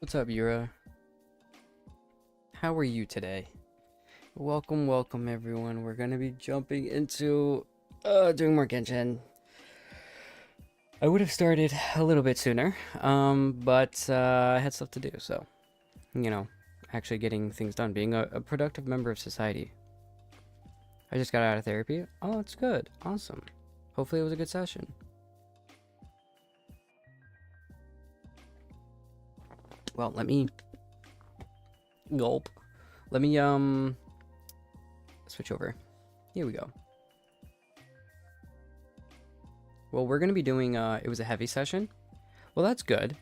What's up, Yura? How are you today? Welcome everyone. We're gonna be jumping into doing more Genshin. I would have started a little bit sooner, but I had stuff to do, so you know, actually getting things done, being a productive member of society. I just got out of therapy. Oh, it's good. Awesome. Hopefully it was a good session. Well, let me gulp. Let me switch over. Here we go. Well, we're gonna be doing it was a heavy session. Well, that's good.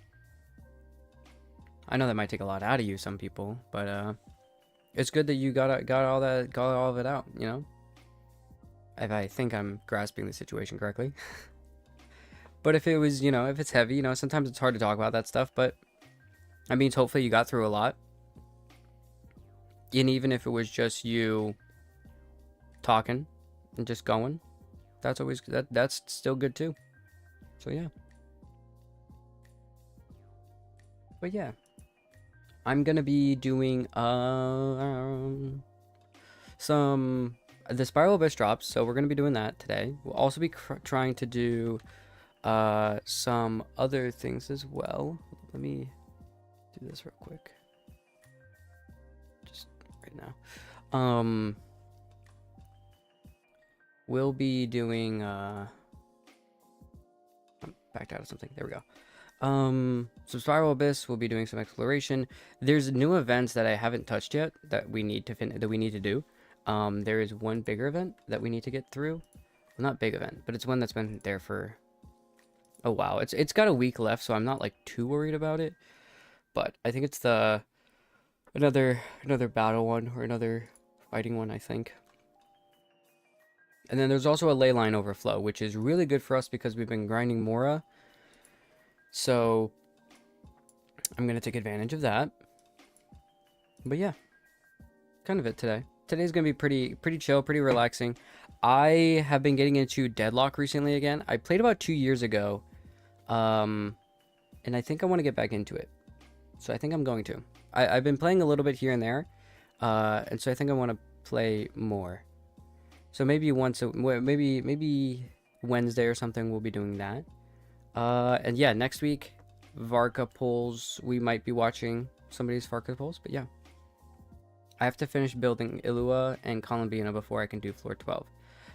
I know that might take a lot out of you, some people, but it's good that you got all of it out, you know? If I think I'm grasping the situation correctly. But if it was, if it's heavy, sometimes it's hard to talk about that stuff, but I mean, hopefully you got through a lot. And even if it was just you talking and just going, that's still good too. So yeah. But yeah, I'm gonna be doing the Spiral Abyss drops, so we're gonna be doing that today. We'll also be trying to do some other things as well. Let me do this real quick, just right now. We'll be doing I'm backed out of something. There we go. Some Spiral Abyss. We'll be doing some exploration. There's new events that I haven't touched yet that we need to do. There is one bigger event that we need to get through. Well, not big event, but it's one that's been there for a while. It's got a week left, so I'm not like too worried about it. But I think it's the another battle one or another fighting one, I think. And then there's also a ley line overflow, which is really good for us because we've been grinding Mora. So I'm gonna take advantage of that. But yeah, kind of it today. Today's gonna be pretty chill, pretty relaxing. I have been getting into Deadlock recently again. I played about 2 years ago, and I think I want to get back into it. So I think I'm going to. I've been playing a little bit here and there, and so I think I want to play more. So maybe maybe Wednesday or something we'll be doing that. And yeah, next week Varka polls. We might be watching somebody's Varka polls, but yeah. I have to finish building Ilua and Columbina before I can do floor 12.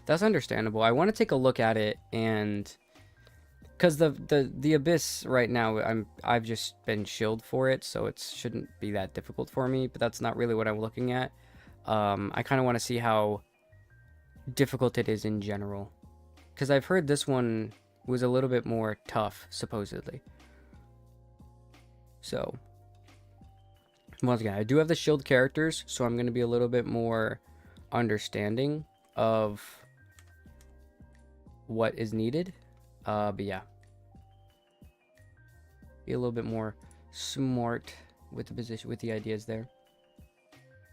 That's understandable. I want to take a look at it, and because the Abyss right now, I've just been shielded for it, so it shouldn't be that difficult for me, but that's not really what I'm looking at. I kind of want to see how difficult it is in general, because I've heard this one was a little bit more tough, supposedly. So once again, I do have the shield characters, so I'm going to be a little bit more understanding of what is needed. But yeah, be a little bit more smart with the position, with the ideas there.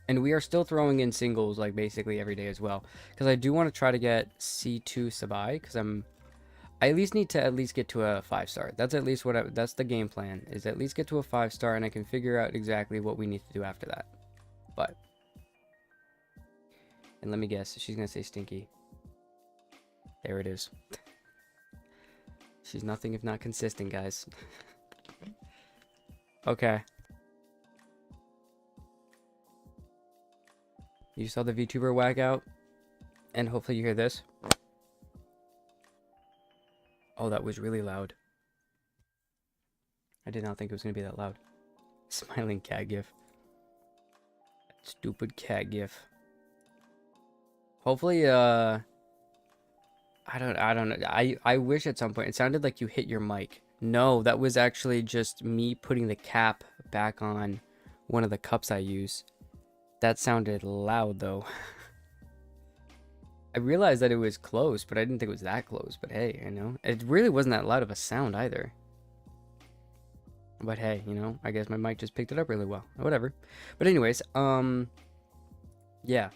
And we are still throwing in singles like basically every day as well, because I do want to try to get C2 Sabai, because I at least need to get to a 5-star. That's at least that's the game plan, is at least get to a 5-star, and I can figure out exactly what we need to do after that. But, and let me guess, she's gonna say Stinky. There it is. She's nothing if not consistent, guys. Okay. You saw the VTuber whack out, and hopefully you hear this. Oh, that was really loud. I did not think it was going to be that loud. Smiling cat gif. Stupid cat gif. Hopefully, I don't know. I wish at some point it sounded like you hit your mic. No, that was actually just me putting the cap back on one of the cups I use. That sounded loud though. I realized that it was close, but I didn't think it was that close. But hey, it really wasn't that loud of a sound either. But hey, I guess my mic just picked it up really well. Whatever. But anyways, yeah,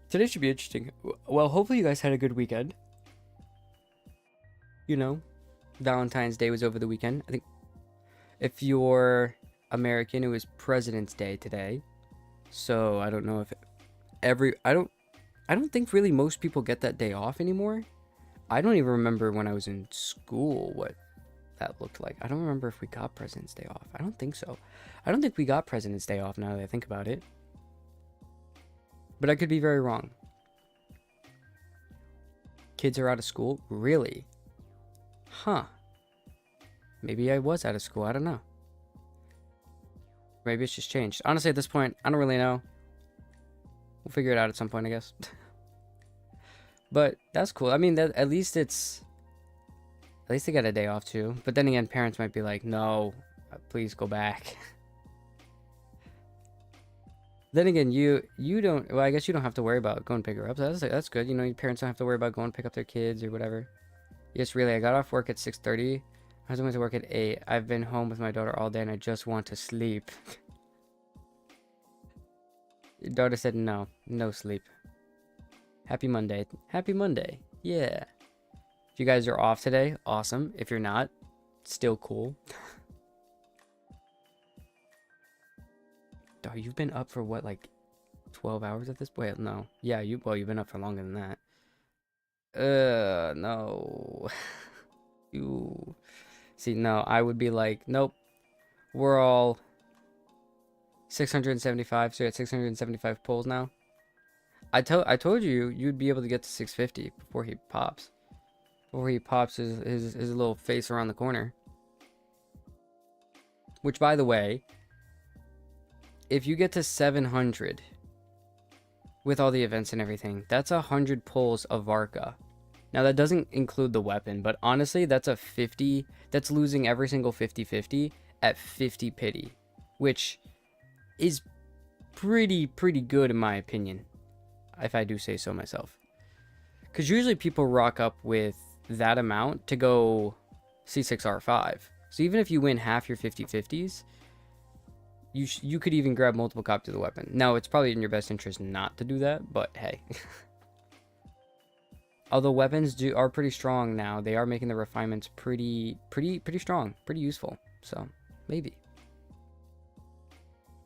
today should be interesting. Well, hopefully you guys had a good weekend. Valentine's Day was over the weekend. I think If you're American, it was President's Day today. So I don't know if I don't think really most people get that day off anymore. I don't even remember when I was in school what that looked like. I don't remember if we got President's Day off. I don't think so. I don't think we got President's Day off now that I think about it. But I could be very wrong. Kids are out of school? Really? Huh. Maybe I was out of school. I don't know. Maybe it's just changed. Honestly, at this point, I don't really know. We'll figure it out at some point, I guess. But that's cool. I mean, at least it's... At least they got a day off, too. But then again, parents might be like, no, please go back. Then again, you don't... Well, I guess you don't have to worry about going to pick her up. That's good. You know, your parents don't have to worry about going to pick up their kids or whatever. Yes, really, I got off work at 6:30. I was going to work at 8. I've been home with my daughter all day and I just want to sleep. Your daughter said no. No sleep. Happy Monday. Happy Monday. Yeah. If you guys are off today, awesome. If you're not, still cool. Dog, you've been up for what, like 12 hours at this point? No. Yeah, you've been up for longer than that. No. You... See, no, I would be like, nope. We're all 675, so you're at 675 pulls now. I told you you'd be able to get to 650 before he pops. Before he pops his little face around the corner. Which, by the way, if you get to 700 with all the events and everything, that's 100 pulls of Varka. Now, that doesn't include the weapon, but honestly, that's a 50... That's losing every single 50-50 at 50 pity, which is pretty good in my opinion, if I do say so myself. Because usually people rock up with that amount to go C6R5. So even if you win half your 50-50s, you could even grab multiple copies of the weapon. Now, it's probably in your best interest not to do that, but hey. Although weapons are pretty strong now, they are making the refinements pretty strong, pretty useful. So maybe.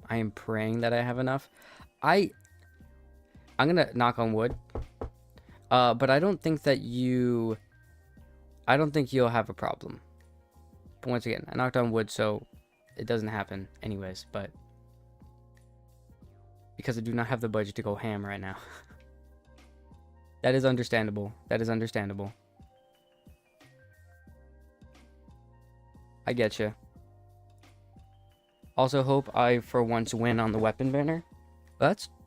I am praying that I have enough. I'm gonna knock on wood. But I don't think you'll have a problem. But once again, I knocked on wood, so it doesn't happen anyways. But because I do not have the budget to go ham right now. That is understandable. That is understandable. I get you. Also hope I for once win on the weapon banner.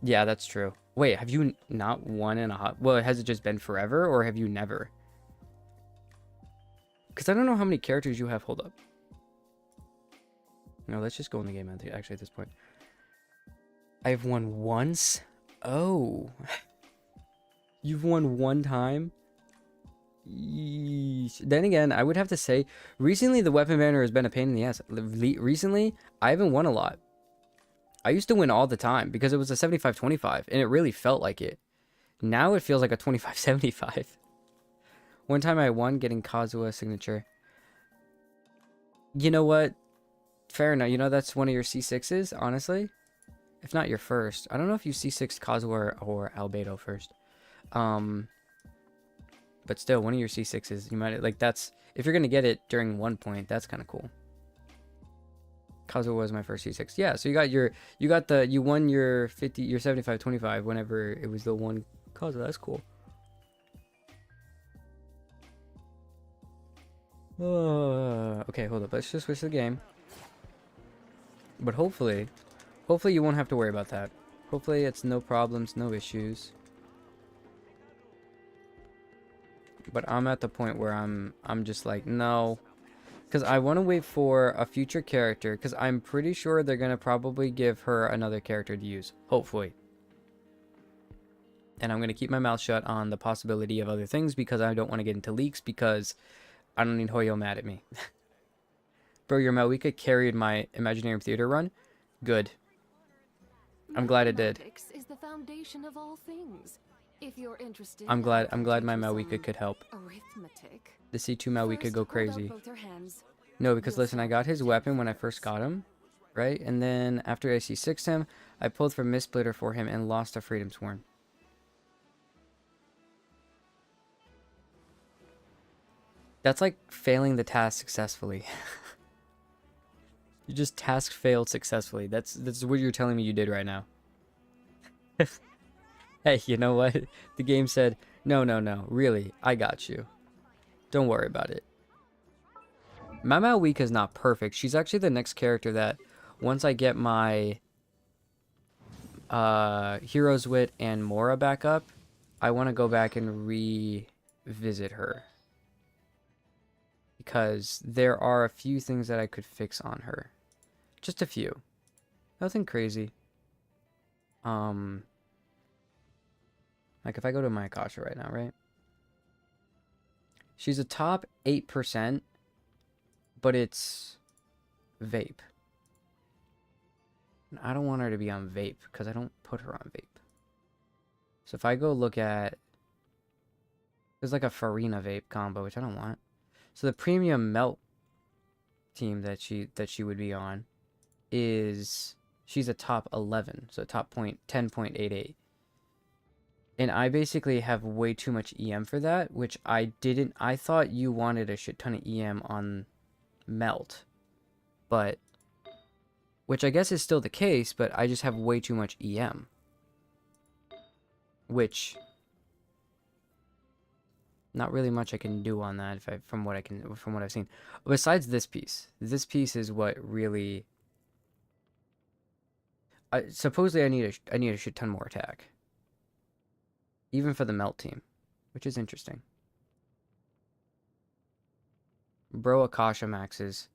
Yeah, that's true. Wait, have you not won in a hot... Well, has it just been forever, or have you never? Because I don't know how many characters you have. Hold up. No, let's just go in the game, actually, at this point. I've won once? Oh... You've won one time? Yeesh. Then again, I would have to say, recently the weapon banner has been a pain in the ass. Recently, I haven't won a lot. I used to win all the time because it was a 75-25, and it really felt like it. Now it feels like a 25-75. One time I won getting Kazuha signature. You know what? Fair enough. You know that's one of your C6s, honestly? If not your first. I don't know if you C6 Kazuha or Albedo first. But still, one of your C6s, you might, like, that's, if you're gonna get it during 1 point, that's kind of cool. Kazuha was my first C6. Yeah, so you won your 75-25 whenever it was the one Kazuha. That's cool. Okay, hold up. Let's just switch the game. But hopefully you won't have to worry about that. Hopefully it's no problems, no issues. But I'm at the point where I'm just like, no. Because I want to wait for a future character. Because I'm pretty sure they're going to probably give her another character to use. Hopefully. And I'm going to keep my mouth shut on the possibility of other things. Because I don't want to get into leaks. Because I don't need Hoyo mad at me. Bro, your Malwika carried my Imaginarium Theater run. Good. I'm glad it did. Is the foundation of all things. If you're interested, I'm glad my Malwika could help. Arithmetic. The C2 Malwika go crazy. Both your hands. No, because You'll listen, I solve got the his gem weapon when I first first. got him, right? And then after I C6'd him, I pulled from Mistsplitter for him and lost a Freedom Sworn. That's like failing the task successfully. You just task failed successfully. That's what you're telling me you did right now. Hey, you know what? The game said, no, no, no, really, I got you. Don't worry about it. Mama Week is not perfect. She's actually the next character that once I get my Hero's Wit and Mora back up, I want to go back and revisit her. Because there are a few things that I could fix on her. Just a few. Nothing crazy. Like if I go to my Akasha right now, right? She's a top 8%, but it's vape. And I don't want her to be on vape because I don't put her on vape. So if I go look at, there's like a Farina vape combo, which I don't want. So the premium melt team that she would be on is, she's a top 11, so top point 10.88. And I basically have way too much EM for that, which I didn't. I thought you wanted a shit ton of EM on melt, but which I guess is still the case, but I just have way too much EM, which not really much I can do on that if I, from what I've seen. Besides this piece is what really. Supposedly I need a shit ton more attack, even for the melt team, which is interesting. Bro, Akasha maxes.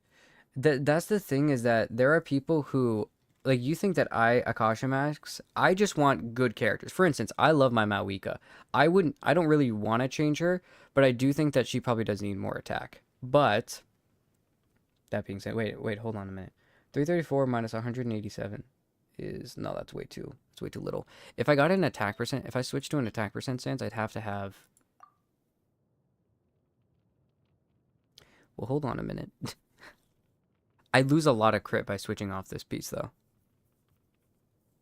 That's the thing, is that there are people who, like, you think that I Akasha max. I just want good characters. For instance, I love my Mawika. I don't really want to change her, but I do think that she probably does need more attack. But that being said, wait, hold on a minute. 334 minus 187 is, no, it's way too little. If I got an attack percent, if I switched to an attack percent stance, I'd have to have. Well, hold on a minute. I lose a lot of crit by switching off this piece though.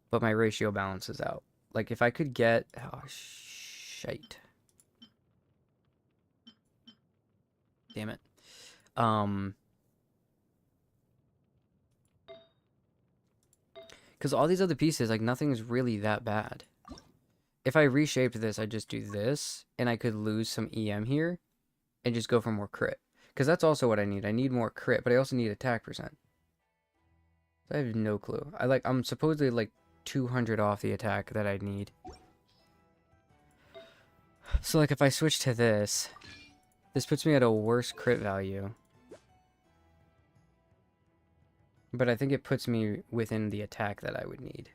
But my ratio balances out. Like if I could get, oh shite. Damn it. Because all these other pieces, like nothing's really that bad. If I reshaped this, I'd just do this, and I could lose some EM here, and just go for more crit. Because that's also what I need. I need more crit, but I also need attack percent. So I have no clue. I'm supposedly like 200 off the attack that I need. So like if I switch to this puts me at a worse crit value. But I think it puts me within the attack that I would need.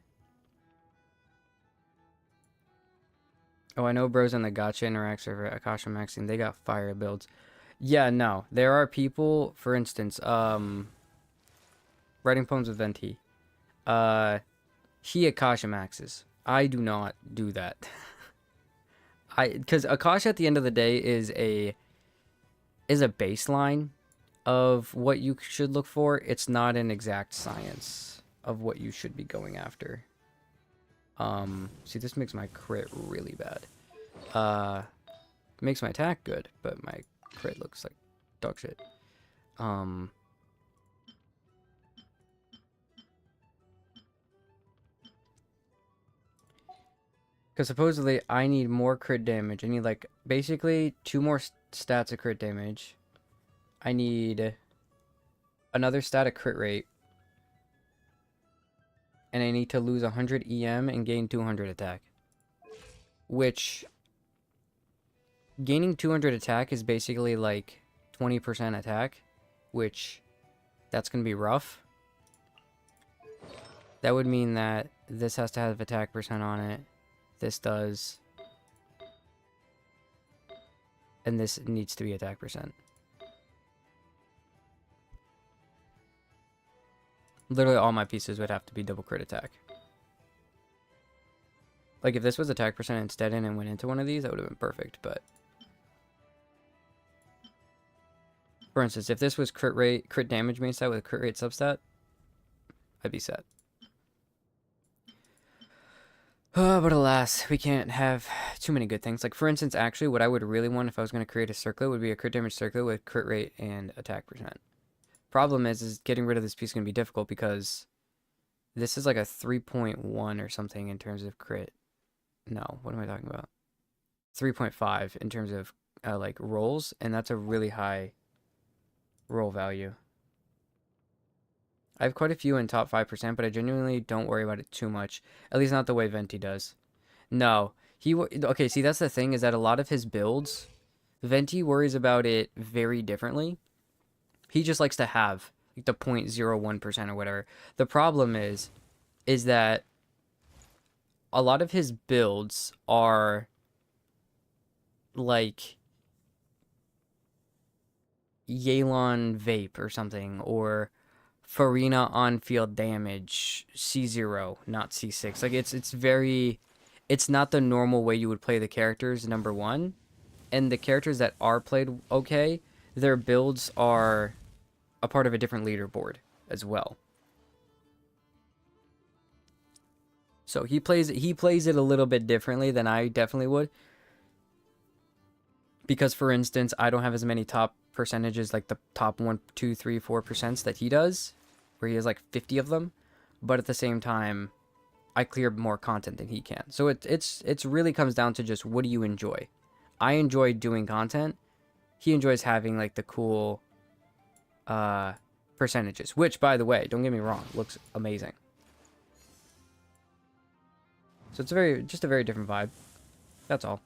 Oh, I know bros on the Gacha Interacts over at Akasha Maxing, they got fire builds. Yeah, no. There are people, for instance, writing poems with Venti. He Akasha maxes. I do not do that. Because Akasha at the end of the day is a baseline of what you should look for. It's not an exact science of what you should be going after. See, this makes my crit really bad. Makes my attack good, but my crit looks like dog shit. Because supposedly I need more crit damage. I need like basically 2 more stats of crit damage. I need another stat of crit rate. And I need to lose 100 EM and gain 200 attack. Which, gaining 200 attack is basically like 20% attack. Which, that's going to be rough. That would mean that this has to have attack percent on it. This does. And this needs to be attack percent. Literally all my pieces would have to be double crit attack. Like if this was attack percent instead and it went into one of these, that would have been perfect, but For instance, if this was crit damage main stat with a crit rate substat, I'd be set. But alas, we can't have too many good things. Like, for instance, actually, what I would really want if I was going to create a circlet would be a crit damage circlet with crit rate and attack percent. Problem is getting rid of this piece is going to be difficult because this is like a 3.1 or something in terms of crit. No, what am I talking about? 3.5 in terms of like rolls, and that's a really high roll value. I have quite a few in top 5%, but I genuinely don't worry about it too much. At least not the way Venti does. No. Okay, see, that's the thing, is that a lot of his builds, Venti worries about it very differently. He just likes to have like, the 0.01% or whatever. The problem is that a lot of his builds are like Yelan Vape or something, or Farina on field damage C0, not C6. Like it's not the normal way you would play the characters, number one. And the characters that are played okay, their builds are a part of a different leaderboard as well. So he plays it a little bit differently than I definitely would. Because for instance, I don't have as many top percentages like the top 1, 2, 3, 4% that he does, where he has like 50 of them, but at the same time I clear more content than he can. So it's really comes down to just what do you enjoy. I enjoy doing content. He enjoys having like the cool percentages, which by the way, don't get me wrong, looks amazing. So it's just a very different vibe. That's all.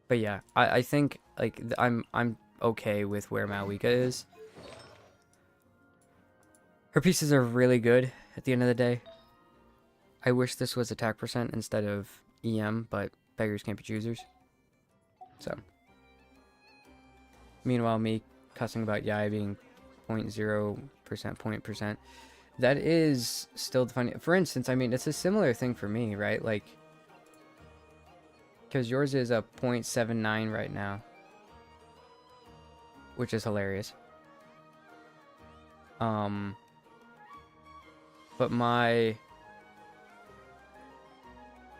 But yeah, I think like I'm okay with where Malika is. Her pieces are really good at the end of the day. I wish this was attack percent instead of EM, but beggars can't be choosers. So. Meanwhile, me cussing about Yai being 0.0% point percent. That is still the funny. For instance, I mean, it's a similar thing for me, right? Like, because yours is a 0.79 right now, which is hilarious. But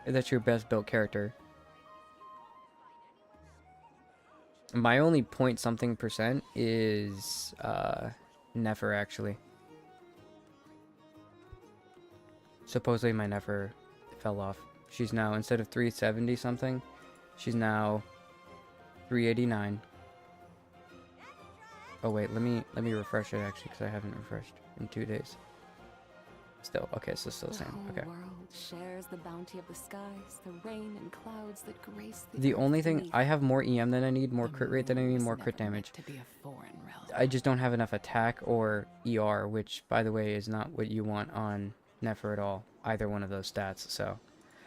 that's your best built character. My only point something percent is Nefer, actually. Supposedly my Nefer fell off. She's now, instead of 370 something, she's now 389. Oh wait, let me refresh it actually, because I haven't refreshed in 2 days. Still, okay, so still the same. Okay. The whole world shares the bounty of the skies, the rain and clouds that grace The earth only thing, beneath. I have more EM than I need, more The crit rate than I moon need, was more crit never meant damage. to be a foreign realm. I just don't have enough attack or ER, which, by the way, is not what you want on Nefer at all. Either one of those stats, so.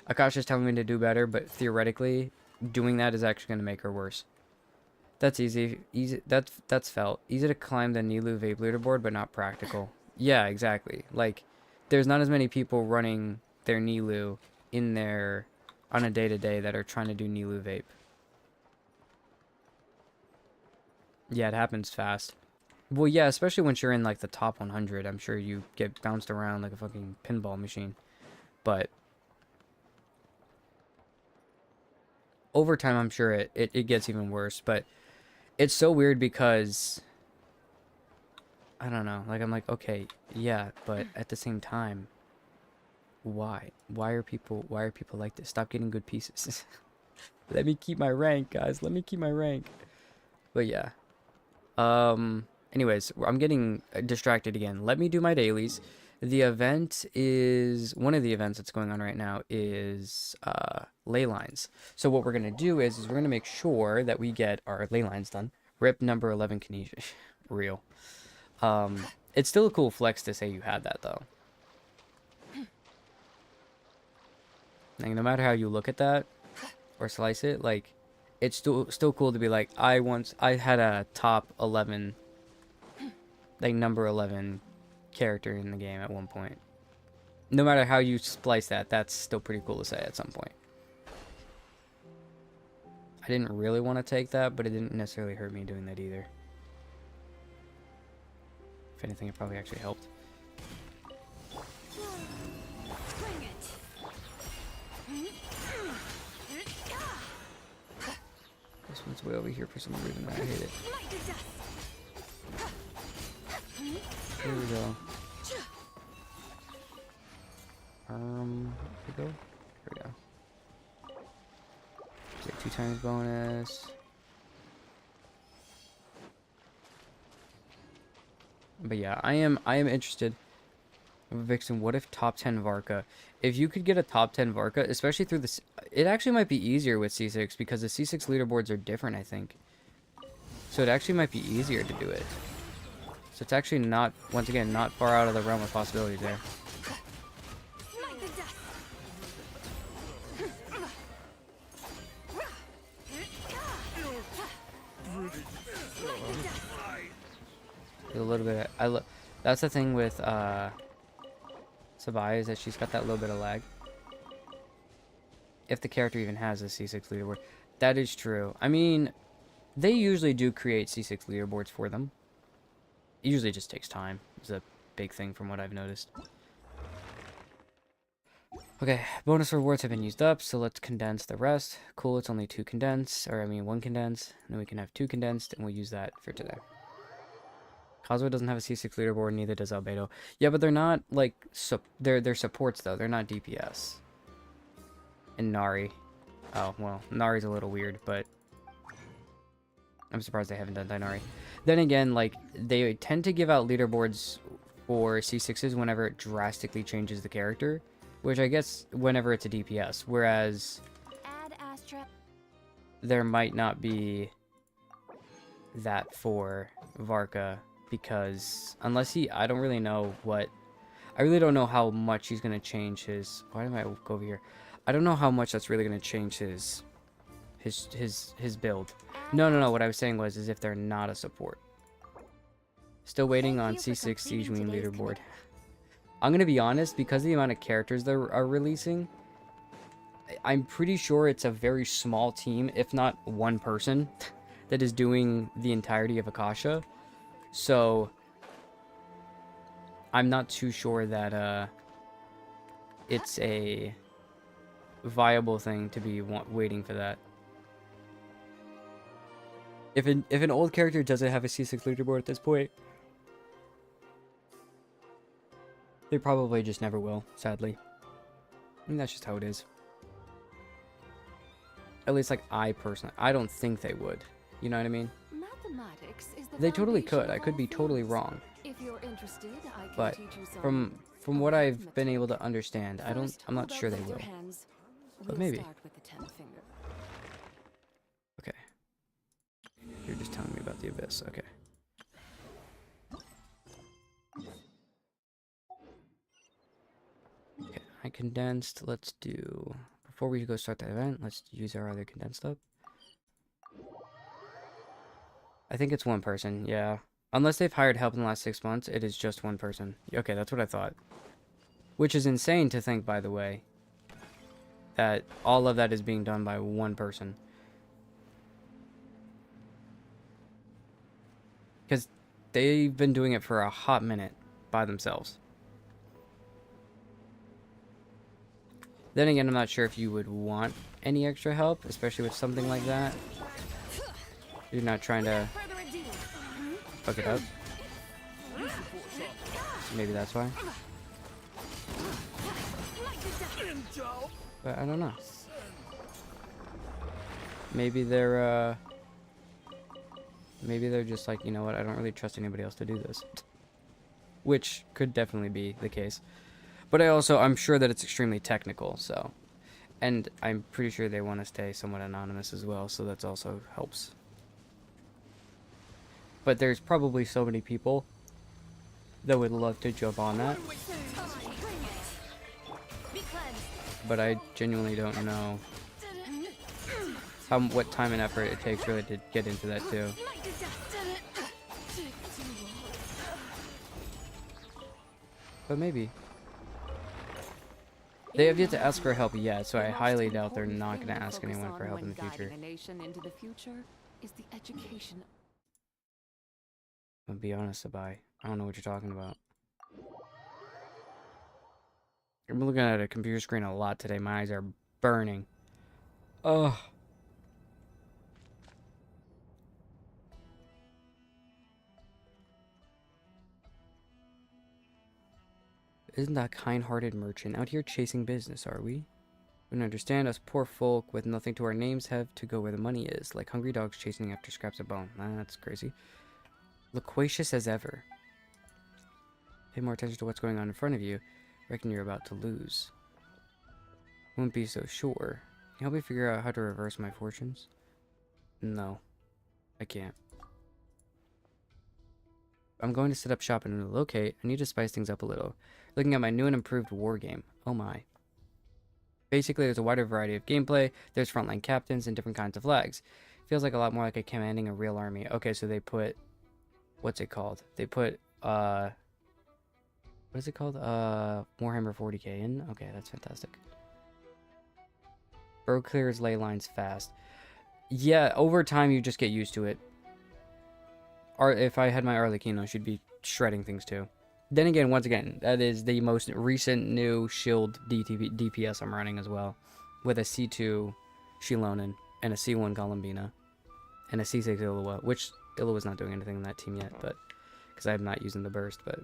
Akash is telling me to do better, but theoretically, doing that is actually going to make her worse. That's easy. That's felt. Easy to climb the Nilu Vape leaderboard, but not practical. Yeah, exactly. Like, there's not as many people running their Nilu in there on a day-to-day that are trying to do Nilu Vape. Yeah, it happens fast. Well, yeah, especially once you're in, like, the top 100. I'm sure you get bounced around like a fucking pinball machine. But over time, I'm sure it gets even worse. But it's so weird because, I don't know. Like, I'm like, okay, yeah, but at the same time, why? Why are people like this? Stop getting good pieces. Let me keep my rank, guys. Let me keep my rank. But yeah. Anyways, I'm getting distracted again. Let me do my dailies. The event is, one of the events that's going on right now is ley lines. So what we're going to do is we're going to make sure that we get our ley lines done. Rip number 11 Kinesia. Real. It's still a cool flex to say you had that, though. Like, no matter how you look at that or slice it, like, it's still cool to be like, I had a top 11, like, number 11 character in the game at one point. No matter how you splice that, that's still pretty cool to say at some point. didn't really want to take that, but it didn't necessarily hurt me doing that either. If anything, it probably actually helped. This one's way over here for some reason. I hate it. Here we go. Here we go. Here we go. Get 2 times bonus. But yeah, I am interested. Vixen, what if top 10 Varka? If you could get a top 10 Varka, especially through this, it actually might be easier with C6 because the C6 leaderboards are different, I think. So it actually might be easier to do it. So it's actually not, once again, not far out of the realm of possibilities there. A little bit. That's the thing with Sabai, is that she's got that little bit of lag. If the character even has a C6 leaderboard, that is true. I mean, they usually do create C6 leaderboards for them. It usually just takes time. It's a big thing from what I've noticed. Okay, bonus rewards have been used up, so let's condense the rest. Cool, it's only 2 condense, or I mean 1 condense, and then we can have 2 condensed, and we'll use that for today. Kazuha doesn't have a C6 leaderboard, neither does Albedo. Yeah, but they're not, like, they're supports, though. They're not DPS. And Nari. Oh, well, Nari's a little weird, but I'm surprised they haven't done Dinari. Then again, like, they tend to give out leaderboards for C6s whenever it drastically changes the character, which I guess whenever it's a DPS, whereas there might not be that for Varka, because unless I don't really know I really don't know how much he's going to change his, why did I go over here? I don't know how much that's really going to change his build. No, what I was saying was, is if they're not a support. Still waiting on C6 Siege Queen leaderboard. I'm going to be honest, because of the amount of characters they are releasing, I'm pretty sure it's a very small team, if not one person, that is doing the entirety of Akasha. So I'm not too sure that it's a viable thing to be waiting for that. If an old character doesn't have a C6 leaderboard at this point, they probably just never will, sadly. And that's just how it is. At least, like, I don't think they would. You know what I mean? They totally could. I could be totally wrong. If you're interested, I can But teach you some from what I've been able to understand, I'm not sure they will. But maybe. Start with the 10th finger. Okay. You're just telling me about the abyss. Okay. Okay, I condensed. Let's do, before we go start the event, let's use our other condensed up. I think it's 1 person, yeah. Unless they've hired help in the last 6 months, it is just 1 person. Okay, that's what I thought. Which is insane to think, by the way, that all of that is being done by 1 person. Because they've been doing it for a hot minute by themselves. Then again, I'm not sure if you would want any extra help, especially with something like that. You're not trying to fuck it up. Maybe that's why. But I don't know. Maybe they're just like, you know what, I don't really trust anybody else to do this. Which could definitely be the case. But I'm sure that it's extremely technical, so. And I'm pretty sure they want to stay somewhat anonymous as well, so that also helps. But there's probably so many people that would love to jump on that. But I genuinely don't know what time and effort it takes really to get into that too. But maybe. They have yet to ask for help yet, so The I most highly doubt they're important not thing going to to ask focus anyone for on help in when the future. guiding a nation into the future is the education. I'll be honest, Abai. I don't know what you're talking about. I'm looking at a computer screen a lot today. My eyes are burning. Ugh. Isn't that kind-hearted merchant out here chasing business, are we? We don't understand us poor folk with nothing to our names have to go where the money is, like hungry dogs chasing after scraps of bone. That's crazy. Loquacious as ever. Pay more attention to what's going on in front of you. Reckon you're about to lose. Wouldn't be so sure. Can you help me figure out how to reverse my fortunes? No, I can't. I'm going to set up shop and relocate. I need to spice things up a little. Looking at my new and improved war game. Oh my. Basically, there's a wider variety of gameplay. There's frontline captains and different kinds of flags. Feels like a lot more like a commanding a real army. Okay, so they put... What's it called? They put, what is it called? Warhammer 40k in? Okay, that's fantastic. Bro clears ley lines fast. Yeah, over time you just get used to it. Or if I had my Arlecchino, she'd be shredding things too. Then again, once again, that is the most recent new shield DPS I'm running as well. With a C2 Shilonen and a C1 Columbina and a C6 Illua, which Illua's not doing anything in that team yet, but because I'm not using the burst, but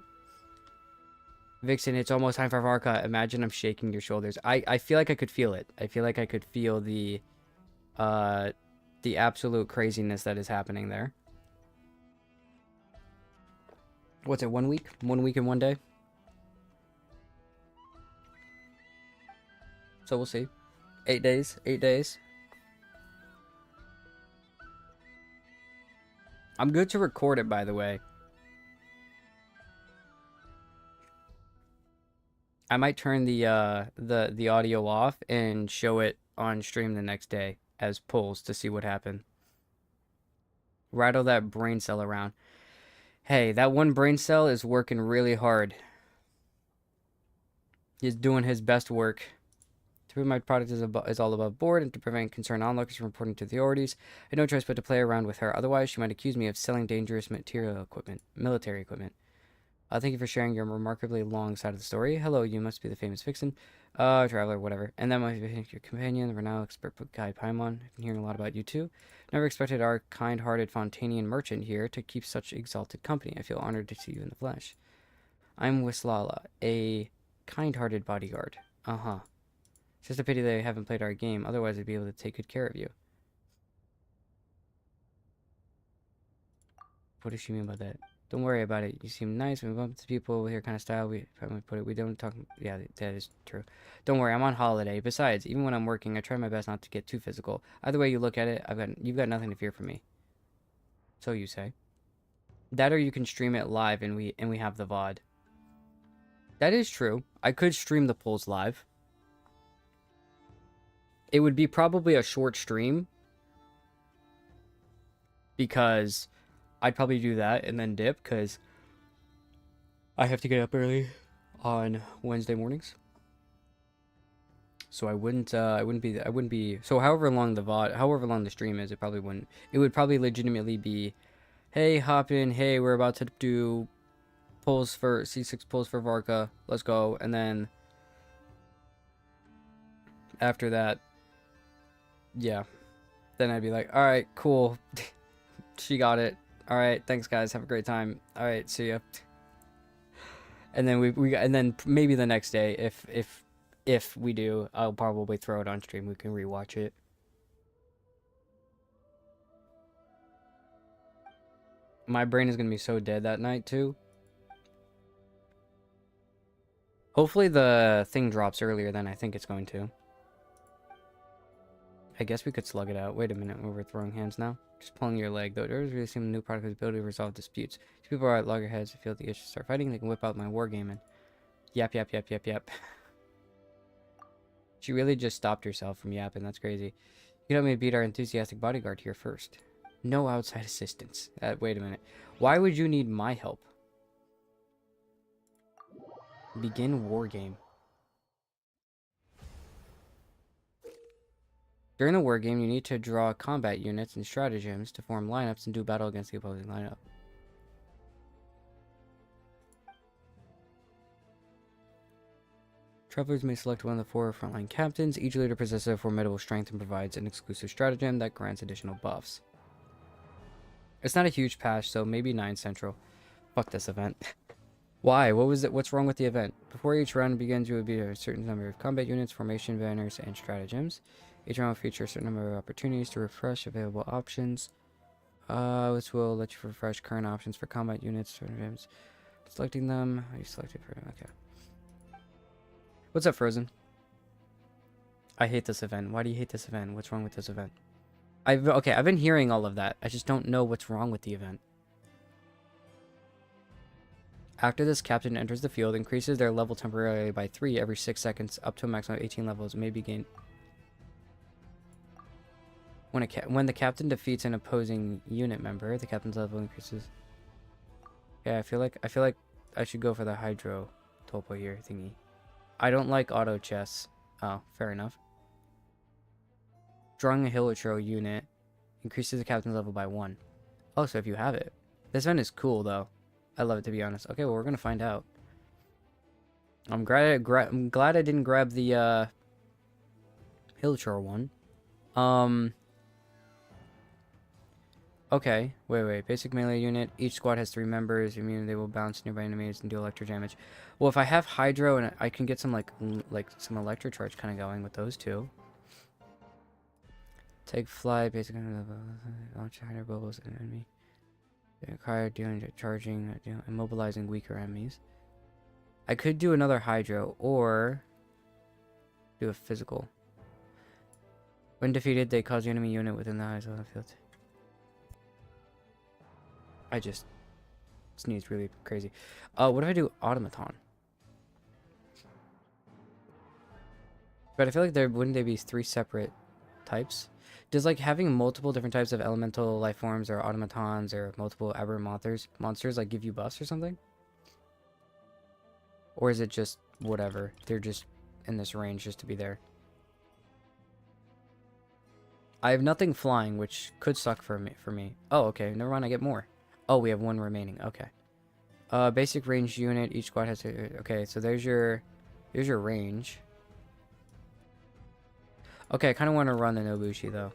Vixen, it's almost time for Varka. Imagine I'm shaking your shoulders. I feel like I could feel it. I feel like I could feel the absolute craziness that is happening there. What's it, 1 week? 1 week and 1 day? So we'll see. 8 days. 8 days. I'm good to record it, by the way. I might turn the audio off and show it on stream the next day as polls to see what happened. Rattle that brain cell around. Hey, that one brain cell is working really hard. He's doing his best work. To prove my product is all above board and to prevent concerned onlookers from reporting to the authorities, I had no choice but to play around with her. Otherwise, she might accuse me of selling dangerous military equipment. Thank you for sharing your remarkably long side of the story. Hello, you must be the famous Vixen. Traveler, whatever. And that might be your companion, the renowned expert book guide Paimon. I've been hearing a lot about you too. Never expected our kind-hearted Fontanian merchant here to keep such exalted company. I feel honored to see you in the flesh. I'm Wislala, a kind-hearted bodyguard. Uh-huh. It's just a pity they haven't played our game, otherwise I'd be able to take good care of you. What does she mean by that? Don't worry about it. You seem nice. When we bump into people with your kind of style, we put it. We don't talk. Yeah, that is true. Don't worry. I'm on holiday. Besides, even when I'm working, I try my best not to get too physical. Either way you look at it, you've got nothing to fear from me. So you say. That or you can stream it live and we have the VOD. That is true. I could stream the polls live. It would be probably a short stream because I'd probably do that and then dip because I have to get up early on Wednesday mornings. So I wouldn't be so however long the stream is, it would probably legitimately be, hey, hop in, hey, we're about to do pulls for C6 pulls for Varka, let's go, and then after that, yeah, then I'd be like, all right, cool, she got it, all right, thanks guys, have a great time, all right, see ya. And then and then maybe the next day, if we do, I'll probably throw it on stream. We can rewatch it. My brain is gonna be so dead that night too. Hopefully the thing drops earlier than I think it's going to. I guess we could slug it out. Wait a minute, we're throwing hands now. Just pulling your leg, though. It does really seem a new product with the ability to resolve disputes. These people are at loggerheads. If feel the itch to start fighting, they can whip out my wargame and yap, yap, yap, yap, yap. She really just stopped herself from yapping. That's crazy. You can help me beat our enthusiastic bodyguard here first. No outside assistance. Wait a minute. Why would you need my help? Begin wargame. During the war game, you need to draw combat units and stratagems to form lineups and do battle against the opposing lineup. Travelers may select one of the 4 frontline captains. Each leader possesses a formidable strength and provides an exclusive stratagem that grants additional buffs. It's not a huge patch, so maybe 9 central. Fuck this event. Why? What was it? What's wrong with the event? Before each round begins, you will be a certain number of combat units, formation banners, and stratagems. Each round will feature a certain number of opportunities to refresh available options. Which will let you refresh current options for combat units, stratagems. Selecting them. Are you selected for? Okay. What's up, Frozen? I hate this event. Why do you hate this event? What's wrong with this event? I've been hearing all of that. I just don't know what's wrong with the event. After this captain enters the field, increases their level temporarily by 3 every 6 seconds, up to a maximum of 18 levels, may be gained. When the captain defeats an opposing unit member, the captain's level increases. Yeah, I feel like I should go for the Hydro Topo here thingy. I don't like auto chess. Oh, fair enough. Drawing a Hilitro unit increases the captain's level by 1. Oh, so if you have it. This event is cool, though. I love it, to be honest. Okay, well, we're going to find out. I'm glad I didn't grab the Hilitro one. Okay, wait. Basic melee unit. Each squad has 3 members. Immune, they will bounce nearby enemies and do electro damage. Well, if I have Hydro and I can get some like some electro charge kind of going with those two. Take flight, basic launch Hydro bubbles at an enemy. They require dealing charging, immobilizing weaker enemies. I could do another Hydro or do a physical. When defeated, they cause the enemy unit within the eyes of the field. I just sneezed really crazy. What if I do automaton? But I feel like wouldn't they be 3 separate types? Does like having multiple different types of elemental life forms or automatons or multiple aberrant monsters like give you buffs or something? Or is it just whatever? They're just in this range just to be there. I have nothing flying, which could suck for me. Oh, okay. Never mind. I get more. Oh, we have 1 remaining. Okay. Basic range unit. Each squad has to. Okay, so there's your range. Okay, I kind of want to run the Nobushi though.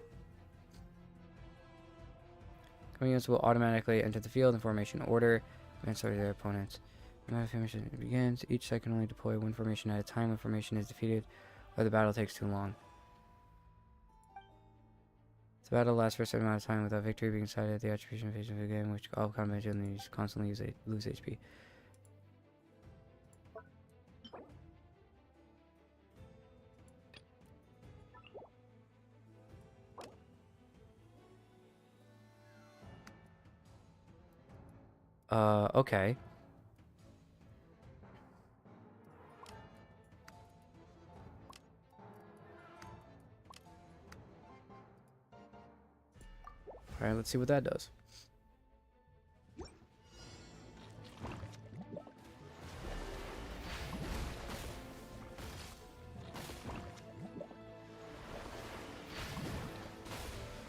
Coming units will automatically enter the field in formation order and sort their opponents. When the formation begins, each side can only deploy 1 formation at a time when formation is defeated or the battle takes too long. The battle lasts for a certain amount of time without victory being decided at the attribution phase of the game, which all combat units constantly lose HP. Okay. Alright, let's see what that does.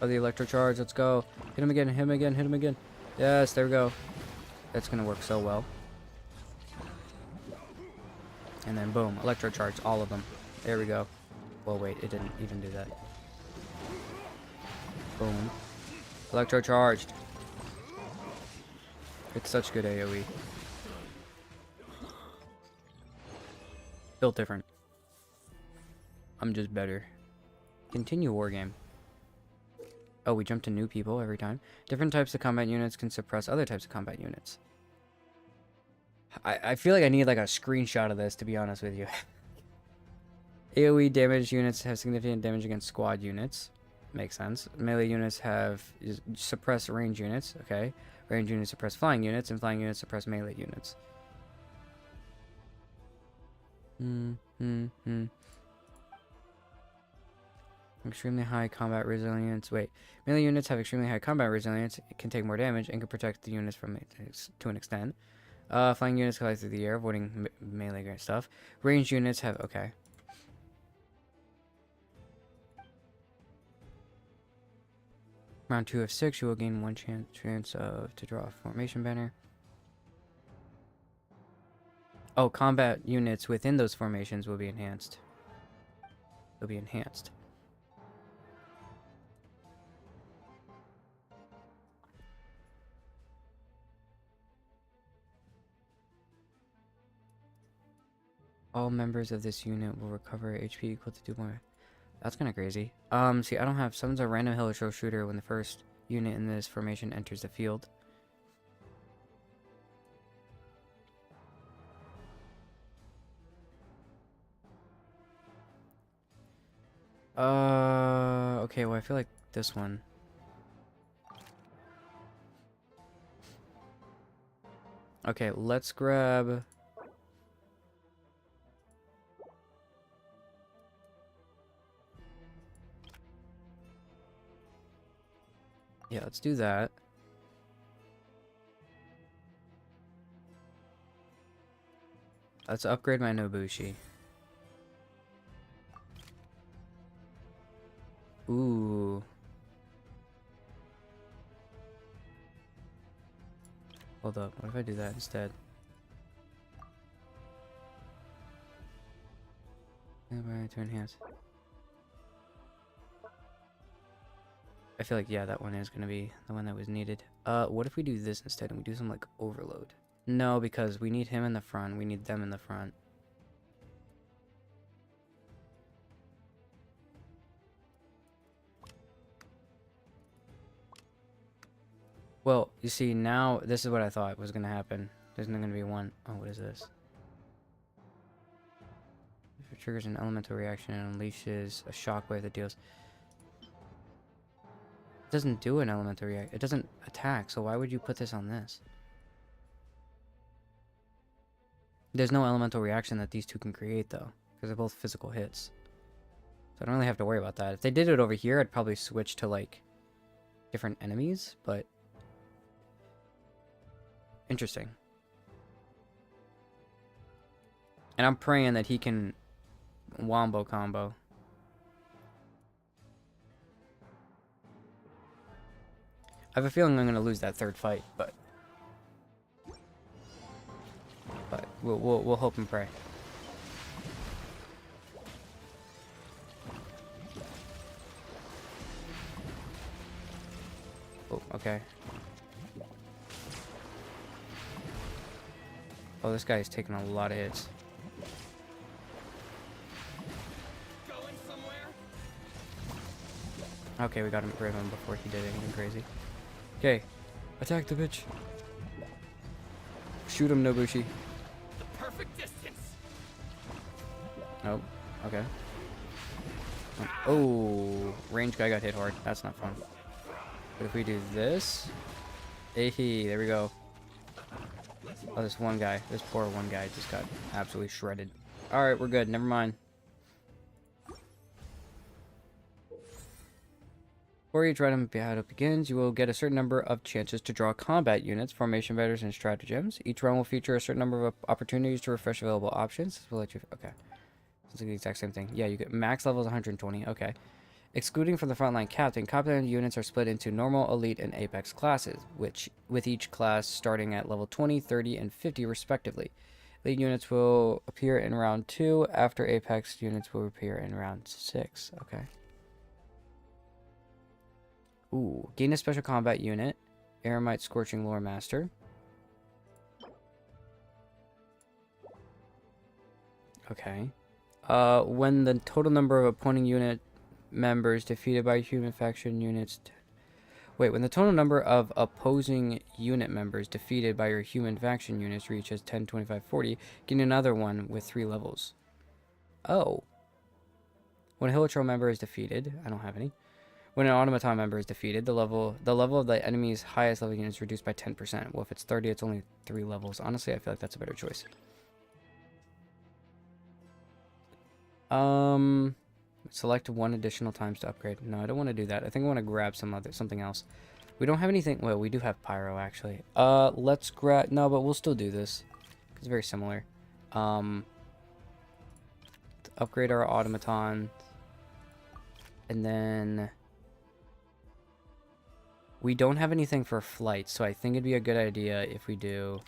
Oh, the electro charge, let's go. Hit him again, hit him again, hit him again. Yes, there we go. That's gonna work so well. And then boom, electro charge, all of them. There we go. Well, wait, it didn't even do that. Boom. Electro charged. It's such good AoE. Built different. I'm just better. Continue wargame. Oh, we jump to new people every time. Different types of combat units can suppress other types of combat units. I feel like I need like a screenshot of this, to be honest with you. AoE damage units have significant damage against squad units. Makes sense. Melee units have suppress range units. Okay. Range units suppress flying units, and flying units suppress melee units. Extremely high combat resilience. Wait. Melee units have extremely high combat resilience, can take more damage, and can protect the units from it to an extent. Flying units fly through the air, avoiding melee stuff. Range units have... Okay. Round 2 of 6, you will gain 1 chance to draw a formation banner. Oh, combat units within those formations will be enhanced. They'll be enhanced. All members of this unit will recover HP equal to 2 more. That's kind of crazy. See, I don't have... Summons a random Hilichurl shooter when the first unit in this formation enters the field. Okay, well, I feel like this one. Okay, let's grab... Yeah, let's do that. Let's upgrade my Nobushi. Ooh. Hold up, what if I do that instead? To enhance. I feel like, yeah, that one is going to be the one that was needed. What if we do this instead and we do some, like, overload? No, because we need him in the front. We need them in the front. Well, you see, now, this is what I thought was going to happen. There's not going to be one. Oh, what is this? If it triggers an elemental reaction and unleashes a shockwave that deals... It doesn't do an elemental reaction. It doesn't attack, so why would you put this on this? There's no elemental reaction that these two can create, though, because they're both physical hits. So I don't really have to worry about that. If they did it over here, I'd probably switch to, like, different enemies, but... Interesting. And I'm praying that he can wombo combo. I have a feeling I'm going to lose that third fight, but we'll hope and pray. Oh, okay. Oh, this guy's taking a lot of hits. Going somewhere? Okay, we got rid of him before he did anything crazy. Okay, attack the bitch. Shoot him, Nobushi. The perfect distance. Nope. Okay. Oh, range guy got hit hard. That's not fun. But if we do this, hey, there we go. Oh, this one guy, this poor one guy just got absolutely shredded. All right, we're good. Never mind. Before each random battle begins, you will get a certain number of chances to draw combat units, formation batters, and stratagems. Each round will feature a certain number of opportunities to refresh available options. This will let you... Okay. It's like the exact same thing. Yeah, you get max levels 120. Okay. Excluding from the frontline captain, combat units are split into normal, elite, and apex classes, which with each class starting at level 20, 30, and 50 respectively. Elite units will appear in round 2. After apex units will appear in round 6. Okay. Ooh, gain a special combat unit. Aramite Scorching Lore Master. Okay. When the total number of opponent unit members defeated by human faction units... Wait, when the total number of opposing unit members defeated by your human faction units reaches 10, 25, 40, gain another one with 3 levels. Oh. When a Hilichurl member is defeated... I don't have any. When an automaton member is defeated, the level of the enemy's highest level unit is reduced by 10%. Well, if it's 30, it's only 3 levels. Honestly, I feel like that's a better choice. Select 1 additional times to upgrade. No, I don't want to do that. I think I want to grab something else. We don't have anything. Well, we do have Pyro, actually. Let's grab... No, but we'll still do this. It's very similar. To upgrade our automaton. And then... We don't have anything for flight, so I think it'd be a good idea if we do...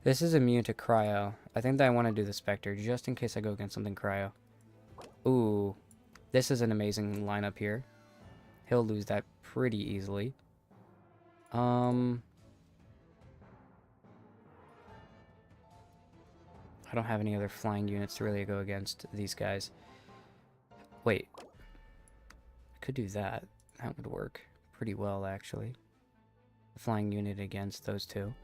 This is immune to cryo. I think that I want to do the Spectre, just in case I go against something cryo. Ooh. This is an amazing lineup here. He'll lose that pretty easily. I don't have any other flying units to really go against these guys. Wait. I could do that. That would work pretty well, actually. A flying unit against those two.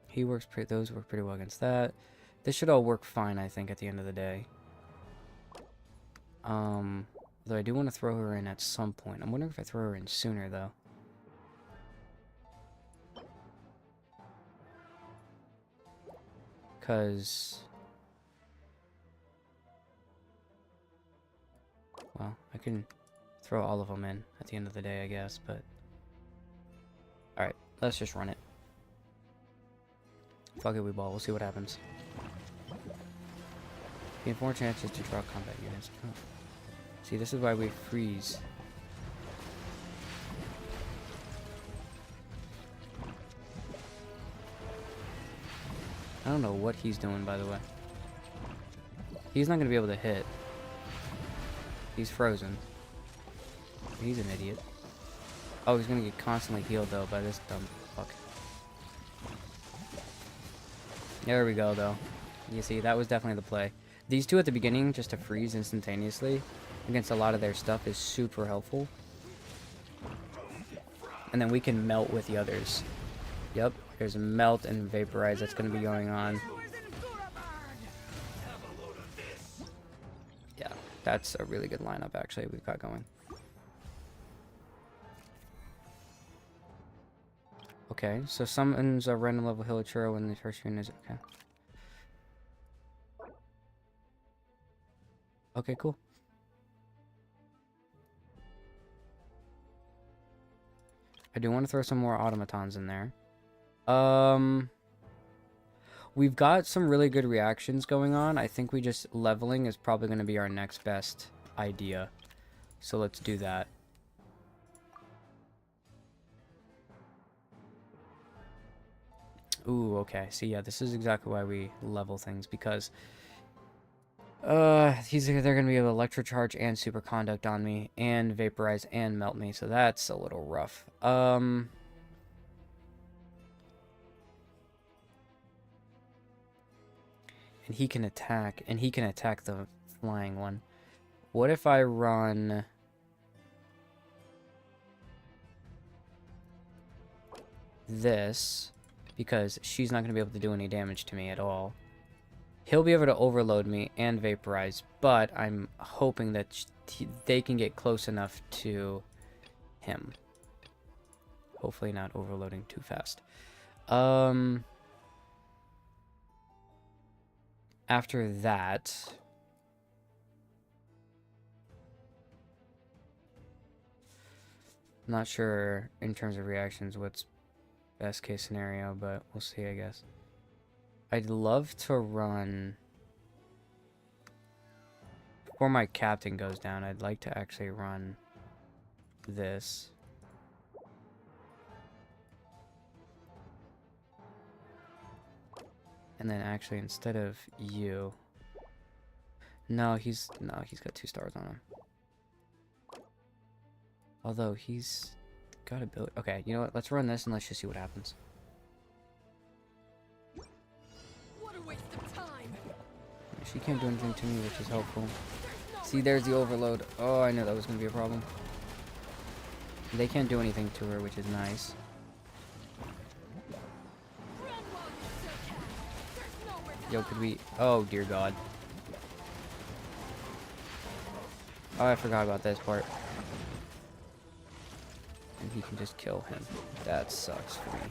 He works those work pretty well against that. This should all work fine, I think, at the end of the day. Though I do want to throw her in at some point. I'm wondering if I throw her in sooner, though. Because... well, I can throw all of them in at the end of the day, I guess, but... alright, let's just run it. Fuck it, we ball. We'll see what happens. The more chances to draw combat units. Oh. See, this is why we freeze. I don't know what he's doing, by the way. He's not going to be able to hit. He's frozen. He's an idiot. Oh, he's going to get constantly healed, though, by this dumb fuck. There we go, though. You see, that was definitely the play. These two at the beginning, just to freeze instantaneously against a lot of their stuff, is super helpful. And then we can melt with the others. Yep, there's melt and vaporize that's going to be going on. Yeah, that's a really good lineup, actually, we've got going. Okay, so summons a random level Hilichurl when the first unit is... okay. Okay, cool. I do want to throw some more automatons in there. We've got some really good reactions going on. I think we just... leveling is probably going to be our next best idea. So let's do that. Ooh, okay. See, yeah, this is exactly why we level things, because... they're going to be able to electrocharge and superconduct on me, and vaporize and melt me, so that's a little rough. And he can attack the flying one. What if I run... this, because she's not going to be able to do any damage to me at all. He'll be able to overload me and vaporize, but I'm hoping that they can get close enough to him. Hopefully not overloading too fast. After that... I'm not sure in terms of reactions what's best case scenario, but we'll see, I guess. I'd love to run... before my captain goes down, I'd like to actually run this. And then actually, instead of you... No, he's got 2 stars on him. Although, he's got ability... okay, you know what? Let's run this and let's just see what happens. She can't do anything to me, which is helpful. See, there's the overload. Oh, I knew that was going to be a problem. They can't do anything to her, which is nice. Yo, could we... oh, dear God. Oh, I forgot about this part. And he can just kill him. That sucks for me.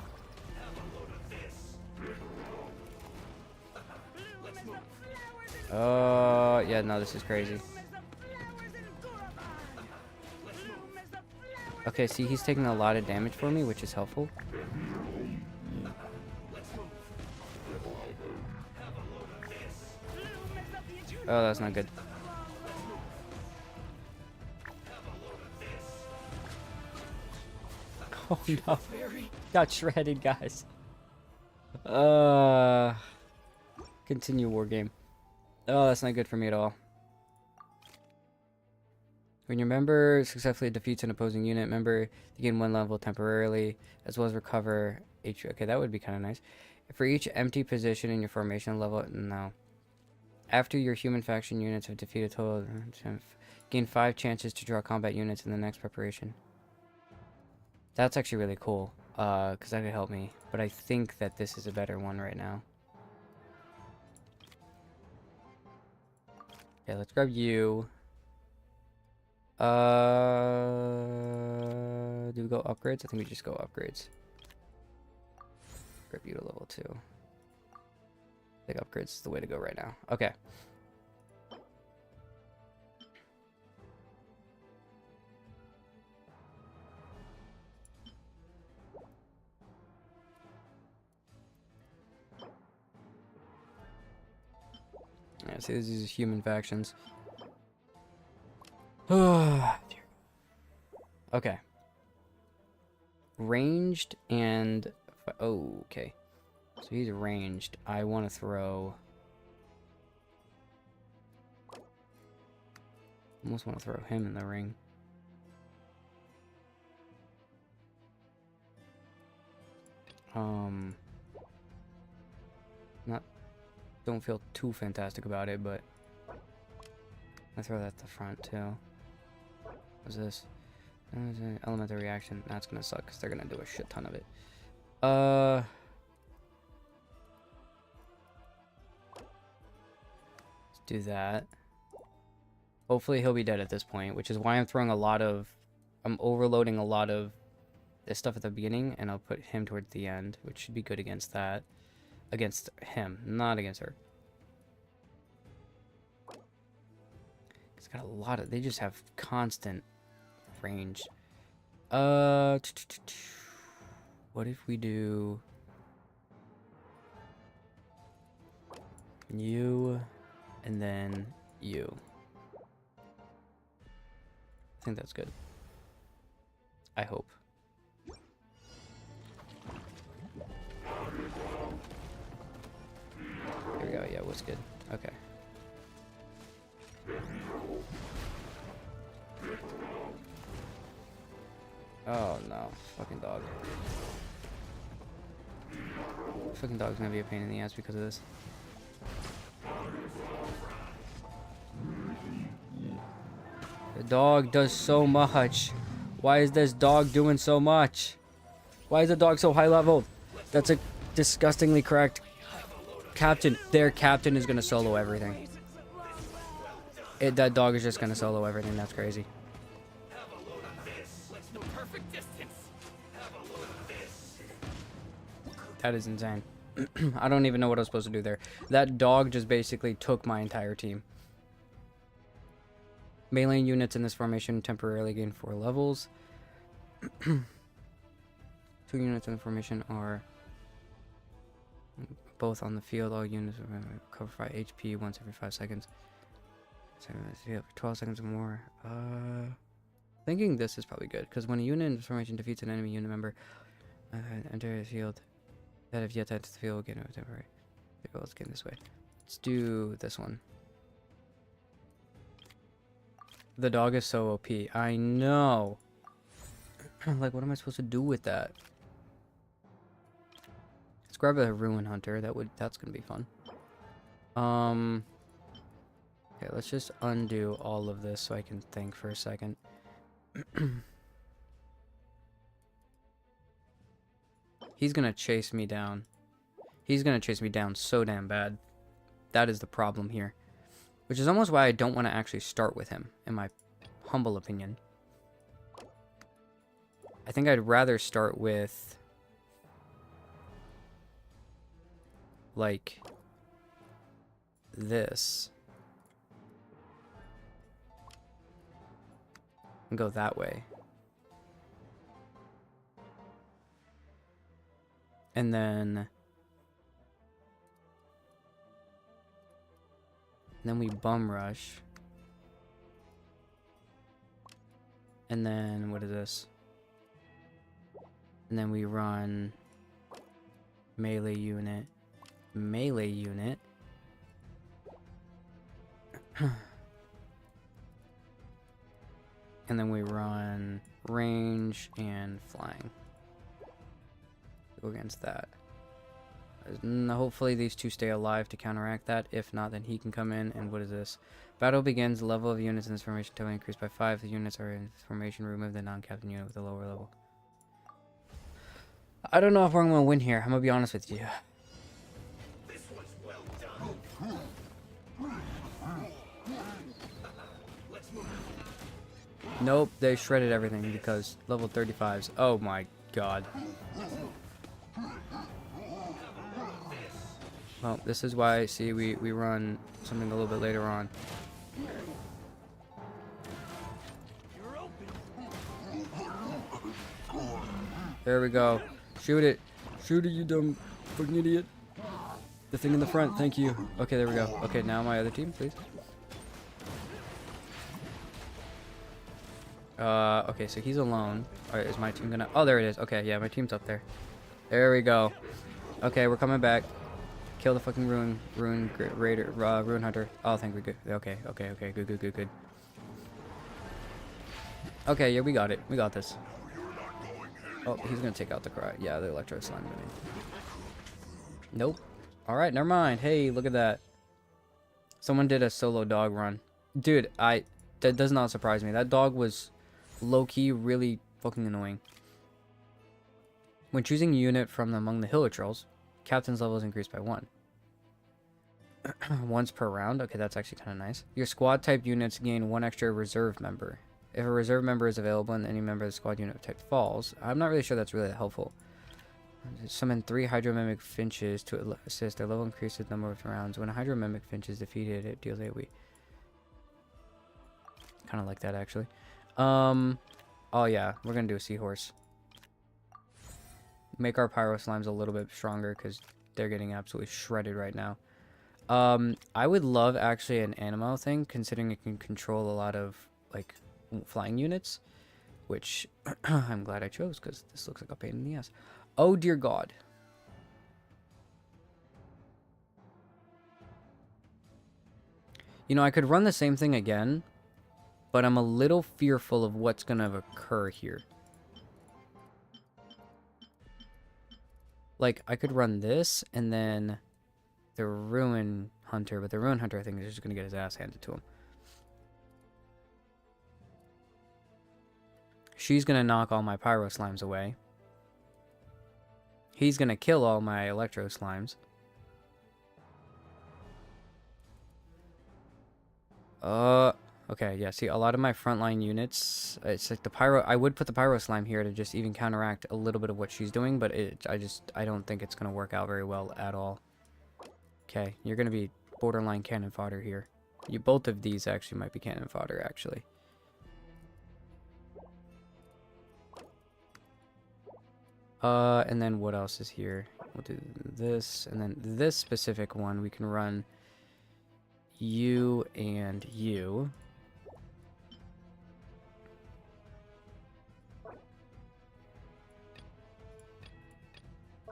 Oh, yeah, no, this is crazy. Okay, see, he's taking a lot of damage for me, which is helpful. Oh, that's not good. Oh no. Got shredded, guys. Uh, Continue war game. Oh, that's not good for me at all. When your member successfully defeats an opposing unit member, they gain 1 level temporarily, as well as recover HP. Okay, that would be kind of nice. For each empty position in your formation level, no. After your human faction units have defeated total, gain 5 chances to draw combat units in the next preparation. That's actually really cool, because that could help me. But I think that this is a better one right now. Okay, let's grab you. Do we go upgrades? I think we just go upgrades. Grab you to level 2. I think upgrades is the way to go right now. Okay. Yeah, see, this is human factions. Okay. Ranged and... Oh, okay. So he's ranged. I want to throw... Almost want to throw him in the ring. Not... Don't feel too fantastic about it, but... I throw that at the front, too. What's this? Elemental reaction. That's gonna suck, because they're gonna do a shit ton of it. Let's do that. Hopefully he'll be dead at this point, which is why I'm throwing a lot of... I'm overloading a lot of this stuff at the beginning, and I'll put him towards the end, which should be good against that. Against him, not against her. It's got a lot of... They just have constant range. What if we do... You, and then you. I think that's good. I hope. There we go. Yeah, what's good? Okay. Oh no, fucking dog. Fucking dog's gonna be a pain in the ass because of this. The dog does so much. Why is this dog doing so much? Why is the dog so high level? That's a disgustingly correct. Captain, their captain is gonna solo everything. That dog is just gonna solo everything. That's crazy. That is insane. I don't even know what I was supposed to do there. That dog just basically took my entire team. Melee units in this formation temporarily gain 4 levels. 2 units in the formation are both on the field. All units recover 5 HP once every 5 seconds. 12 seconds or more. Thinking this is probably good, because when a unit in this formation defeats an enemy unit member, enter the field that have yet to enter the field, get a temporary. Let's get this way. Let's do this one. The dog is so OP. I know. Like, what am I supposed to do with that? Let's grab a ruin hunter. That's gonna be fun. Okay, let's just undo all of this so I can think for a second. He's gonna chase me down. He's gonna chase me down so damn bad. That is the problem here. Which is almost why I don't want to actually start with him, in my humble opinion. I think I'd rather start with... like... this. And go that way. And then we bum rush. And then what is this? And then we run melee unit. Melee unit. And then we run range and flying. Go against that. Hopefully these two stay alive to counteract that. If not, then he can come in. And what is this? Battle begins. The level of units in this formation total increased by 5. The units are in this formation. Remove the non-captain unit with a lower level. I don't know if we're going to win here. I'm going to be honest with you. This was well done. Let's move. Nope, they shredded everything because level 35s. Oh my god. Well, this is why, see, we run something a little bit later on. There we go. Shoot it. Shoot it, you dumb fucking idiot. The thing in the front, thank you. Okay, there we go. Okay, now my other team, please. Okay, so he's alone. Alright, is my team gonna... Oh, there it is. Okay, yeah, my team's up there. There we go. Okay, we're coming back. Kill the fucking ruin raider, ruin hunter. Oh, I think we're good. Okay, good. Okay, yeah, we got it. We got this. Oh, he's gonna take out the cry. Yeah, the electro slime. I mean. Nope. Alright, never mind. Hey, look at that. Someone did a solo dog run. Dude, that does not surprise me. That dog was low-key really fucking annoying. When choosing a unit from among the Hilitrolls, captain's level is increased by 1. Once per round. Okay, that's actually kind of nice. Your squad type units gain 1 extra reserve member. If a reserve member is available and any member of the squad unit type falls, I'm not really sure that's really helpful. Summon 3 hydromimic finches to assist. Their level increases the number of rounds. When a hydromimic finch is defeated, it deals AoE. Kind of like that, actually. Oh yeah, we're gonna do a seahorse. Make our pyro slimes a little bit stronger because they're getting absolutely shredded right now. I would love actually an animo thing, considering it can control a lot of like flying units, which I'm glad I chose because this looks like a pain in the ass. Oh dear God. You know, I could run the same thing again, but I'm a little fearful of what's going to occur here. Like, I could run this and then the Ruin Hunter, but the Ruin Hunter I think is just going to get his ass handed to him. She's going to knock all my Pyro Slimes away. He's going to kill all my Electro Slimes. Okay, yeah, see, a lot of my frontline units, it's like the Pyro, I would put the Pyro Slime here to just even counteract a little bit of what she's doing, but I don't think it's going to work out very well at all. Okay, you're going to be borderline cannon fodder here. Both of these actually might be cannon fodder, actually. And then what else is here? We'll do this, and then this specific one, we can run you and you.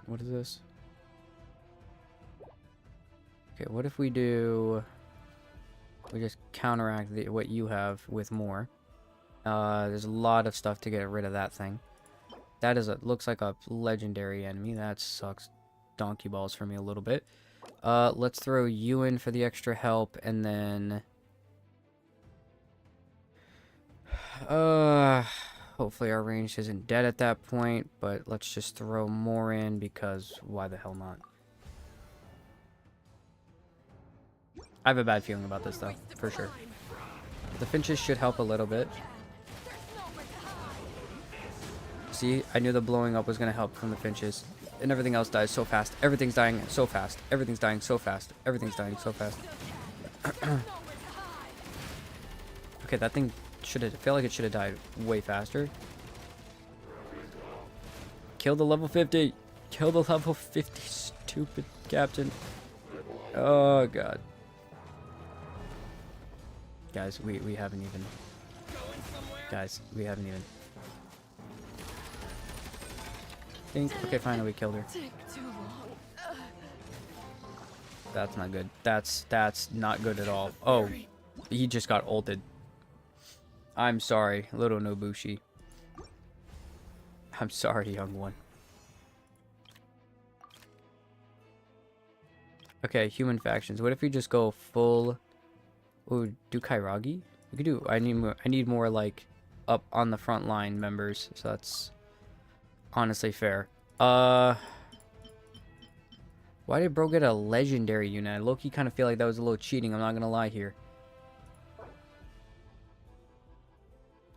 What is this? Okay, what if we do... We just counteract what you have with more. There's a lot of stuff to get rid of that thing. That is looks like a legendary enemy. That sucks donkey balls for me a little bit. Let's throw you in for the extra help, and then... hopefully our range isn't dead at that point, but let's just throw more in because why the hell not? I have a bad feeling about this though, for sure. The finches should help a little bit. See, I knew the blowing up was going to help from the finches. And everything else dies so fast. Everything's dying so fast. Everything's dying so fast. Everything's dying so fast. Okay, that thing should have... I feel like it should have died way faster. Kill the level 50. Kill the level 50 stupid captain. Oh god. Guys, we haven't even. Guys, we haven't even. Think. Okay, finally we killed her. Take too long. That's not good. That's not good at all. Oh, he just got ulted. I'm sorry, little Nobushi. I'm sorry, young one. Okay, human factions. What if we just go full? Ooh, do Kairagi? We could do. I need more like up on the front line members. So that's honestly fair. Why did bro get a legendary unit? I low-key kind of feel like that was a little cheating. I'm not gonna lie here.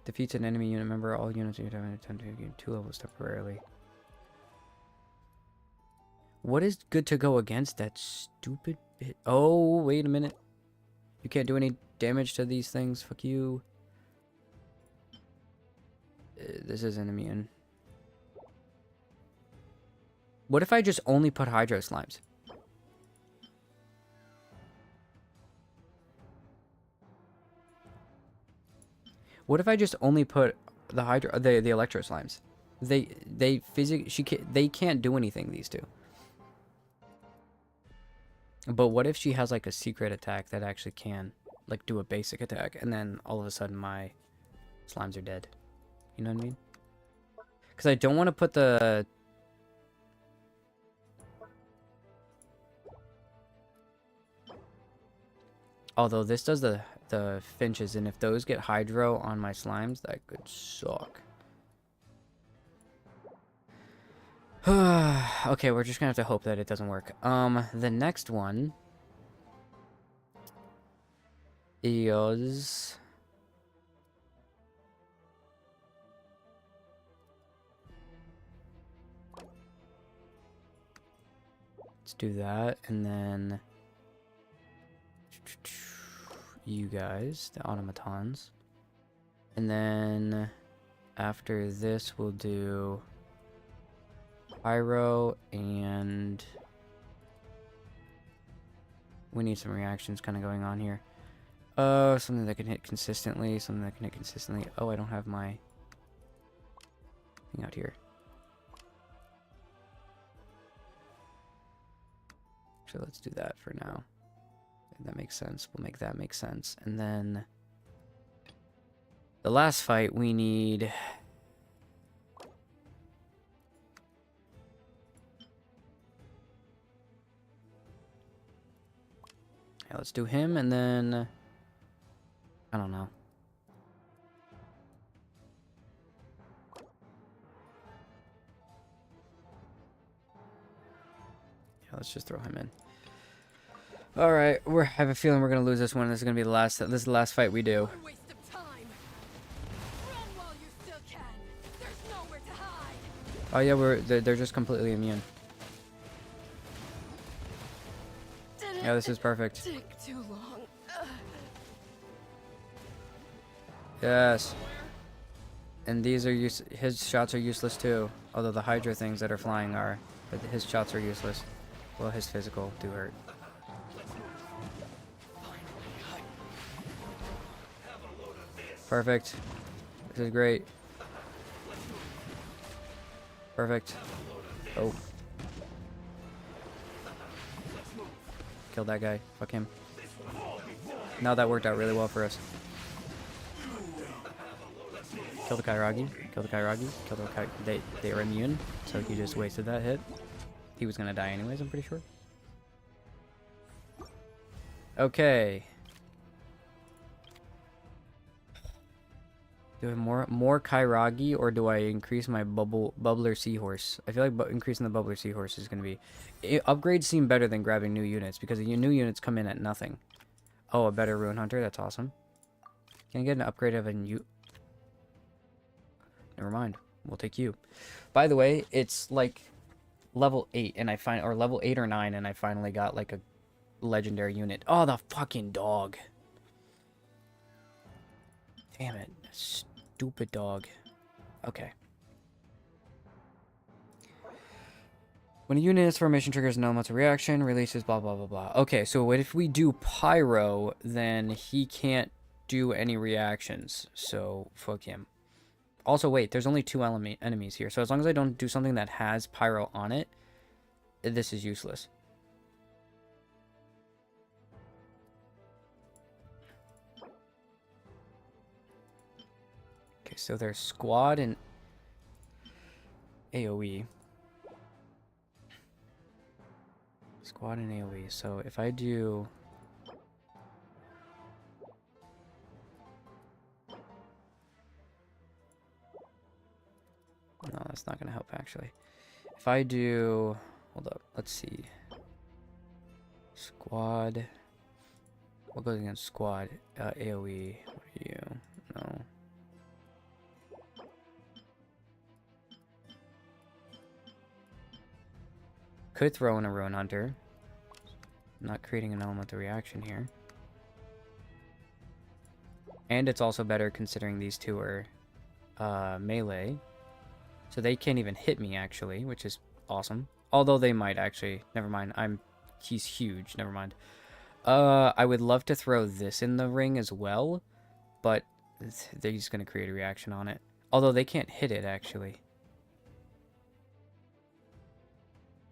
Defeats an enemy unit member. All units you have an attempt to gain 2 levels temporarily. What is good to go against that stupid bit? Oh, wait a minute. You can't do any damage to these things. Fuck you. This isn't immune. What if I just only put Hydro Slimes? What if I just only put the Electro Slimes? They can't do anything, these two. But what if she has like a secret attack that actually can like do a basic attack, and then all of a sudden my slimes are dead? You know what I mean? Because I don't want to put the... Although this does the finches, and if those get hydro on my slimes, that could suck. Okay, we're just gonna have to hope that it doesn't work. The next one is... Let's do that, and then you guys, the automatons. And then after this, we'll do pyro, and we need some reactions kind of going on here. Something that can hit consistently, something that can hit consistently. Oh, I don't have my thing out here. So let's do that for now. That makes sense. We'll make that make sense. And then the last fight, we need... Yeah, let's do him, and then... I don't know. Yeah, let's just throw him in. All right, I have a feeling we're gonna lose this one. This is gonna be the last. This is the last fight we do. Waste of time. Run while you still can. There's nowhere to hide. Oh yeah, they're just completely immune. Yeah, this is perfect. Take too long. Yes. And these are his shots are useless too. Although the Hydra things that are flying are, but his shots are useless. Well, his physical do hurt. Perfect. This is great. Perfect. Oh. Killed that guy. Fuck him. Now that worked out really well for us. Kill the Kairagi. Kill the Kairagi. Kill the Kairagi. They are immune, so he just wasted that hit. He was gonna die anyways, I'm pretty sure. Okay. Do I have more Kairagi, or do I increase my bubbler seahorse? I feel like increasing the bubbler seahorse is going to be... upgrades seem better than grabbing new units, because the new units come in at nothing. Oh, a better Ruin Hunter? That's awesome. Can I get an upgrade of a new... Never mind. We'll take you. By the way, it's like level 8, and or level 8 or 9, and I finally got like a legendary unit. Oh, the fucking dog. Damn it. Stupid dog. Okay. When a unit is formation triggers an elemental reaction, releases blah blah blah blah. Okay, so what if we do pyro, then he can't do any reactions. So fuck him. Also, wait, there's only 2 enemies here, so as long as I don't do something that has pyro on it, this is useless. Okay, so there's squad and AoE. Squad and AoE. So if I do... No, that's not going to help, actually. If I do... Hold up. Let's see. Squad. What goes against squad? AoE. What are you? No. Could throw in a Ruin Hunter. Not creating an elemental reaction here. And it's also better considering these two are melee. So they can't even hit me, actually, which is awesome. Although they might, actually. Never mind. He's huge. Never mind. I would love to throw this in the ring as well, but they're just going to create a reaction on it. Although they can't hit it, actually.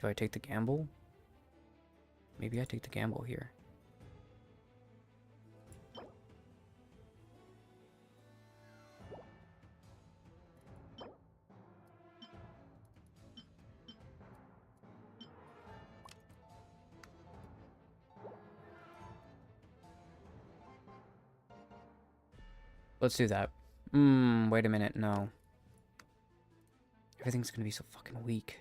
Do I take the gamble? Maybe I take the gamble here. Let's do that. Wait a minute, no. Everything's gonna be so fucking weak.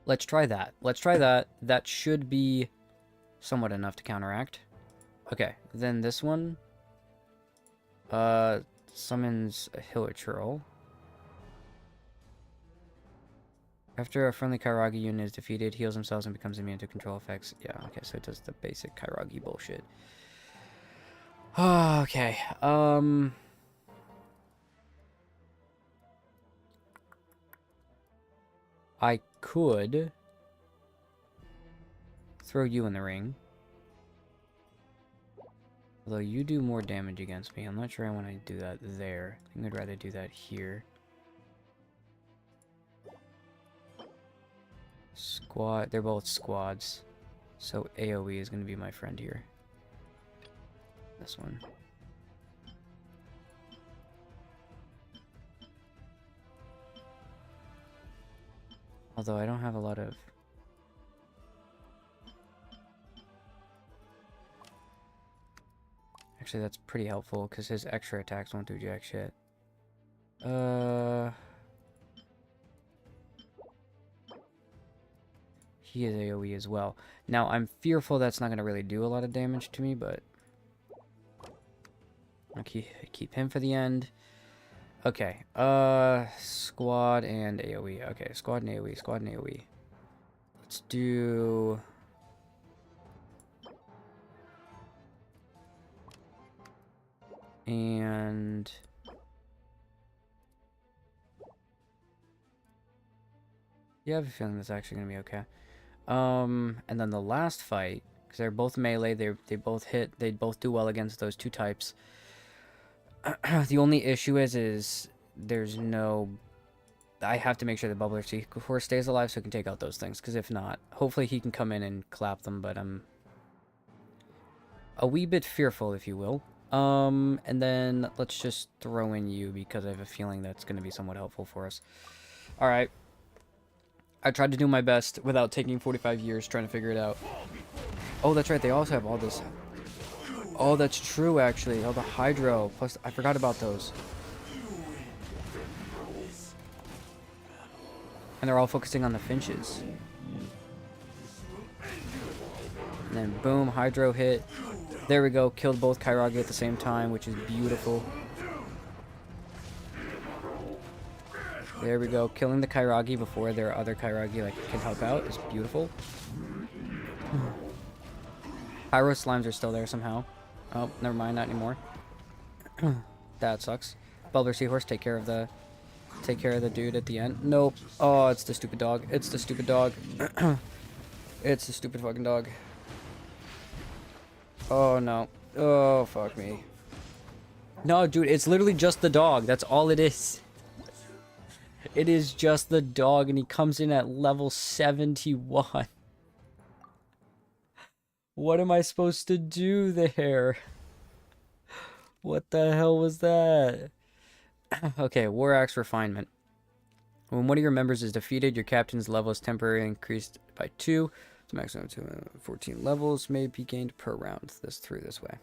Let's try that. Let's try that. That should be somewhat enough to counteract. Okay, then this one. Summons a Hilichurl. After a friendly Kairagi unit is defeated, heals himself and becomes immune to control effects. Yeah, okay, so it does the basic Kairagi bullshit. Okay, I could throw you in the ring. Although you do more damage against me. I'm not sure I want to do that there. I think I'd rather do that here. Squad. They're both squads. So AoE is going to be my friend here. This one. Although I don't have a lot of... Actually, that's pretty helpful, because his extra attacks won't do jack shit. He is AoE as well. Now, I'm fearful that's not going to really do a lot of damage to me, but... I'll keep him for the end. Okay, squad and AoE. Okay, squad and AoE, squad and AoE. Let's do... And... Yeah, I have a feeling that's actually going to be okay. And then the last fight, because they're both melee, they both hit, they both do well against those two types. The only issue is there's no... I have to make sure the Bubbler Seahorse stays alive so he can take out those things, because if not, hopefully he can come in and clap them, but I'm a wee bit fearful, if you will. And then let's just throw in you, because I have a feeling that's going to be somewhat helpful for us. Alright. I tried to do my best without taking 45 years trying to figure it out. Oh, that's right, they also have all this... Oh, that's true, actually. Oh, the Hydro. Plus, I forgot about those. And they're all focusing on the Finches. And then, boom, Hydro hit. There we go. Killed both Kairagi at the same time, which is beautiful. There we go. Killing the Kairagi before their other Kairagi can help out is beautiful. Pyro Slimes are still there somehow. Oh, never mind, not anymore. That sucks. Bubbler Seahorse, take care of the take care of the dude at the end. Nope. Oh, it's the stupid dog. It's the stupid dog. It's the stupid fucking dog. Oh, no. Oh, fuck me. No, dude, it's literally just the dog. That's all it is. It is just the dog, and he comes in at level 71. What am I supposed to do there? What the hell was that? Okay, War Axe Refinement. When one of your members is defeated, your captain's level is temporarily increased by 2. So maximum to 14 levels may be gained per round. Through this way.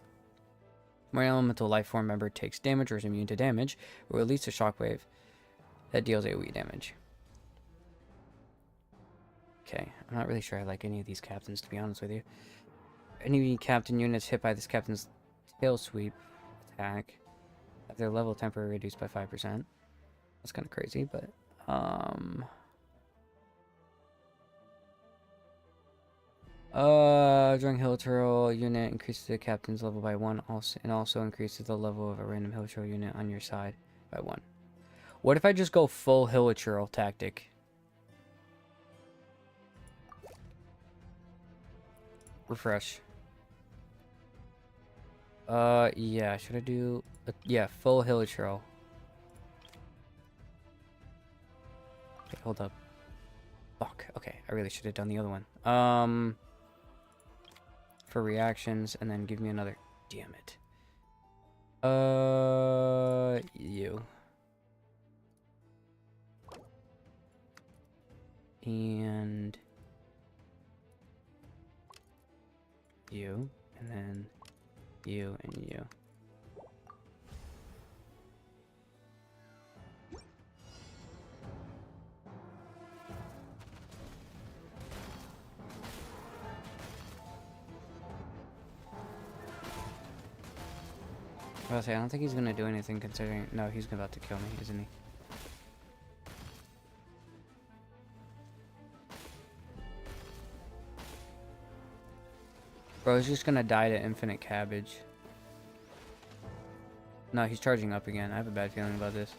When an elemental life form member takes damage or is immune to damage, it will release a shockwave that deals AoE damage. Okay, I'm not really sure I like any of these captains, to be honest with you. Any captain units hit by this captain's tail sweep attack have their level temporarily reduced by 5%. That's kind of crazy, but during hill turtle unit increases the captain's level by 1 also increases the level of a random hill turtle unit on your side by 1. What if I just go full hill turtle tactic? Refresh. Yeah, should I do yeah, full hill turtle. Okay, hold up. Fuck. Okay, I really should have done the other one. For reactions, and then give me another. Damn it. You. And you, and then you and you. I was say, I don't think he's gonna do anything considering. No, he's about to kill me, isn't he? Bro, he's just gonna die to infinite cabbage. No, he's charging up again. I have a bad feeling about this.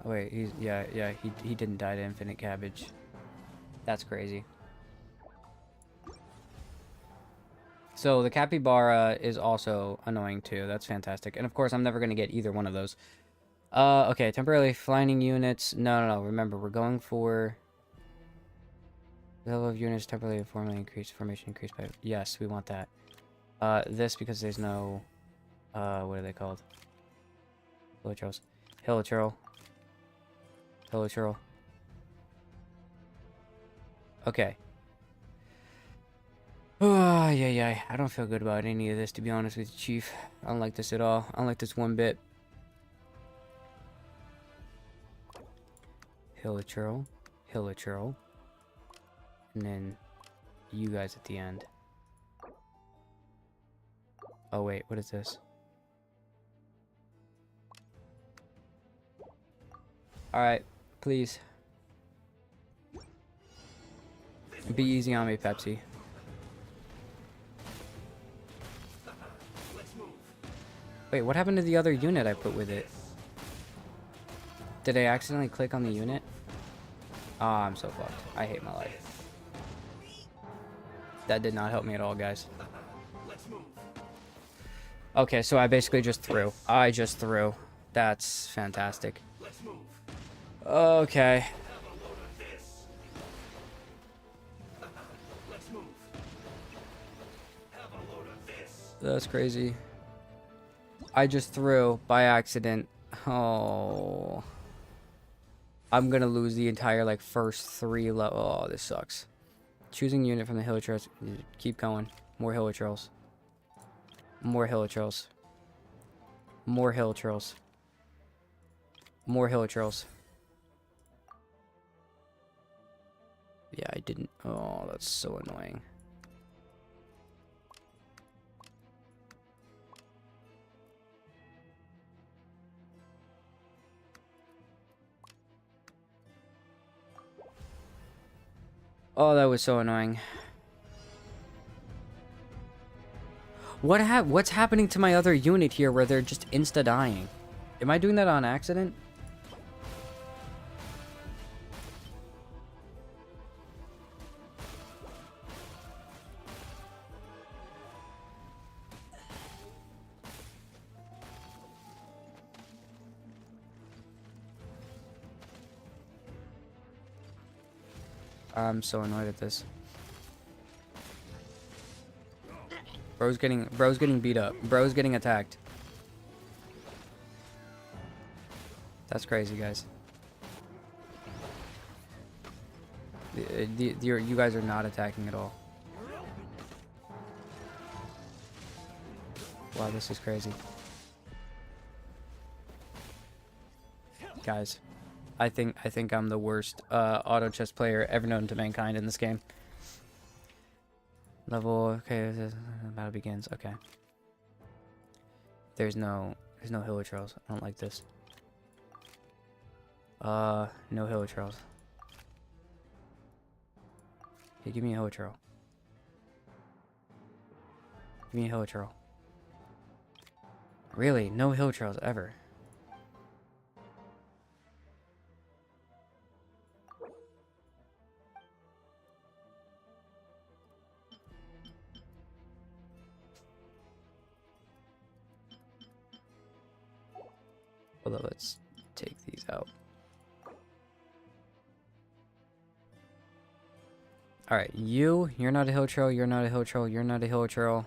Oh wait, he didn't die to infinite cabbage. That's crazy. So the capybara is also annoying too. That's fantastic. And of course, I'm never going to get either one of those. Okay, temporarily flying units. No. Remember, we're going for the level of units temporarily formally increased. Formation increased by. Yes, we want that. This because there's no. What are they called? Hilichurls. Hilichurl. Hilichurl. Okay. Oh, yeah. I don't feel good about any of this, to be honest with you, Chief. I don't like this at all. I don't like this one bit. Hilichurl. Hilichurl. And then you guys at the end. Oh, wait. What is this? Alright. Please. Be easy on me, Pepsi. Wait, what happened to the other unit I put with it? Did I accidentally click on the unit? Oh, I'm so fucked. I hate my life. That did not help me at all, guys. Okay, so I basically just threw. I just threw. That's fantastic. Okay. That's crazy. I just threw by accident. Oh. I'm gonna lose the entire, like, first 3 level. Oh, this sucks. Choosing unit from the Hilichurls. Keep going. More Hilichurls. More Hilichurls. More Hilichurls. More Hilichurls. Yeah, I didn't. Oh, that's so annoying. Oh, that was so annoying. What's happening to my other unit here where they're just insta-dying? Am I doing that on accident? I'm so annoyed at this. Bro's getting beat up. Bro's getting attacked. That's crazy, guys. You guys are not attacking at all. Wow, this is crazy. Guys, I think I'm the worst auto chess player ever known to mankind in this game. Level, okay, battle begins. Okay. There's no hilichurls. I don't like this. No hilichurls. Okay, give me a hilichurl. Give me a hilichurl. Really? No hilichurls ever. Hold on, let's take these out. Alright, you're not a hilichurl, you're not a hilichurl, you're not a hilichurl.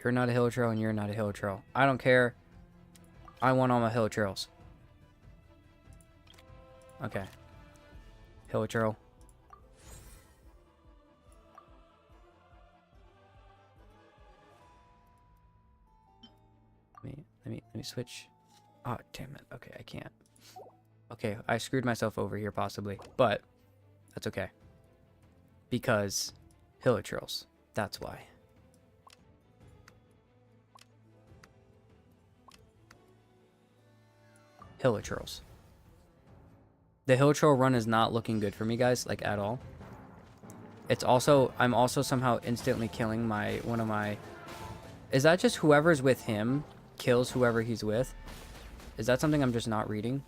You're not a hilichurl, and you're not a hilichurl. I don't care. I want all my hilichurls. Okay. Hilichurl. Let me switch. Oh, damn it. Okay, I can't. Okay, I screwed myself over here possibly, but that's okay. Because hilichurls. That's why. Hilichurls. The hilichurl run is not looking good for me, guys, like at all. It's also, I'm also somehow instantly killing one of my... Is that just whoever's with him kills whoever he's with? Is that something I'm just not reading?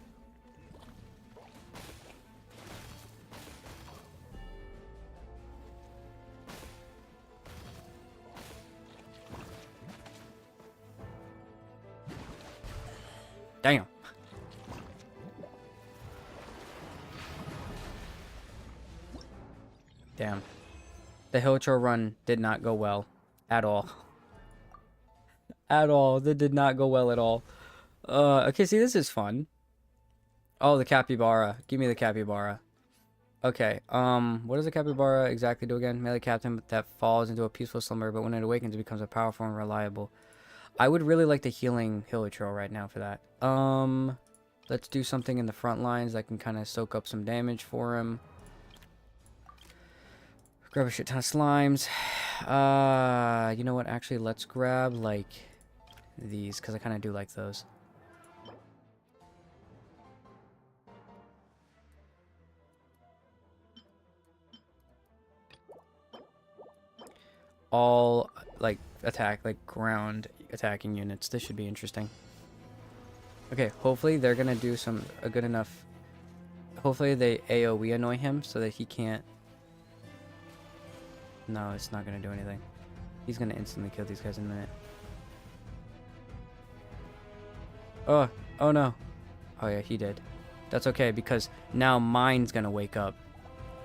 Damn. Damn. The hilichurl run did not go well at all. At all. That did not go well at all. Okay, see, this is fun. Oh, the capybara. Give me the capybara. Okay, what does the capybara exactly do again? Melee captain that falls into a peaceful slumber, but when it awakens, it becomes a powerful and reliable. I would really like the healing hilichurl right now for that. Let's do something in the front lines that can kind of soak up some damage for him. Grab a shit ton of slimes. You know what? Actually, let's grab, like, these, because I kind of do like those. All, like, attack, like, ground attacking units. This should be interesting. Okay, hopefully they're going to do a good enough... Hopefully they AoE annoy him so that he can't... No, it's not going to do anything. He's going to instantly kill these guys in a minute. Oh no. Oh yeah, he did. That's okay, because now mine's going to wake up.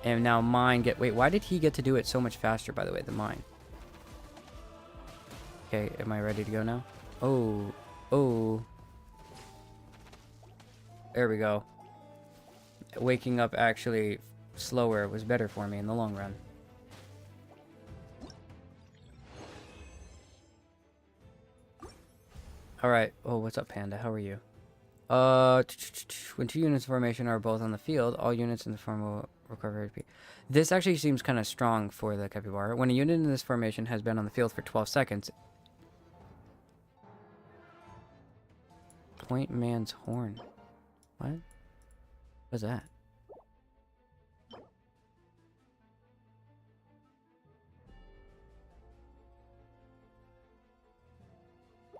And now mine Wait, why did he get to do it so much faster, by the way, than mine? Okay, am I ready to go now? Oh. There we go. Waking up actually slower was better for me in the long run. Alright. Oh, what's up, Panda? How are you? When two units of formation are both on the field, all units in the form will recover HP. This actually seems kind of strong for the capybara. When a unit in this formation has been on the field for 12 seconds... Point man's horn. What? What's that?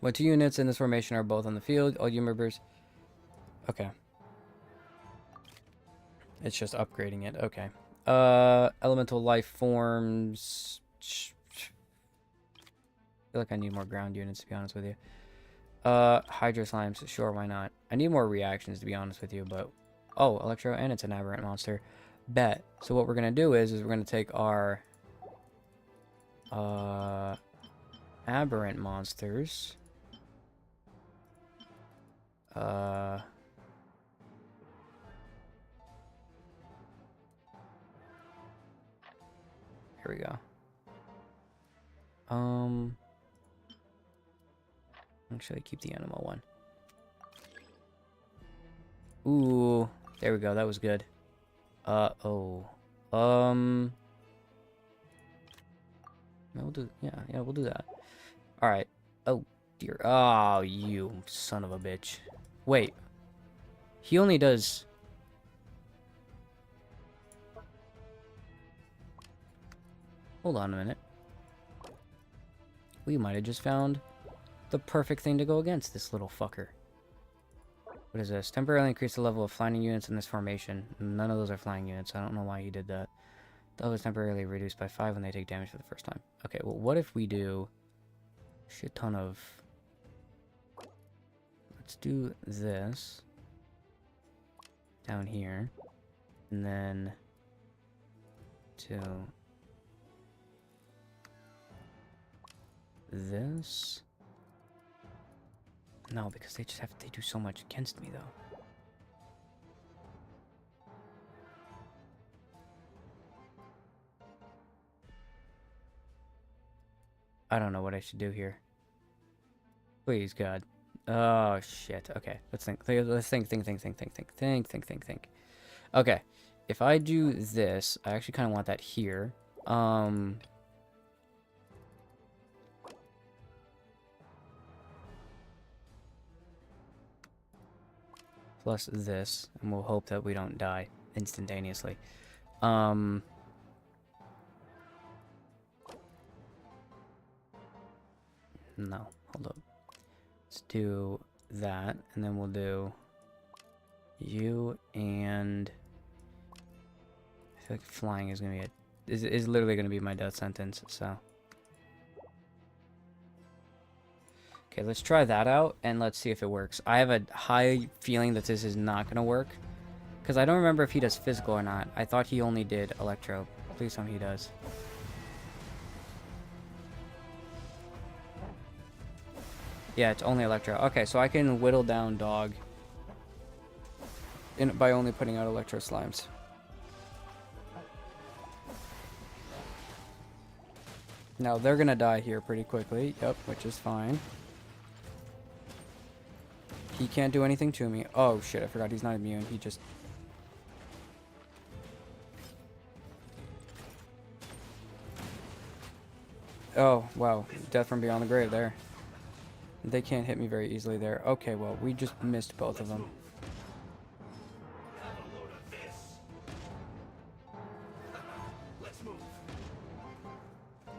When 2 units in this formation are both on the field, all unit members... Okay. It's just upgrading it. Okay. Elemental life forms... I feel like I need more ground units, to be honest with you. Hydro slimes, sure, why not? I need more reactions, to be honest with you, but... Oh, Electro, and it's an aberrant monster. Bet. So what we're gonna do is we're gonna take our... aberrant monsters. Here we go. Actually, keep the animal one. Ooh, there we go. That was good. Oh. We'll do, yeah, we'll do that. All right. Oh, dear. Oh, you son of a bitch. Wait. He only does... Hold on a minute. We might have just found the perfect thing to go against this little fucker. What is this? Temporarily increase the level of flying units in this formation. None of those are flying units. I don't know why he did that. That was temporarily reduced by 5 when they take damage for the first time. Okay, well, what if we do a shit ton of... Let's do this down here, and then to this. No, because they do so much against me, though. I don't know what I should do here. Please, God. Oh, shit. Okay, let's think. Let's think. Okay, if I do this, I actually kind of want that here. Plus this, and we'll hope that we don't die instantaneously. No, hold up. Let's do that, and then we'll do you, and I feel like flying is gonna be is literally gonna be my death sentence. So okay, let's try that out and let's see if it works. I have a high feeling that this is not gonna work because I don't remember if he does physical or not. I thought he only did electro. Please tell me he does. Yeah, it's only electro. Okay, so I can whittle down dog by only putting out electro slimes. Now they're gonna die here pretty quickly. Yep, which is fine. He can't do anything to me. Oh shit, I forgot he's not immune. He just... Oh, wow. Death from beyond the grave there. They can't hit me very easily there. Okay, well, we just missed both of them. Have a load of this. Let's move.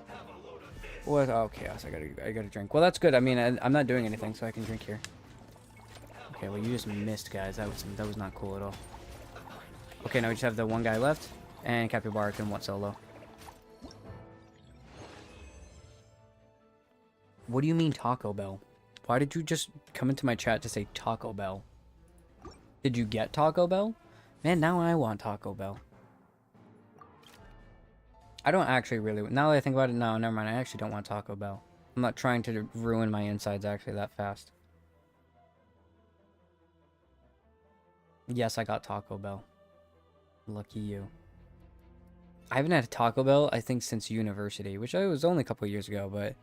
Have a load of this. What? Oh, chaos. I gotta drink. Well, that's good. I mean, I'm not doing anything, so I can drink here. Okay, well, you just missed, guys. That was not cool at all. Okay, now we just have the one guy left, and Capybara can want solo. What do you mean Taco Bell? Why did you just come into my chat to say Taco Bell? Did you get Taco Bell? Man, now I want Taco Bell. I don't actually really... Now that I think about it, no, never mind. I actually don't want Taco Bell. I'm not trying to ruin my insides actually that fast. Yes, I got Taco Bell. Lucky you. I haven't had a Taco Bell, I think, since university, which was only a couple of years ago, but...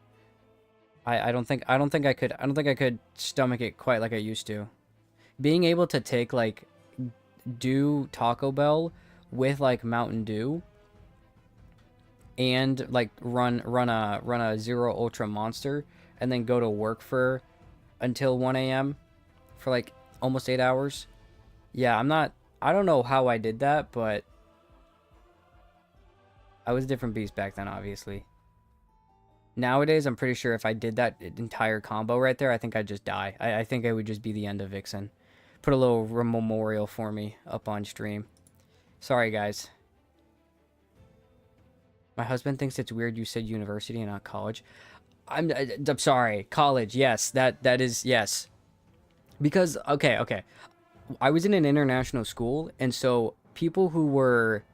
I don't think I could stomach it quite like I used to. Being able to take like do Taco Bell with like Mountain Dew and like run a Zero Ultra Monster and then go to work for until 1 a.m. for like almost 8 hours. Yeah, I don't know how I did that, but I was a different beast back then, obviously. Nowadays, I'm pretty sure if I did that entire combo right there, I think I'd just die. I think it would just be the end of Vixen. Put a little memorial for me up on stream. Sorry, guys. My husband thinks it's weird you said university and not college. I'm sorry. College, yes. That is, yes. Because, okay. I was in an international school, and so people who were...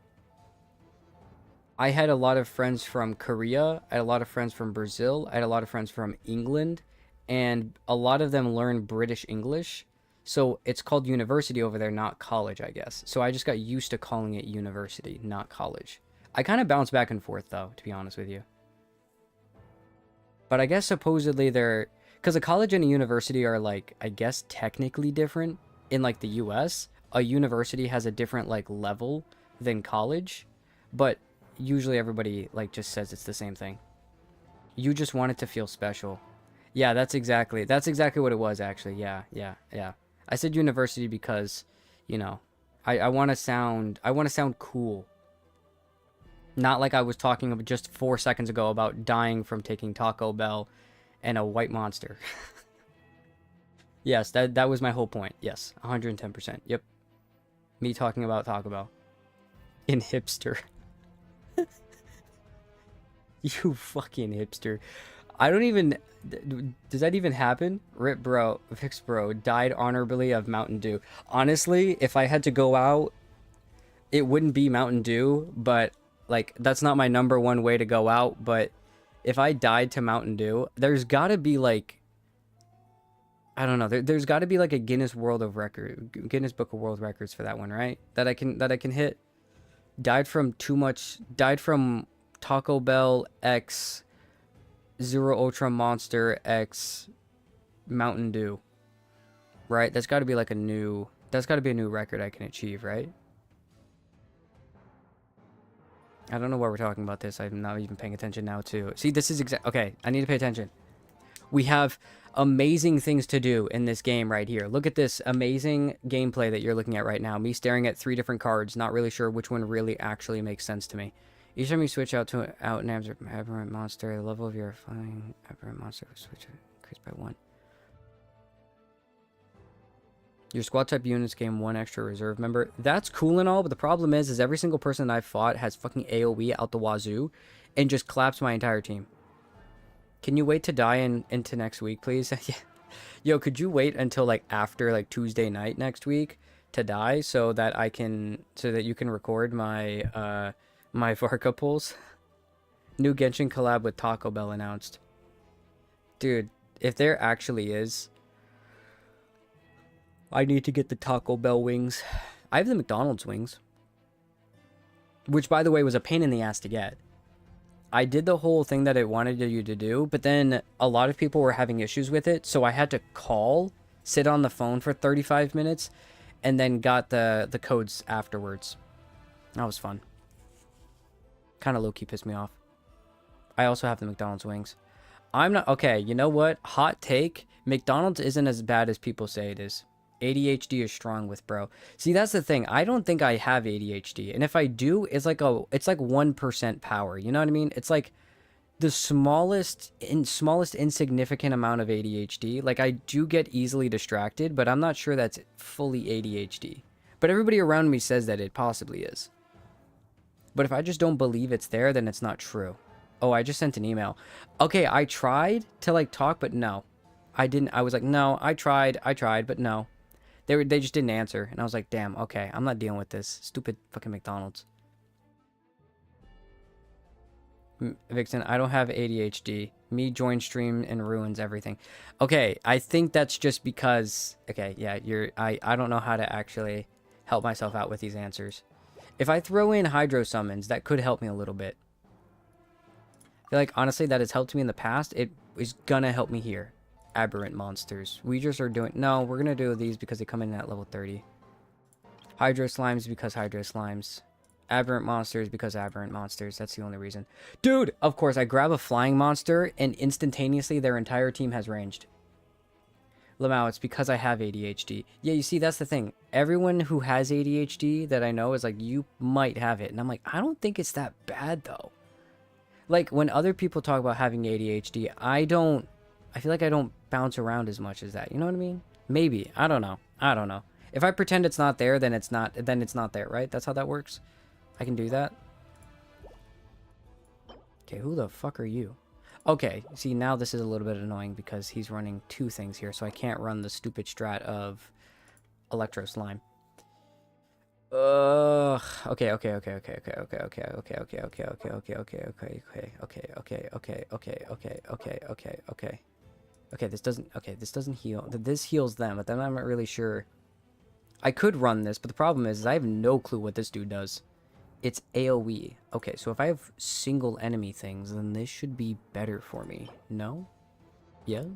I had a lot of friends from Korea, I had a lot of friends from Brazil, I had a lot of friends from England, and a lot of them learned British English. So it's called university over there, not college, I guess. So I just got used to calling it university, not college. I kind of bounce back and forth, though, to be honest with you. But I guess supposedly they're... Because a college and a university are, like, I guess technically different. In, like, the US, a university has a different, like, level than college. But usually everybody, like, just says it's the same thing. You just want it to feel special. Yeah, that's exactly what it was, actually. Yeah. I said university because, you know, I want to sound cool. Not like I was talking about just 4 seconds ago about dying from taking Taco Bell and a white monster. Yes, that was my whole point. Yes, 110%. Yep. Me talking about Taco Bell. In hipster. You fucking hipster. I don't even... Does that even happen? Rip bro, Vix bro, died honorably of Mountain Dew. Honestly, if I had to go out, it wouldn't be Mountain Dew, but, like, that's not my number one way to go out, but if I died to Mountain Dew, there's gotta be, like... I don't know. There's got to be like a Guinness Book of World Records for that one, right? That I can hit. Died from Taco Bell X Zero Ultra Monster X Mountain Dew. Right? That's got to be like a new record I can achieve, right? I don't know why we're talking about this. I'm not even paying attention now too. See, this is okay, I need to pay attention. We have amazing things to do in this game right here. Look at this amazing gameplay that you're looking at right now. Me staring at 3 different cards, not really sure which one really actually makes sense to me. Each time you switch out an aberrant monster, the level of your flying aberrant monster will switch increased by 1. Your squad type units gain 1 extra reserve member. That's cool and all, but the problem is every single person I've fought has fucking AoE out the wazoo and just claps my entire team. Can you wait to die into next week, please? Yeah. Yo, could you wait until, like, after, like, Tuesday night next week to die so that you can record my, my Varka pulls? New Genshin collab with Taco Bell announced. Dude, if there actually is, I need to get the Taco Bell wings. I have the McDonald's wings. Which, by the way, was a pain in the ass to get. I did the whole thing that it wanted you to do, but then a lot of people were having issues with it, so I had to sit on the phone for 35 minutes, and then got the codes afterwards. That was fun. Kind of low-key pissed me off. I also have the McDonald's wings. I'm not... Okay, you know what? Hot take. McDonald's isn't as bad as people say it is. ADHD is strong with bro. See, that's the thing. I don't think I have ADHD. And if I do, it's like 1% power. You know what I mean? It's like the smallest insignificant amount of ADHD. Like, I do get easily distracted, but I'm not sure that's fully ADHD. But everybody around me says that it possibly is. But if I just don't believe it's there, then it's not true. Oh, I just sent an email. Okay, I tried to, like, talk, but no. I didn't. I was like, no, I tried, but no. They just didn't answer, and I was like, damn, okay, I'm not dealing with this. Stupid fucking McDonald's. Vixen, I don't have ADHD. Me join stream and ruins everything. Okay, I think that's just because... Okay, yeah, I don't know how to actually help myself out with these answers. If I throw in Hydro Summons, that could help me a little bit. I feel like, honestly, that has helped me in the past. It is gonna help me here. Aberrant monsters. We just are doing... No, we're gonna do these because they come in at level 30. Hydro Slimes because Hydro Slimes. Aberrant monsters because aberrant monsters. That's the only reason. Dude, of course, I grab a flying monster and instantaneously their entire team has ranged. Lamau, it's because I have ADHD. Yeah, you see, that's the thing. Everyone who has ADHD that I know is like, you might have it. And I'm like, I don't think it's that bad, though. Like, when other people talk about having ADHD, I don't... I feel like I don't bounce around as much as that. You know what I mean? Maybe. I don't know. I don't know. If I pretend it's not there, then it's not there, right? That's how that works? I can do that? Okay, who the fuck are you? Okay, see, now this is a little bit annoying because he's running two things here, so I can't run the stupid strat of Electro Slime. Ugh. Okay. Okay, this doesn't heal. This heals them, but then I'm not really sure. I could run this, but the problem is I have no clue what this dude does. It's AoE. Okay, so if I have single enemy things, then this should be better for me. No? Yes?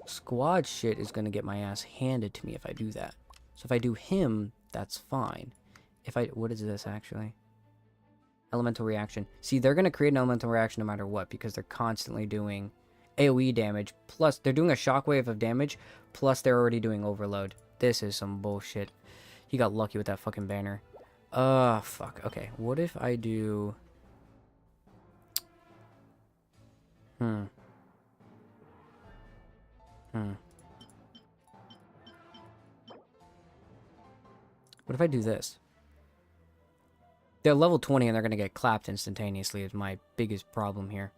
Squad shit is gonna get my ass handed to me if I do that. So if I do him, that's fine. If I... What is this, actually? Elemental reaction. See, they're gonna create an elemental reaction no matter what, because they're constantly doing AoE damage, plus they're doing a shockwave of damage, plus they're already doing overload. This is some bullshit. He got lucky with that fucking banner. Fuck. Okay, what if I do... What if I do this? They're level 20 and they're gonna get clapped instantaneously is my biggest problem here.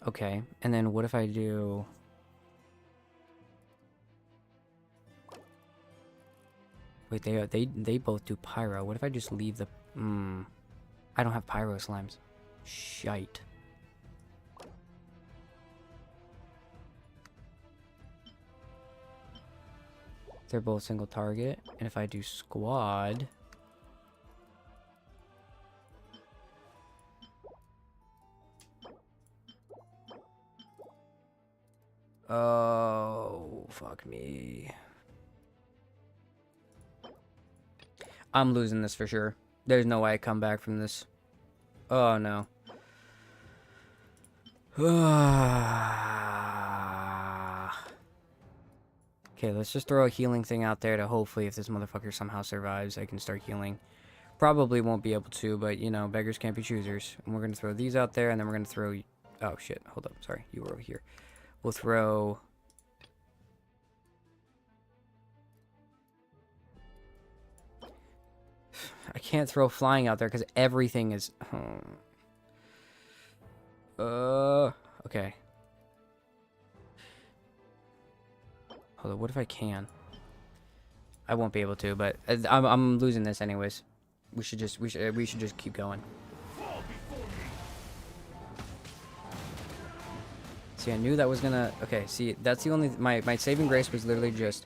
Okay, and then what if I do... Wait, they both do pyro. What if I just leave the... I don't have pyro slimes. Shite. They're both single target. And if I do squad... Oh, fuck me. I'm losing this for sure. There's no way I come back from this. Oh, no. Okay, let's just throw a healing thing out there to hopefully if this motherfucker somehow survives, I can start healing. Probably won't be able to, but, you know, beggars can't be choosers. And we're going to throw these out there, and then we're going to throw... Oh, shit. Hold up. Sorry. You were over here. We'll throw... I can't throw flying out there because everything is... Okay. Hold on, what if I can? I won't be able to, but I'm losing this anyways. We should just keep going. See, I knew that was gonna... Okay, see, that's the only... My saving grace was literally just...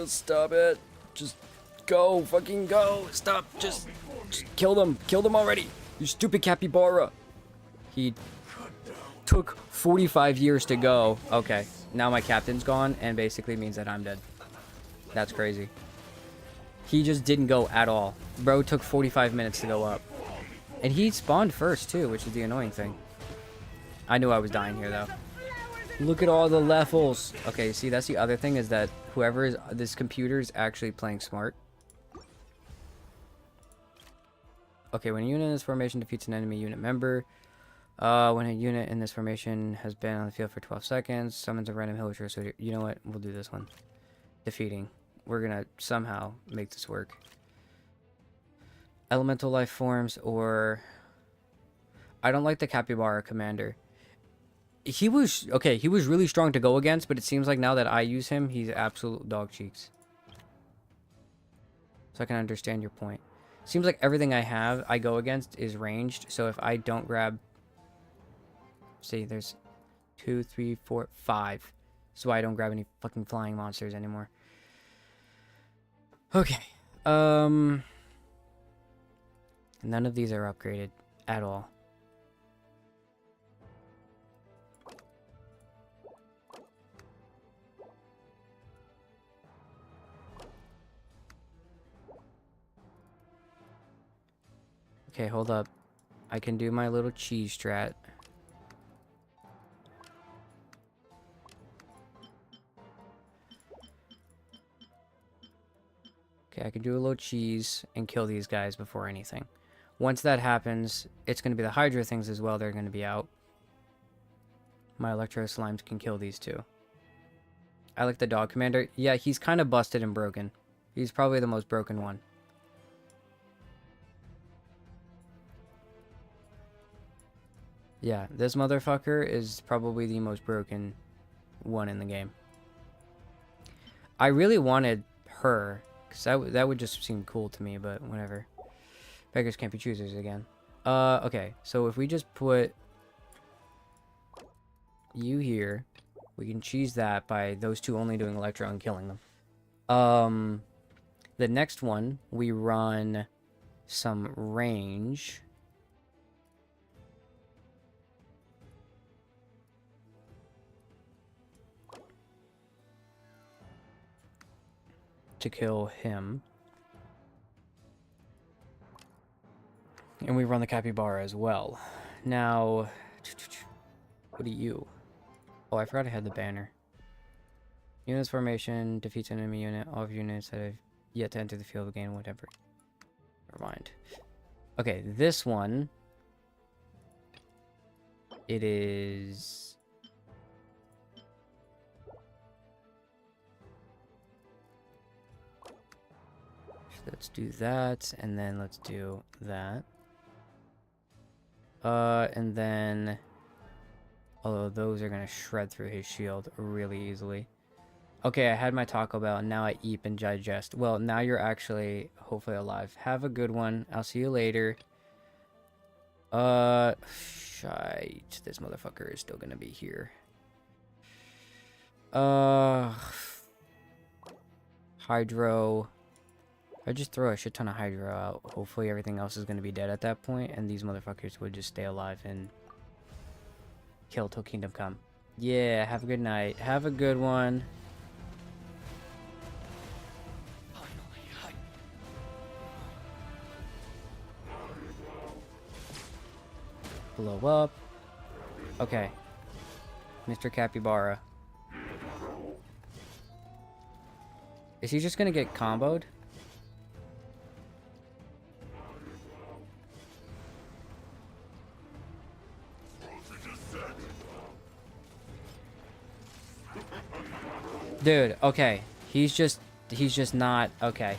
stop it. Just go. Fucking go. Stop. Just kill them. Kill them already. You stupid capybara. He took 45 years to go. Okay, now my captain's gone, and basically means that I'm dead. That's crazy. He just didn't go at all. Bro took 45 minutes to go up. And he spawned first, too, which is the annoying thing. I knew I was dying here, though. Look at all the levels. Okay, see, that's the other thing, is that whoever is... This computer is actually playing smart. Okay, when a unit in this formation defeats an enemy unit member... when a unit in this formation has been on the field for 12 seconds, summons a random villager. So, you know what? We'll do this one. Defeating. We're gonna somehow make this work. Elemental life forms, or... I don't like the Capybara commander. He was... Okay, he was really strong to go against, but it seems like now that I use him, he's absolute dog cheeks. So I can understand your point. Seems like everything I go against is ranged, so if I don't grab... See, there's 2, 3, 4, 5. So I don't grab any fucking flying monsters anymore. Okay. None of these are upgraded at all. Okay, hold up. I can do my little cheese strat. Okay, I can do a little cheese and kill these guys before anything. Once that happens, it's going to be the Hydra things as well. They're going to be out. My Electro Slimes can kill these two. I like the Dog Commander. Yeah, he's kind of busted and broken. He's probably the most broken one. Yeah, this motherfucker is probably the most broken one in the game. I really wanted her, because that would just seem cool to me, but whatever. Beggars can't be choosers again. Okay, so if we just put you here, we can cheese that by those two only doing Electro and killing them. The next one, we run some range. To kill him. And we run the Capybara as well. Now, what are you? Oh, I forgot I had the banner. Units formation, defeats an enemy unit. All of units that have yet to enter the field again, whatever. Never mind. Okay, this one. It is... Let's do that, and then let's do that. And then... Although those are gonna shred through his shield really easily. Okay, I had my Taco Bell, and now I eat and digest. Well, now you're actually, hopefully, alive. Have a good one. I'll see you later. Shite. This motherfucker is still gonna be here. Hydro... I just throw a shit ton of Hydro out. Hopefully everything else is going to be dead at that point, and these motherfuckers would just stay alive and kill till Kingdom Come. Yeah, have a good night. Have a good one. Blow up. Okay. Mr. Capybara. Is he just going to get comboed? Dude, okay. He's just not okay.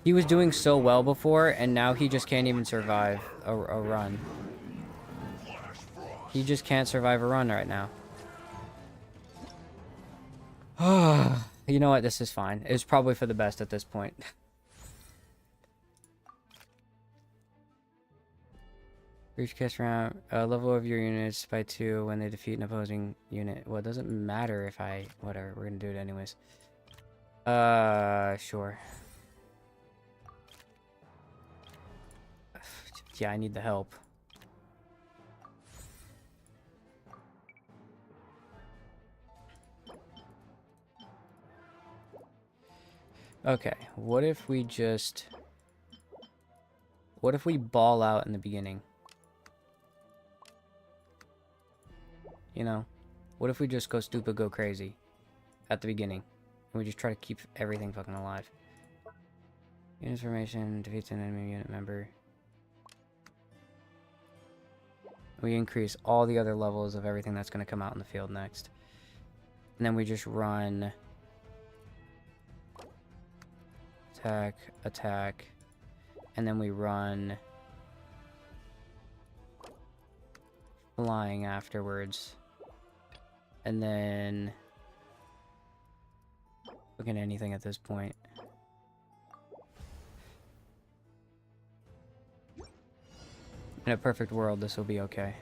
He was doing so well before, and now he just can't even survive a run. He just can't survive a run right now. You know what? This is fine. It's probably for the best at this point. Reach cast round. Level of your units by 2 when they defeat an opposing unit. Well, it doesn't matter if I... Whatever, we're gonna do it anyways. Sure. Yeah, I need the help. Okay, what if we just... What if we ball out in the beginning? You know? What if we just go stupid, go crazy at the beginning? And we just try to keep everything fucking alive. Unit formation, defeats an enemy unit member. We increase all the other levels of everything that's going to come out in the field next. And then we just run... Attack, attack. And then we run... Flying afterwards. And then... Look at anything at this point. In a perfect world, this will be okay.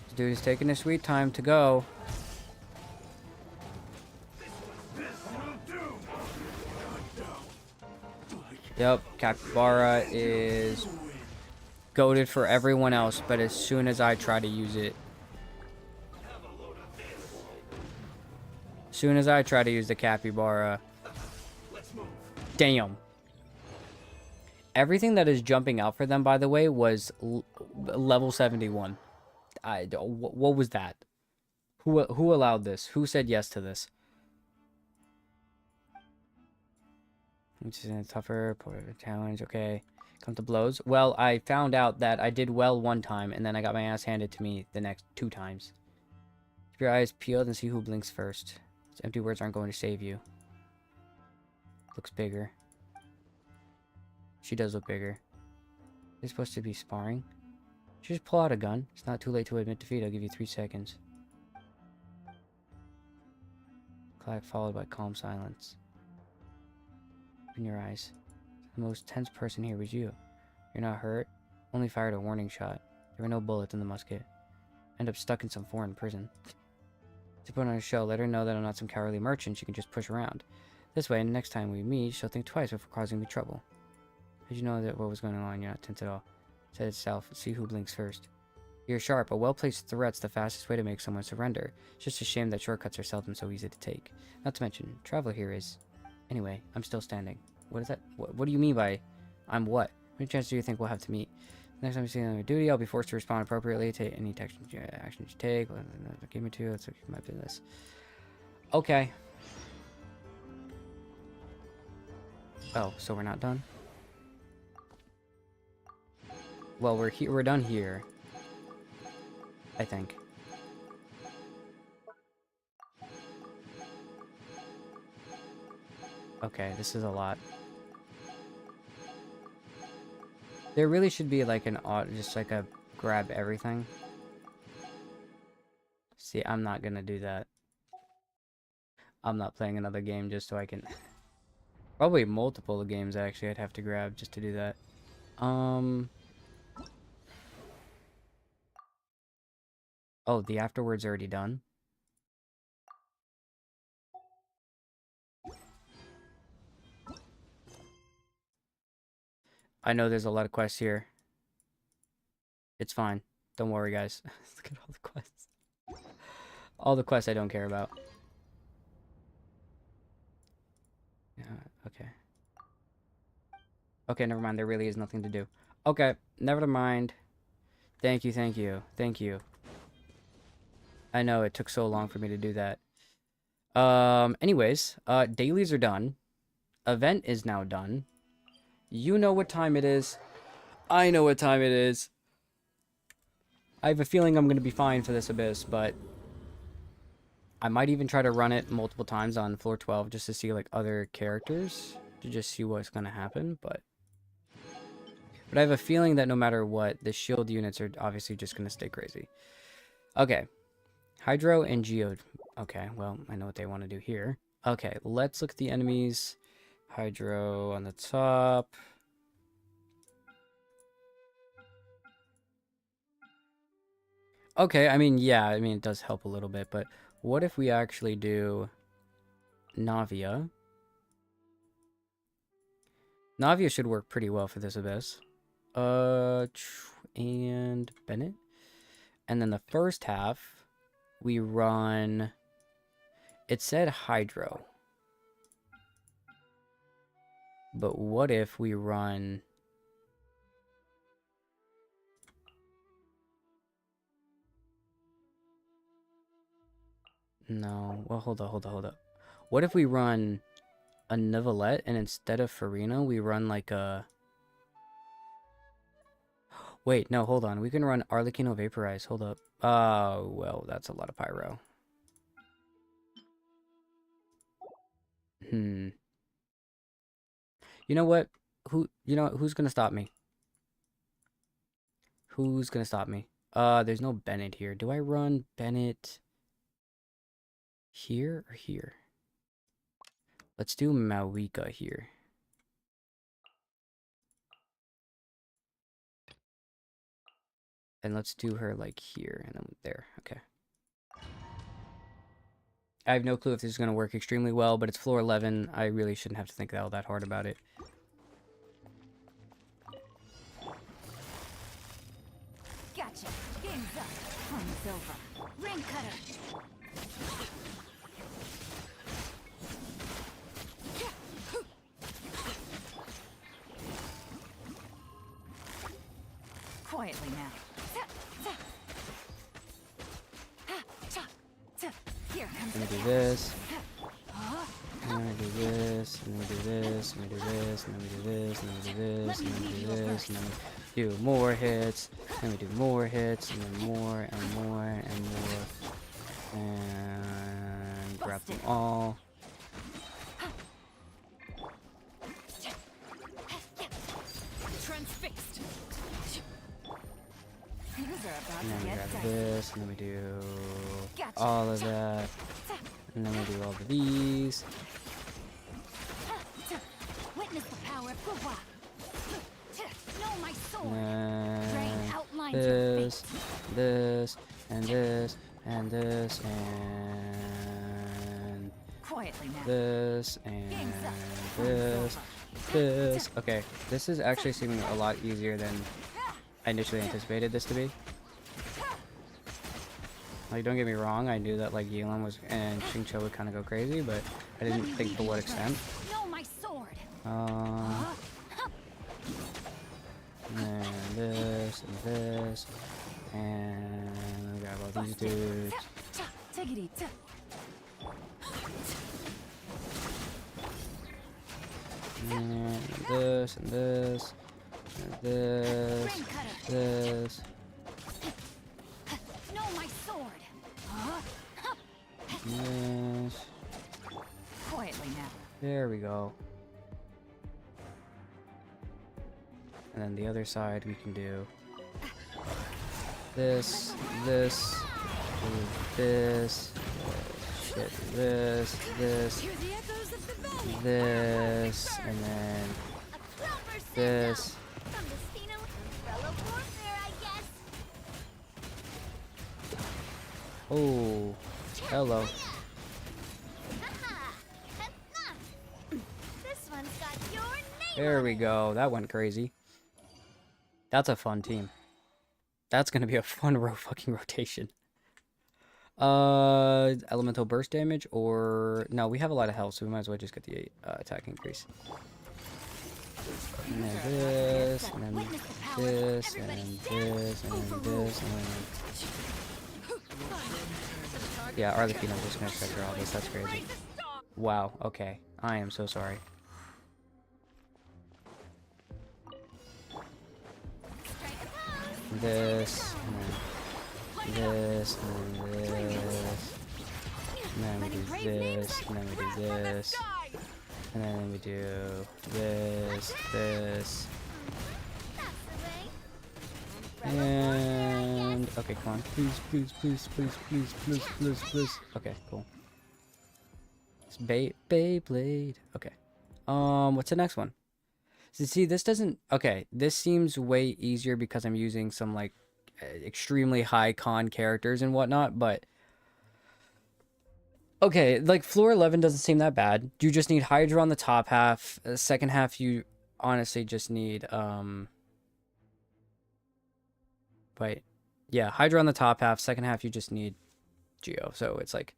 This dude is taking his sweet time to go. Yep, Capybara is goated for everyone else, but as soon as I try to use it... As soon as I try to use the Capybara... Damn. Everything that is jumping out for them, by the way, was level 71. What was that? Who allowed this? Who said yes to this? Which is a tougher challenge. Okay, come to blows. Well, I found out that I did well one time, and then I got my ass handed to me the next 2 times. Keep your eyes peeled and see who blinks first. These empty words aren't going to save you. Looks bigger. She does look bigger. They're supposed to be sparring. She just pull out a gun. It's not too late to admit defeat. I'll give you 3 seconds. Clap followed by calm silence. Open your eyes. The most tense person here was you. You're not hurt. Only fired a warning shot. There were no bullets in the musket. End up stuck in some foreign prison. To put on a show, let her know that I'm not some cowardly merchant she can just push around. This way, next time we meet, she'll think twice before causing me trouble. Did you know that what was going on? You're not tense at all. Said itself, see who blinks first. You're sharp, but well-placed threat's the fastest way to make someone surrender. It's just a shame that shortcuts are seldom so easy to take. Not to mention, travel here is... Anyway, I'm still standing. What is that? What do you mean by... I'm what? How many chances do you think we'll have to meet? Next time you see me on your duty, I'll be forced to respond appropriately to any actions you take. Give me 2, that's my business. Okay. Oh, so we're not done? Well, we're done here. I think. Okay, this is a lot. There really should be like an just like a grab everything. See, I'm not gonna do that. I'm not playing another game just so I can... Probably multiple games actually I'd have to grab just to do that. Oh, the afterwards already done? I know there's a lot of quests here. It's fine. Don't worry, guys. Look at all the quests. All the quests I don't care about. Yeah, okay. Okay, never mind. There really is nothing to do. Okay, never mind. Thank you, thank you, thank you. I know it took so long for me to do that. Anyways, dailies are done. Event is now done. You know what time it is. I know what time it is. I have a feeling I'm going to be fine for this abyss, but I might even try to run it multiple times on floor 12 just to see like other characters to just see what's going to happen, but I have a feeling that no matter what, the shield units are obviously just going to stay crazy. Okay. Hydro and Geode. Okay, well, I know what they want to do here. Okay, let's look at the enemies. Hydro on the top. Okay, I mean, yeah, I mean, it does help a little bit, but what if we actually do Navia? Navia should work pretty well for this abyss. And Bennett. And then the first half, we run... It said Hydro. But what if we run... No. Well, hold up. What if we run a Neuvillette and instead of Farina, we run like a... Wait, no, hold on. We can run Arlecchino Vaporize. Hold up. Oh, well, that's a lot of pyro. You know what? Who's gonna stop me? Who's gonna stop me? There's no Bennett here. Do I run Bennett here or here? Let's do Mawika here. And let's do her like here and then there. Okay. I have no clue if this is going to work extremely well, but it's floor 11. I really shouldn't have to think all that hard about it. Gotcha. Game's up. Fun's over. Ring cutter. Quietly now. Here comes Let me do this. And then we do this, and then we do this, and we do this, and then we do this, and then we do this, and then we do this, and then we do more hits, and we do more hits, and then more, and more, and more. And grab them all. transfixed. Things are about And then to we get grab dicey. this, and then we do Gotcha. all of that. And then we do all of these. Witness the power of Gua. Know my sword. And Rain outlines your this, fate. this, and this, and this, and Quietly now. this, and this. Okay, this is actually seeming a lot easier than I initially anticipated this to be. Like, don't get me wrong, I knew that, like, Yelan was and Xingqiu would kind of go crazy, but I didn't think to what extent. Know my sword. And this, and this, and we got all these dudes. Tiggity. And this, and this, and this, Rain cutter. this. Know my sword. Yes. Quietly now. There we go. And then the other side we can do this, this, this, shit, this, Hear the echoes of the valley. this, and then this. From the Spino umbrella warfare, I guess. Oh, hello. This one's got your name There on we it. go. That went crazy. That's a fun team. That's gonna be a fun fucking rotation. Elemental burst damage, or no, we have a lot of health, so we might as well just get the attack increase. And then this, and then this, and then this, and then this, and then yeah, Arlecchino's just gonna sector all this. That's crazy. Wow. Okay, I am so sorry. This, and then this, and then this, and then we do this, and then we do this, and then we do this, this, That's the way. and okay, come on, please, please, please, please, please, please, please, please. Okay, cool. It's Beyblade. Okay. What's the next one? So see, this doesn't. Okay, this seems way easier because I'm using some like extremely high con characters and whatnot. But okay, like floor 11 doesn't seem that bad. You just need Hydra on the top half. The second half, you honestly just need Wait, yeah, Hydra on the top half. Second half, you just need Geo. So it's like.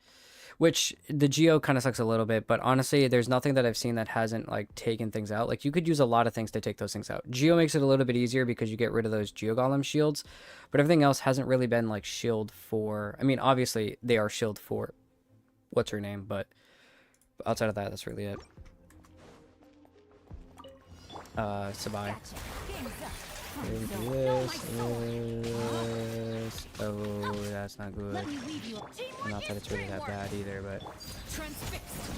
Which the Geo kind of sucks a little bit, but honestly, there's nothing that I've seen that hasn't like taken things out. Like you could use a lot of things to take those things out. Geo makes it a little bit easier because you get rid of those Geo Golem shields, but everything else hasn't really been like shield for. I mean, obviously they are shield for what's her name, but outside of that, that's really it. Sabai. Gotcha. Game's up. Okay, we do Know this, my sword. this. Oh, that's not good. Let me leave you. Not that it's really that bad either, but. Transfixed.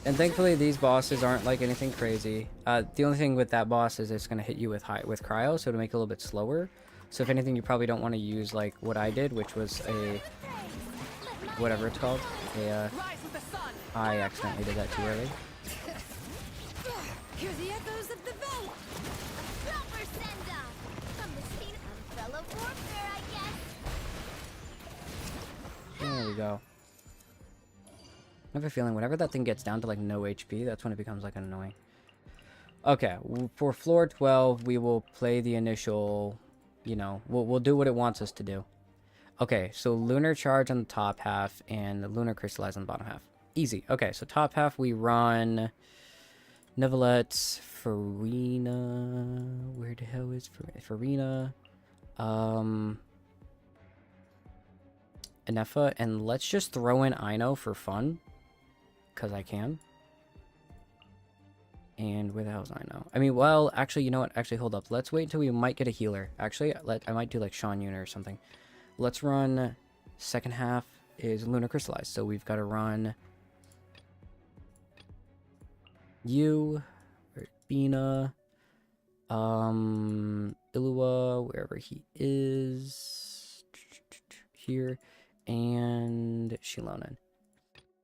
And thankfully, these bosses aren't like anything crazy. The only thing with that boss is it's gonna hit you with cryo, so to make it a little bit slower. So if anything, you probably don't want to use like what I did, which was a whatever it's called. Rise with the sun. I accidentally did that too early. Hear the echoes of the valley. Proper send-off. From the Spino umbrella warfare, I guess. There we go. I have a feeling whenever that thing gets down to like no HP, that's when it becomes like annoying. Okay, for floor 12, we will play the initial, you know, we'll do what it wants us to do. Okay, so Lunar Charge on the top half and the Lunar Crystallize on the bottom half. Easy. Okay, so top half we run Nevalette, Farina. Where the hell is Farina? Anefa, and let's just throw in Ino for fun, because I can. And where the hell is Ino? I mean, well, actually, you know what? Actually, hold up. Let's wait until we might get a healer. Actually, I might do like Sean Yuna or something. Let's run. Second half is Lunar Crystallized, so we've got to run you, Bina, Ilua, wherever he is, here, and Shilonen.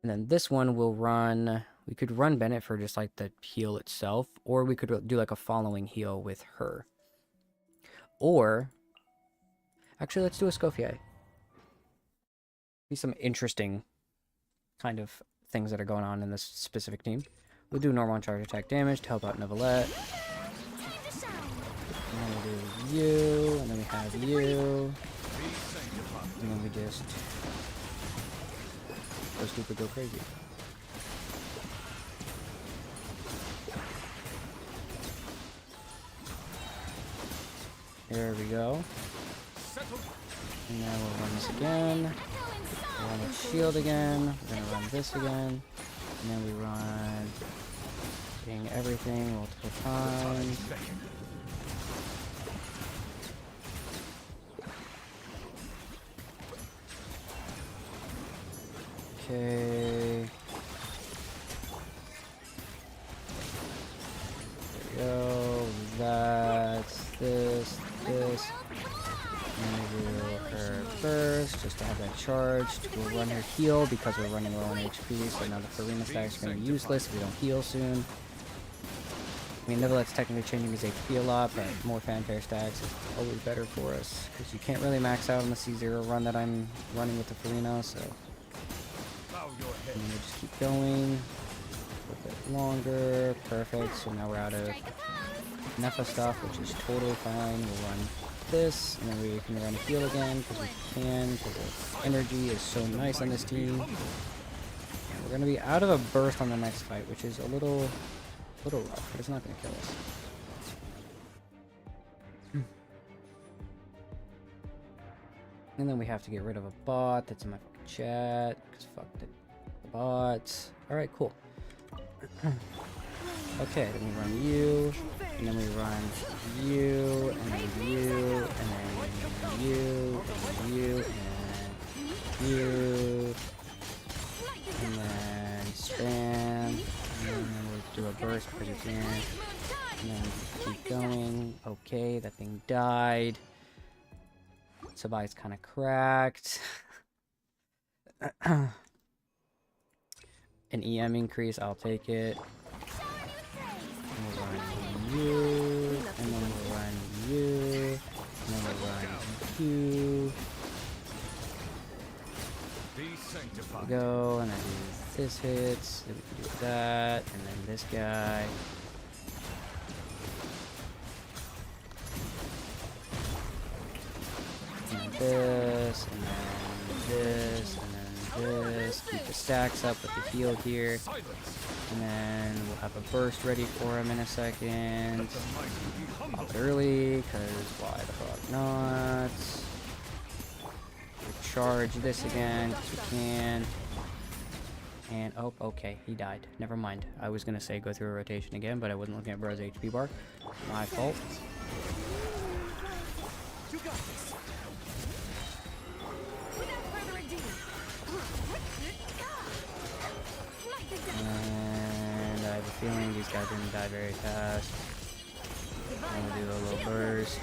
And then this one will run, we could run Bennett for just like the heal itself, or we could do like a following heal with her. Or, actually let's do a Scofier. Be some interesting kind of things that are going on in this specific team. We'll do normal and charge attack damage to help out Nevalette. And then we'll do you, and then we have you. And then we just go stupid, go crazy. There we go. And then we'll run this again. We'll run the shield again. We're gonna run this again. And then we run getting everything multiple times. Okay. There we go. That's this. And we do her first, just to have that charged. We'll run her heal because we're running low on HP, so now the Farina stacks are going to be useless if we don't heal soon. I mean, Nevalette's technically changing his HP a lot, but more fanfare stacks is always better for us, because you can't really max out on the C0 run that I'm running with the Farina, so... And we'll just keep going. A bit longer. Perfect, so now we're out of Nefa stuff, which is totally fine. We'll run this, and then we can run heal again, because we can, because the energy is so nice on this team. And we're going to be out of a burst on the next fight, which is a little rough, but it's not going to kill us. And then we have to get rid of a bot that's in my fucking chat, because fuck the bots. Alright, cool. Okay, then we run you, and then we run you, and then you, and then you, and you, and you, and then spam, and then we'll do a burst because we can, and then keep going. Okay, that thing died. Sabai's kind of cracked. An EM increase, I'll take it. We'll run you, and then we'll run you, and then we'll run you. There we go, and then this hits, then we can do that, and then this guy. And this, and then this, and then this. Keep the stacks up with the heal here. And then we'll have a burst ready for him in a second. Pop it early, because why the fuck not? We'll charge this again, because we can. And, oh, okay, he died. Never mind. I was going to say go through a rotation again, but I wasn't looking at Bro's HP bar. My fault. You got this. Without further ado. And I have a feeling these guys are going to die very fast. I'm going to do a little burst.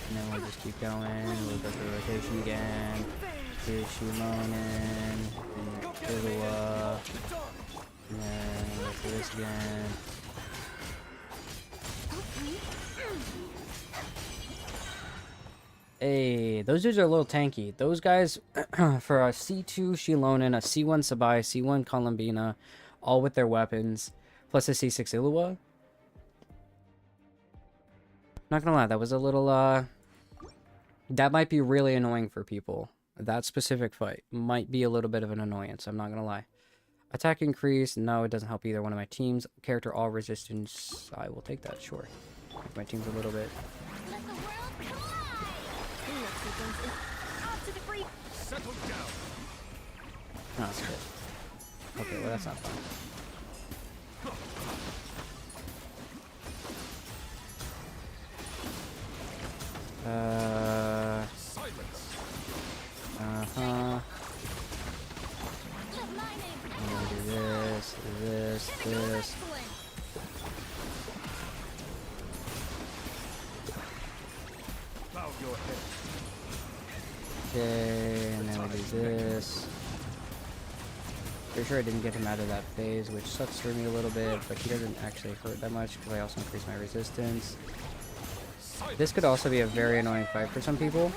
And then we'll just keep going. We'll go through rotation again. Here's Shilonen. And Ilua. And then we'll go through this again. Hey, those dudes are a little tanky. Those guys, for a C2 Shilonen, a C1 Sabai, C1 Columbina, all with their weapons, plus a C6 Ilua. Not gonna lie, that was a little, that might be really annoying for people. That specific fight might be a little bit of an annoyance, I'm not gonna lie. Attack increase. No, it doesn't help either one of my teams. Character all resistance. I will take that, sure. Make my team's a little bit. Let the world collide! Cleanup sequence is off to the free. Settle down. Oh, that's good. Okay, well that's not fun. Silence. Uh-huh. Let my name I'm gonna do this, this. excellent. Bow your head. Okay, and then we do this. Pretty sure I didn't get him out of that phase, which sucks for me a little bit, but he doesn't actually hurt that much because I also increase my resistance. This could also be a very annoying fight for some people.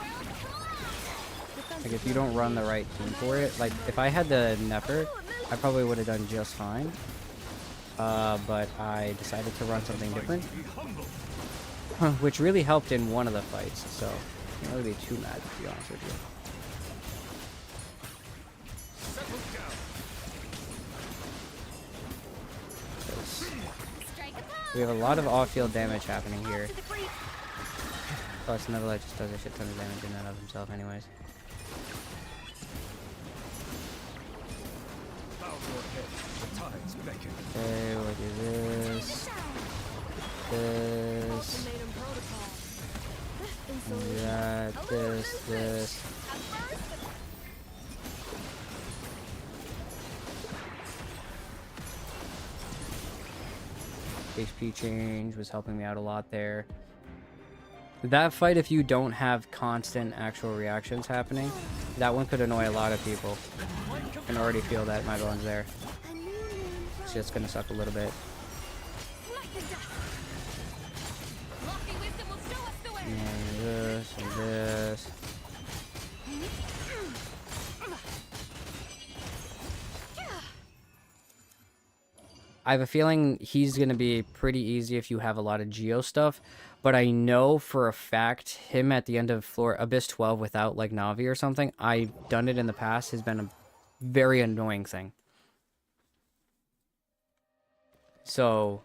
Like if you don't run the right team for it. Like if I had the Nefer, I probably would have done just fine. But I decided to run something different. Be humble. Which really helped in one of the fights, so I can't really be too mad to be honest with you. Settle down. 'Cause Strike a pose. we have a lot of off-field damage happening here. To the free. Plus, Neverlight just does a shit ton of damage in and of himself anyways. Bow your head. The tides beckon. Okay, we'll do this. This. Ultimatum protocol. That. This. At first, HP change was helping me out a lot there. That fight, if you don't have constant actual reactions happening, that one could annoy a lot of people. I can already feel that in my bones there. a new moon It's just gonna suck a little bit. Smite the dust. Lofty wisdom will show us the way. And this and this. I have a feeling he's going to be pretty easy if you have a lot of Geo stuff, but I know for a fact him at the end of floor Abyss 12 without like Navi or something, I've done it in the past, has been a very annoying thing. So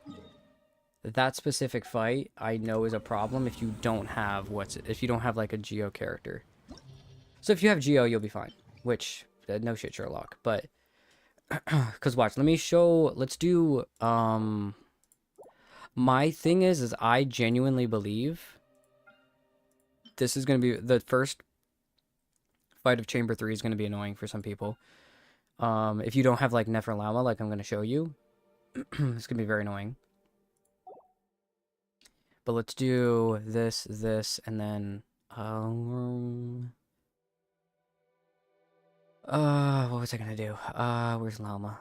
that specific fight I know is a problem if you don't have like a Geo character. So if you have Geo, you'll be fine, which no shit Sherlock, but because watch, let's do, my thing is I genuinely believe this is going to be, the first fight of Chamber 3 is going to be annoying for some people. If you don't have, like, Neferlama, like I'm going to show you, it's going to be very annoying. But let's do this, and then, what was I gonna do? Where's Lauma?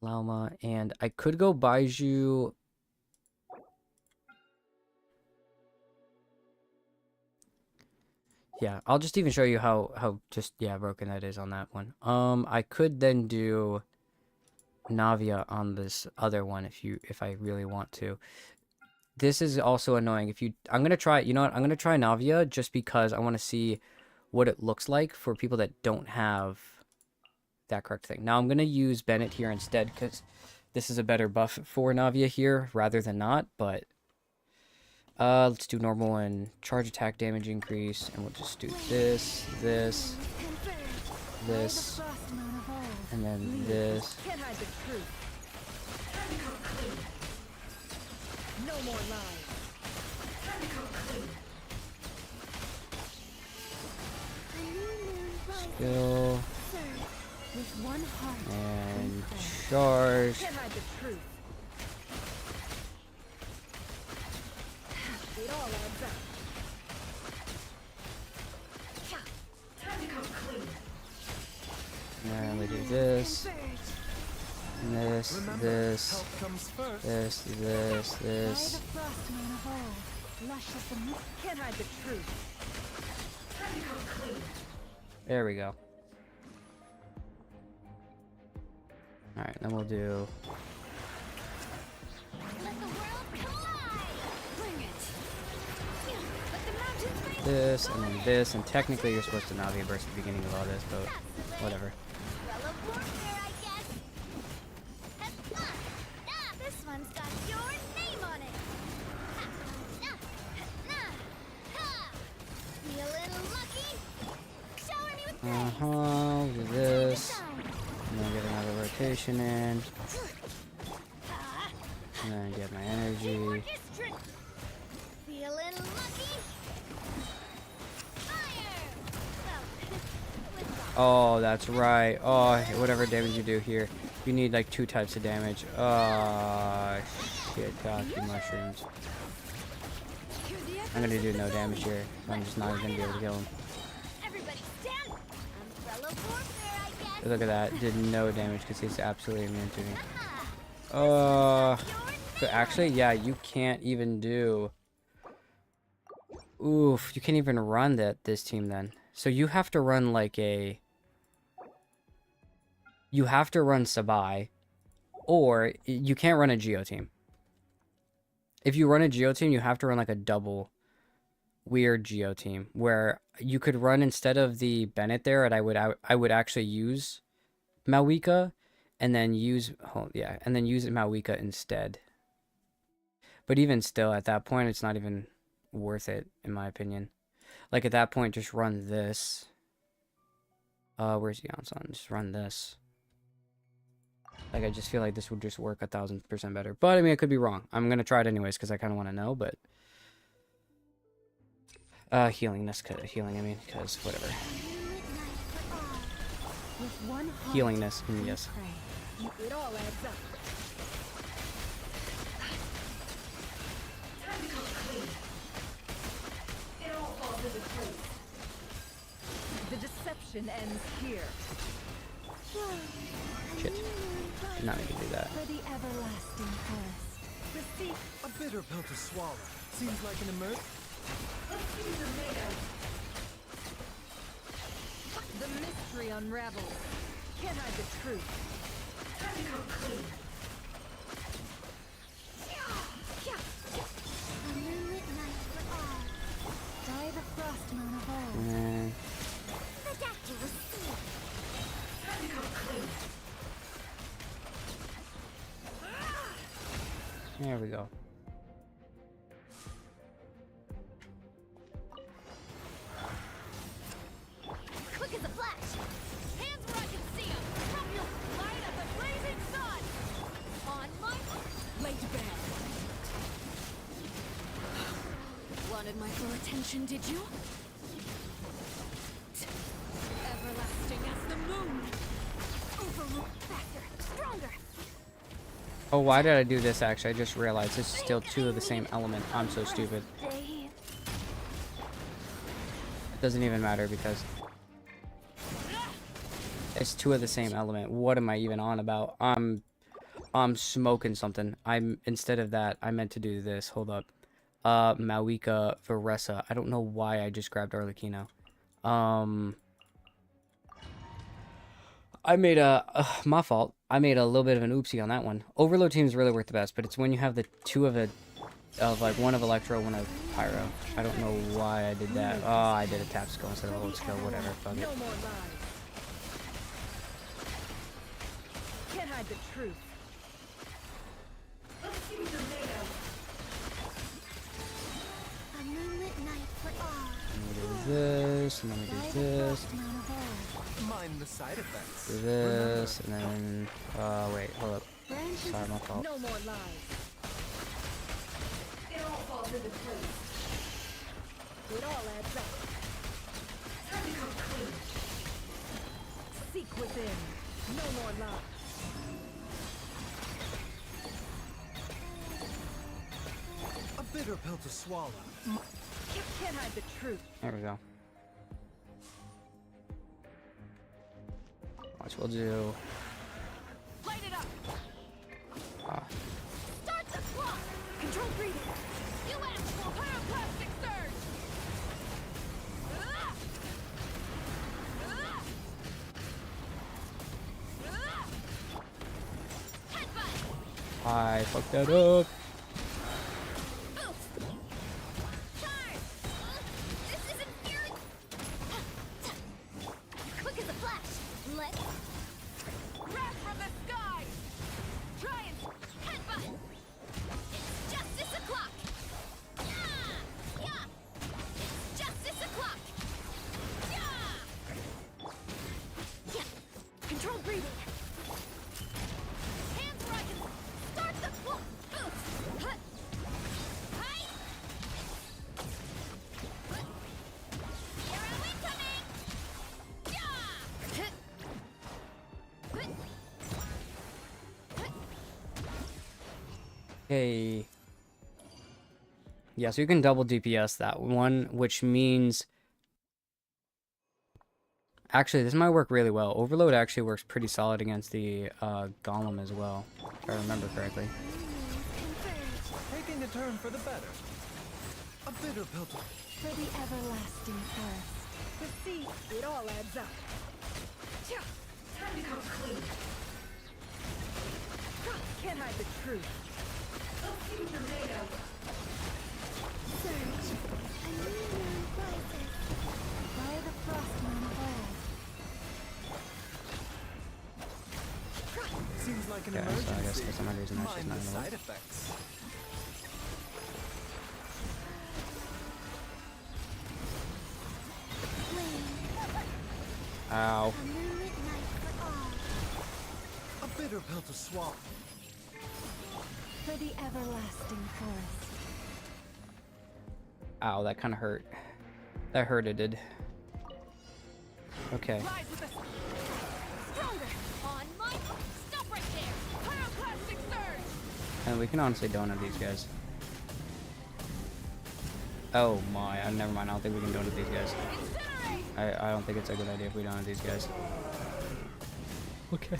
Lauma, and I could go Baiju. Yeah, I'll just even show you how just, yeah, broken that is on that one. I could then do Navia on this other one if I really want to. This is also annoying. I'm gonna try, you know what? I'm gonna try Navia just because I want to see what it looks like for people that don't have that correct thing. Now I'm going to use Bennett here instead because this is a better buff for Navia here rather than not, but let's do normal and charge attack damage increase, and we'll just do this, and then this. Can't hide the truth. No more lies. A new moon rises. Skill Surge with one heart. and charge. Can't hide the truth. It all adds up. And then we do this, and this, Remember, this, help comes first. this, By the this. frost moon of old, lush as the moon. Can't hide the truth. There we go. Alright, then we'll do Let the world collide. Bring it. Let the mountains face. this, and then this, and technically you're supposed to Navi burst at the beginning of all this, but whatever. Umbrella warfare. We'll do this. And then get another rotation in. And then get my energy. Feeling lucky? Fire! Oh, that's right. Oh, whatever damage you do here. You need like 2 types of damage. Oh, shit. Cocky mushrooms. I'm gonna do no damage here. So I'm just not gonna be able to kill him. Everybody stand! Umbrella warfare, I guess. Look at that. Did no damage because he's absolutely immune to me. Ah, But actually, yeah, you can't even do... Oof, you can't even run this team then. So you have to run like a... You have to run Sabai, or you can't run a Geo team. If you run a Geo team, you have to run like a double weird Geo team, where you could run instead of the Bennett there, and I would actually use Malwika, and then use Malwika instead. But even still, at that point, it's not even worth it, in my opinion. Like, at that point, just run this. Where's Yansan? Just run this. Like, I just feel like this would just work 1000% better. But, I mean, I could be wrong. I'm gonna try it anyways, because I kind of want to know, but... healing, I mean, because whatever. Healingness, yes. It all adds up. It all falls into place. The deception ends here. Shit. Did not mean to do that. For the everlasting forest. Receive A bitter pill to swallow. Seems like an emergency. the mystery unravels. Can't hide the truth. Time to come clean. A moonlit night for all. By the frost moon of old. And The doctor will see. Time to come clean. there we go. Quick as a flash. Hands where I can see them. From your light of the blazing sun. On my Lay to bed. Wanted my full attention, did you? Everlasting as the moon. overrule faster, stronger. Oh, why did I do this, actually? I just realized this is still 2 of the same element. I'm so stupid. Day. It doesn't even matter because... It's 2 of the same element. What am I even on about? I'm smoking something. Instead of that, I meant to do this. Hold up. Mawika Varesa. I don't know why I just grabbed Arlecchino. I made my fault. I made a little bit of an oopsie on that one. Overload teams really work the best, but it's when you have the 2 of like one of Electro, one of Pyro. I don't know why I did that. Oh, I did a tap skill instead of a hold skill. Whatever. Fuck it. No more lies. Can't hide the truth. Let's see what you're made of. A moonlit night for all. Let me do this, and then we do this, Moon of old. Mind the side effects. do this, and then... wait, hold up. Branches. Sorry, my fault. No more lies. It all falls into place. It all adds up. Time to come clean. Seek within. No more lies. A bitter pill to swallow. Can't hide the truth. There we go. Watch, we'll do... Light it up. Start the clock. Control breathing. You actual Pyroclastic surge. headbutt. I fucked that up. Charge. This isn't fair. Quick as a flash. Let's Wrath from the sky. Try and headbutt. It's justice o'clock. Yeah. Yeah. It's justice o'clock. Yeah. Okay. Yeah, so you can double DPS that one, which means... Actually, this might work really well. Overload actually works pretty solid against the Golem as well, if I remember correctly. Taking a turn for the better. A bitter pill to... For the everlasting thirst. But see, it all adds up. Time to come clean. Can't hide the truth. Surge. A new moon rises. By the frostman of old. Seems like an Okay, so I emergency. guess for some reason that's just Mind not the gonna work. side effects. Flame. Ow. A moonlit night for all. A bitter pill to swallow. For the everlasting forest. Ow, that kind of hurt. That hurted, did. Okay. Rise with the Stronger. On my... Stop right there. pyroclastic surge. And we can honestly donut these guys. Oh my, never mind. I don't think we can donut these guys. Incinerate. I don't think it's a good idea if we donut these guys. Okay.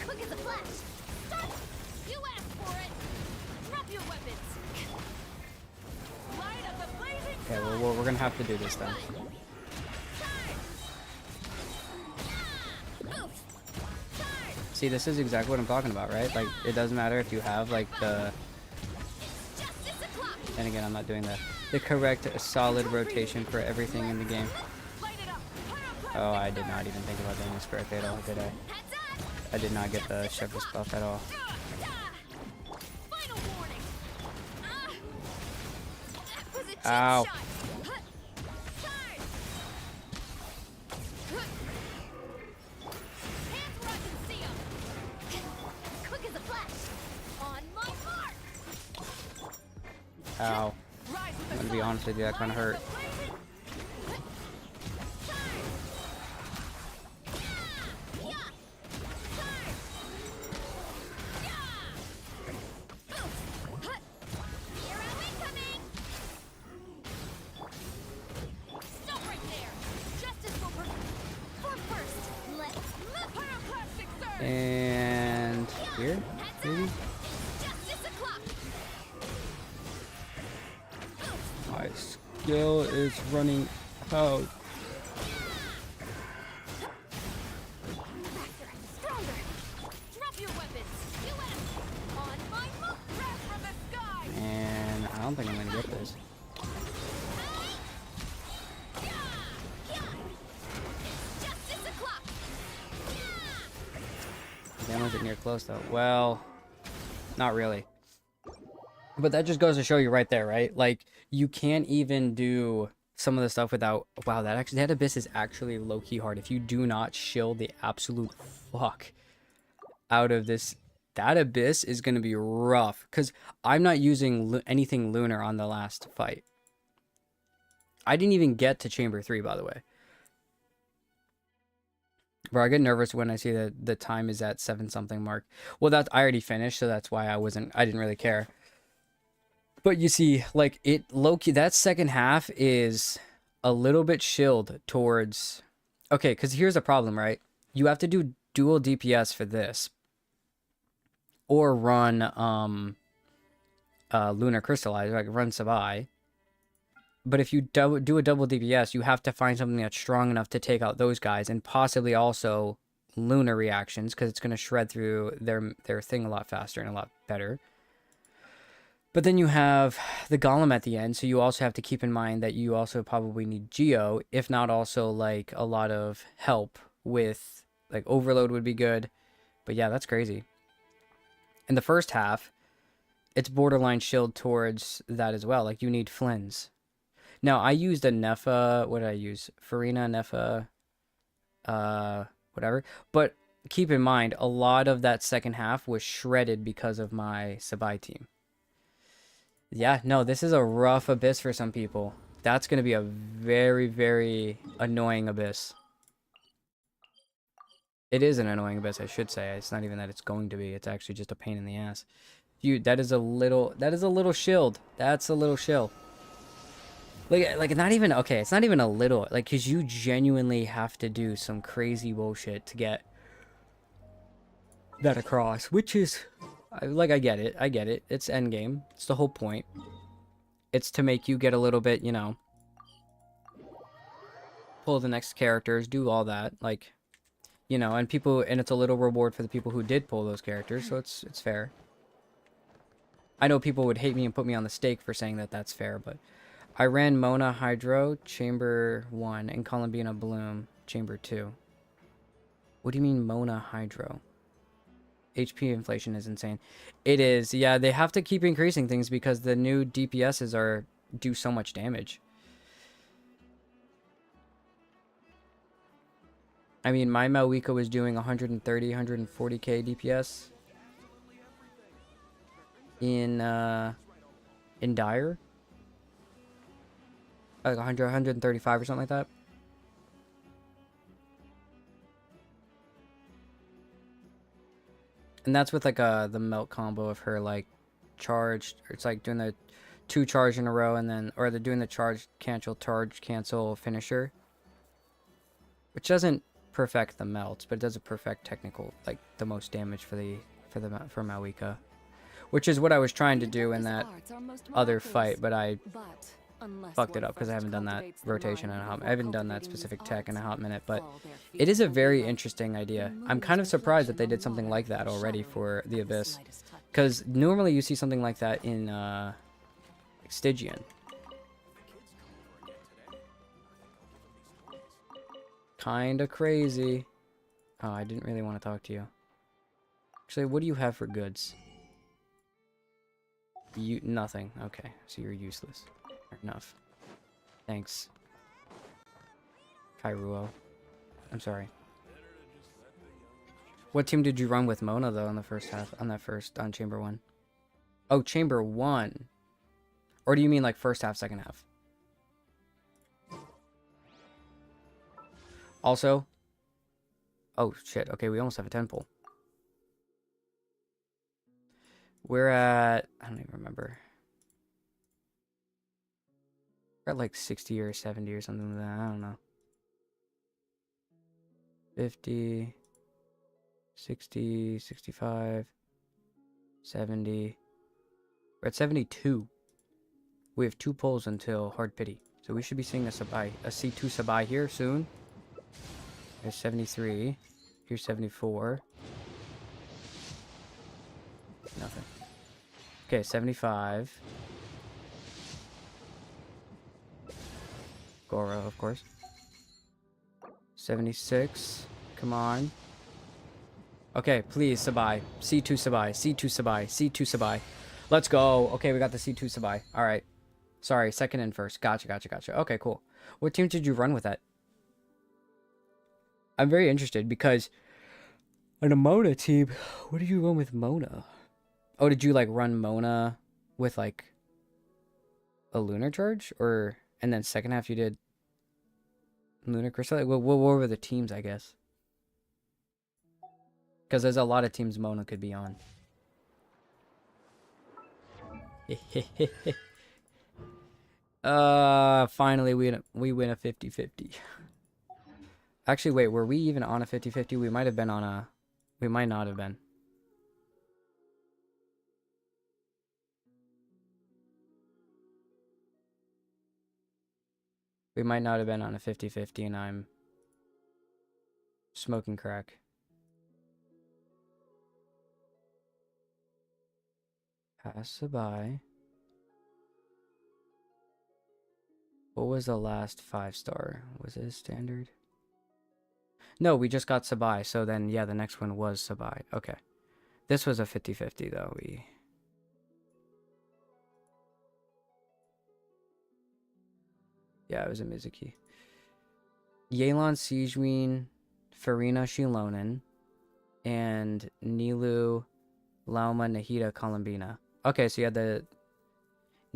Quick as a flash. Stop. You asked for it. Drop your weapons. Light up the blazing Okay, well, we're gonna have to do this then. See, this is exactly what I'm talking about, right? Like, it doesn't matter if you have, like, the... Justice o'clock. And again, I'm not doing the correct solid rotation for everything in the game. Light it up. Pyroclastic Oh, I did not even think about doing this correctly at all, did I? Heads up. I did not get the Shepherd's buff at all. Final warning. That was a cheap Ow. shot. Charge. Hands where I can see 'em. Quick as a flash. On my mark. Ow. Rise with I'm the gonna be sun. honest with you, that kind of hurt. Blazing. Pyroclastic surge. And here, maybe? My skill is running out. Stronger. Drop your weapons. On my mark. Wrath from the sky. And I don't think I'm gonna get this. Justice o'clock. Damn, was it near close though? Well, not really. But that just goes to show you right there, right? Like, you can't even do some of the stuff without... Wow, that abyss is actually low-key hard. If you do not shield the absolute fuck out of this, that abyss is going to be rough. Because I'm not using anything lunar on the last fight. I didn't even get to Chamber 3, by the way. Bro, I get nervous when I see that the time is at 7-something mark. Well, I already finished, so that's why I didn't really care. But you see, like, low-key, that second half is a little bit shilled towards... Okay, because here's the problem, right? You have to do dual DPS for this. Or run, Lunar Crystallizer, like run Sabai. But if you do a double DPS, you have to find something that's strong enough to take out those guys. And possibly also Lunar reactions, because it's going to shred through their thing a lot faster and a lot better. But then you have the Golem at the end, so you also have to keep in mind that you also probably need Geo, if not also, like, a lot of help with, like, Overload would be good. But yeah, that's crazy. In the first half, it's borderline shield towards that as well. Like, you need Flynn's. Now, I used a Nepha, what did I use? Farina, Nepha, whatever. But keep in mind, a lot of that second half was shredded because of my Sabai team. Yeah, no, this is a rough abyss for some people. That's going to be a very, very annoying abyss. It is an annoying abyss, I should say. It's not even that it's going to be. It's actually just a pain in the ass. Dude, that is a little shield. That's a little shield. Like not even, okay, it's not even a little. Like, because you genuinely have to do some crazy bullshit to get that across. Which is, I get it. I get it. It's endgame. It's the whole point. It's to make you get a little bit, you know, pull the next characters, do all that. Like, you know, and people, and it's a little reward for the people who did pull those characters, so it's fair. I know people would hate me and put me on the stake for saying that that's fair, but I ran Mona Hydro, Chamber 1, and Columbina Bloom, Chamber 2. What do you mean Mona Hydro? HP inflation is insane. It is, yeah, they have to keep increasing things because the new DPSs do so much damage. I mean, my Malwika was doing 130, 140k DPS in Dire. Like 100, 135 or something like that. And that's with like the melt combo of her like charged. It's like doing the 2 charge in a row and then, or they're doing the charge cancel finisher, which doesn't perfect the melts, but it does a perfect technical, like the most damage for Malwika, which is what I was trying to do in that other fight, but I fucked it up because I haven't done that rotation in a hot. I haven't done that specific tech in a hot minute, but it is a very interesting idea. I'm kind of surprised that they did something like that already for the Abyss, because normally you see something like that in Stygian. Kinda crazy. Oh, I didn't really want to talk to you. Actually, what do you have for goods? Nothing. Okay, so you're useless. Fair enough. Thanks. Kairuo. I'm sorry. What team did you run with Mona though on the first half? On Chamber 1? Oh, Chamber 1. Or do you mean like first half, second half? Also, oh shit, okay, we almost have a 10 pull. We're at, I don't even remember. We're at like 60 or 70 or something like that, I don't know. 50, 60, 65, 70. We're at 72. We have 2 pulls until Hard Pity. So we should be seeing a C2 Sabai here soon. There's 73. Here's 74. Nothing. Okay, 75. Goro, of course. 76. Come on. Okay, please, Sabai. C2 Sabai. C2 Sabai. C2 Sabai. Let's go. Okay, we got the C2 Sabai. Alright. Sorry, second and first. Gotcha. Okay, cool. What team did you run with that? I'm very interested because on a Mona team, what did you run with Mona? Oh, did you like run Mona with like a lunar charge, or and then second half you did lunar crystal? Like, what were the teams, I guess? Because there's a lot of teams Mona could be on. Finally we win a 50-50. Actually, wait, were we even on a 50-50? We might have been on a... We might not have been. We might not have been on a 50-50 and I'm smoking crack. Pass by. What was the last 5-star? Was it a standard? No, we just got Sabai, so then, yeah, the next one was Sabai. Okay. This was a 50-50, though. Yeah, it was a Mizuki. Yelan Sijwin, Farina Shilonen, and Nilu Lauma Nahida Columbina. Okay, so you had the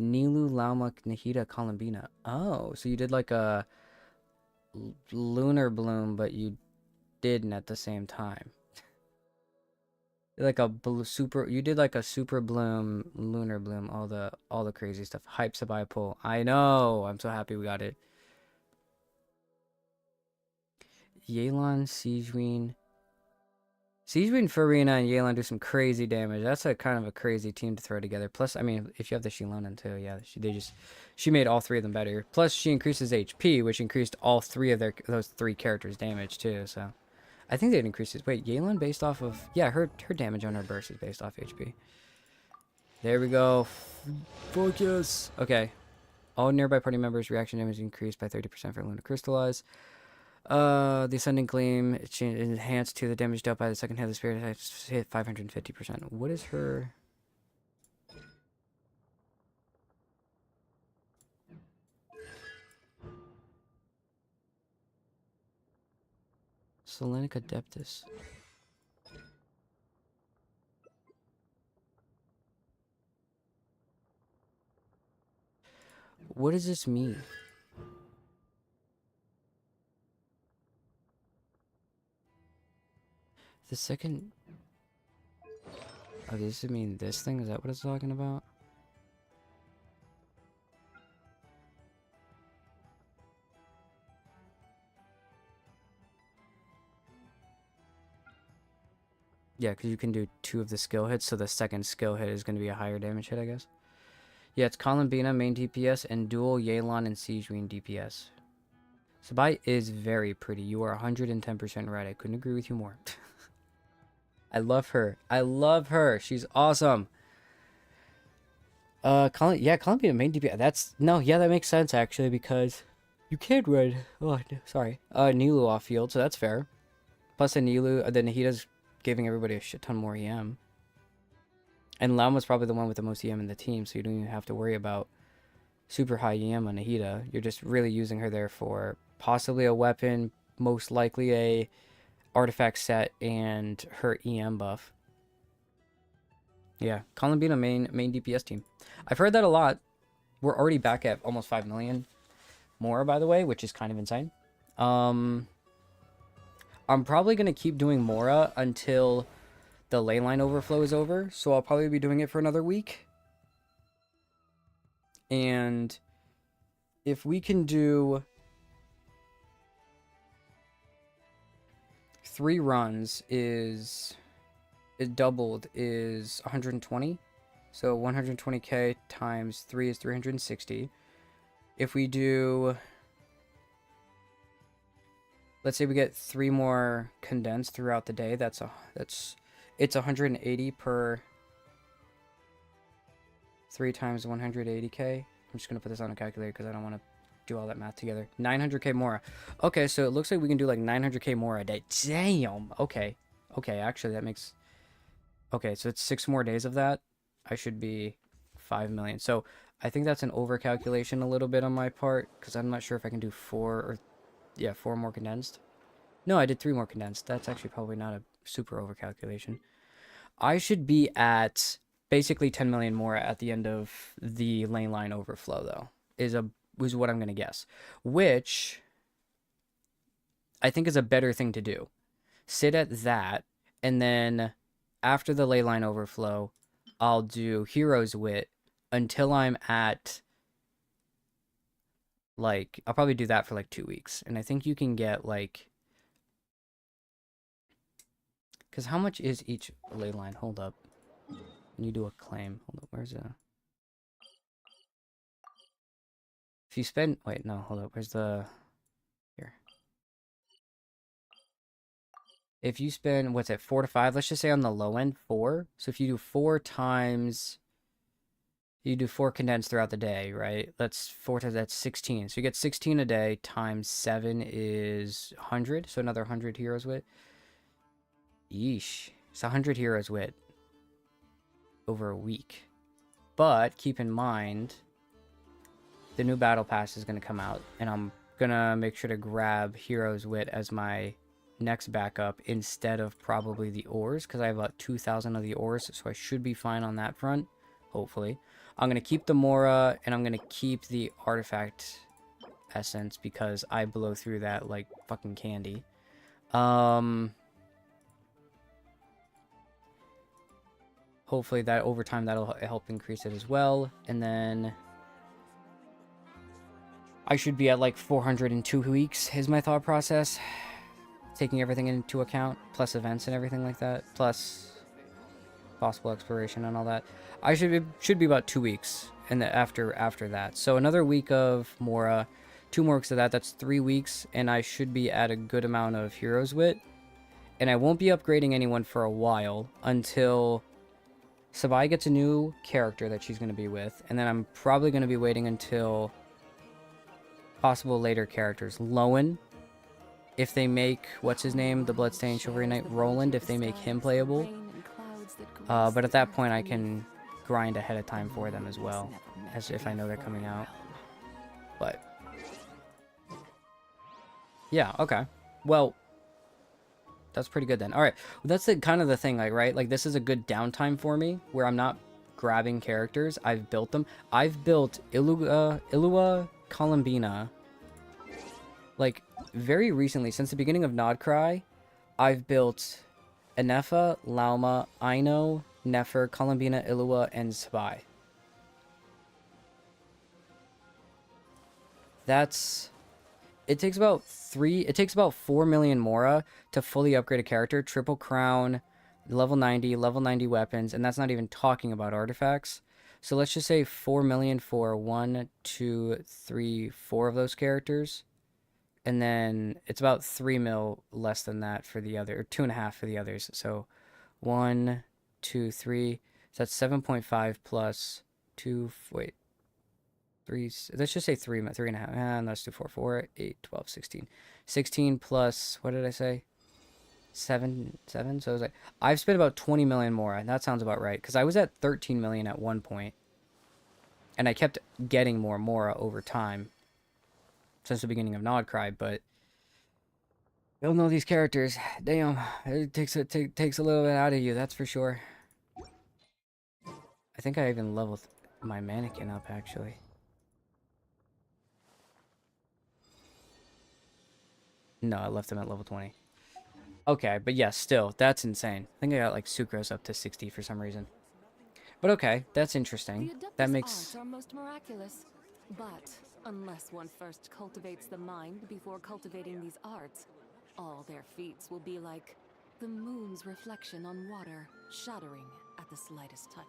Nilu Lauma Nahida Columbina. Oh, so you did like a lunar bloom, but you didn't at the same time. Like a blue super, you did like a super bloom, lunar bloom, all the crazy stuff. Hype Sabai pull. I know. I'm so happy we got it. Yelan, Siegeween. Siegeween, Farina, and Yelan do some crazy damage. That's a kind of a crazy team to throw together. Plus, I mean, if you have the Shilonan too, yeah, she made all three of them better. Plus, she increases HP, which increased all three of those three characters' damage too. So, I think they'd increase it. Wait, Yelan based off of, yeah, her damage on her burst is based off HP. There we go. Focus. Okay. All nearby party members' reaction damage increased by 30% for Luna Crystallize. The Ascending Gleam, it's enhanced to the damage dealt by the second hit of the spirit hit 550%. What is her... Selenic Adeptus. What does this mean? The second... Oh, does it mean this thing? Is that what it's talking about? Yeah, because you can do 2 of the skill hits, so the second skill hit is going to be a higher damage hit, I guess. Yeah, it's Columbina, main DPS, and dual Yelan and Siegeween DPS. Sabai is very pretty. You are 110% right. I couldn't agree with you more. I love her. I love her. She's awesome. Columbia main DPS. That makes sense actually because you can't run. Oh, sorry. Nilu off field, so that's fair. Plus the Nilu, the Nahida's giving everybody a shit ton more EM. And Lam was probably the one with the most EM in the team, so you don't even have to worry about super high EM on Nahida. You're just really using her there for possibly a weapon, most likely a artifact set, and her EM buff. Yeah, Columbina main DPS team. I've heard that a lot. We're already back at almost 5 million more, by the way, which is kind of insane. I'm probably going to keep doing Mora until the ley line overflow is over, so I'll probably be doing it for another week. And if we can do 3 runs is it doubled is 120. So 120k times 3 is 360. If we do, let's say we get 3 more condensed throughout the day, it's 180 per 3 times 180k. I'm just gonna put this on a calculator because I don't want to do all that math together. 900k more. Okay, so it looks like we can do like 900k more a day. Damn. Okay. Okay, actually that makes... Okay, so it's 6 more days of that. I should be 5 million. So I think that's an overcalculation a little bit on my part because I'm not sure if I can do 4 more condensed. No, I did 3 more condensed. That's actually probably not a super overcalculation. I should be at basically 10 million more at the end of the lane line overflow though. Is what I'm going to guess. Which I think is a better thing to do. Sit at that, and then after the ley line overflow, I'll do Hero's Wit until I'm at, like, I'll probably do that for like 2 weeks. And I think you can get like, because how much is each ley line? Hold up. When you do a claim. Hold up, where's the... If you spend... Wait, no, hold up. Where's the... Here. If you spend, what's it, 4 to 5? Let's just say on the low end, 4. So if you do 4 times... You do 4 condensed throughout the day, right? That's 4 times, that's 16. So you get 16 a day times 7 is 100. So another 100 Heroes Wit. Yeesh. It's 100 Heroes Wit over a week. But keep in mind, the new battle pass is going to come out, and I'm going to make sure to grab Hero's Wit as my next backup instead of probably the ores, because I have about 2,000 of the ores, so I should be fine on that front, hopefully. I'm going to keep the Mora, and I'm going to keep the artifact essence, because I blow through that like fucking candy. Hopefully that over time that'll help increase it as well. And then I should be at like 402 weeks is my thought process. Taking everything into account, plus events and everything like that, plus possible exploration and all that. I should be about 2 weeks, and after that. So another week of Mora, 2 more weeks of that. That's 3 weeks, and I should be at a good amount of Heroes Wit. And I won't be upgrading anyone for a while until Sabai gets a new character that she's going to be with, and then I'm probably going to be waiting until possible later characters. Lowen, if they make, what's his name, the Bloodstained Chivalry Knight, Roland, if they make him playable. But at that point I can grind ahead of time for them as well, as if I know they're coming out. But yeah, okay. Well, that's pretty good then. All right, well, that's the kind of the thing, like, right? Like, this is a good downtime for me where I'm not grabbing characters. I've built them. I've built Illua Columbina, like, very recently, since the beginning of Nodcry. I've built Enefa, Lauma, Aino, Nefer, Columbina, Illua, and Sabai. That's... It takes about 4 million Mora to fully upgrade a character. Triple Crown, level 90 weapons, and that's not even talking about artifacts. So let's just say 4 million for 1, 2, 3, 4 of those characters. And then it's about 3 mil less than that for the other, or 2.5 for the others. So 1, 2, 3. So that's 7.5 plus 2, wait. 3, let's just say 3.5, and let's do 4, 8, 12, 16. 16 plus, what did I say? 7. So it was like, I've spent about 20 million more, and that sounds about right, because I was at 13 million at one point, and I kept getting more Mora over time since the beginning of Nodcry, but you'll know these characters. Damn, it takes a little bit out of you, that's for sure. I think I even leveled my mannequin up, actually. No, I left him at level 20. Okay, but yeah, still, that's insane. I think I got like Sucrose up to 60 for some reason. But okay, that's interesting. That makes... arts are most miraculous. But unless one first cultivates the mind before cultivating these arts, all their feats will be like the moon's reflection on water, shattering at the slightest touch.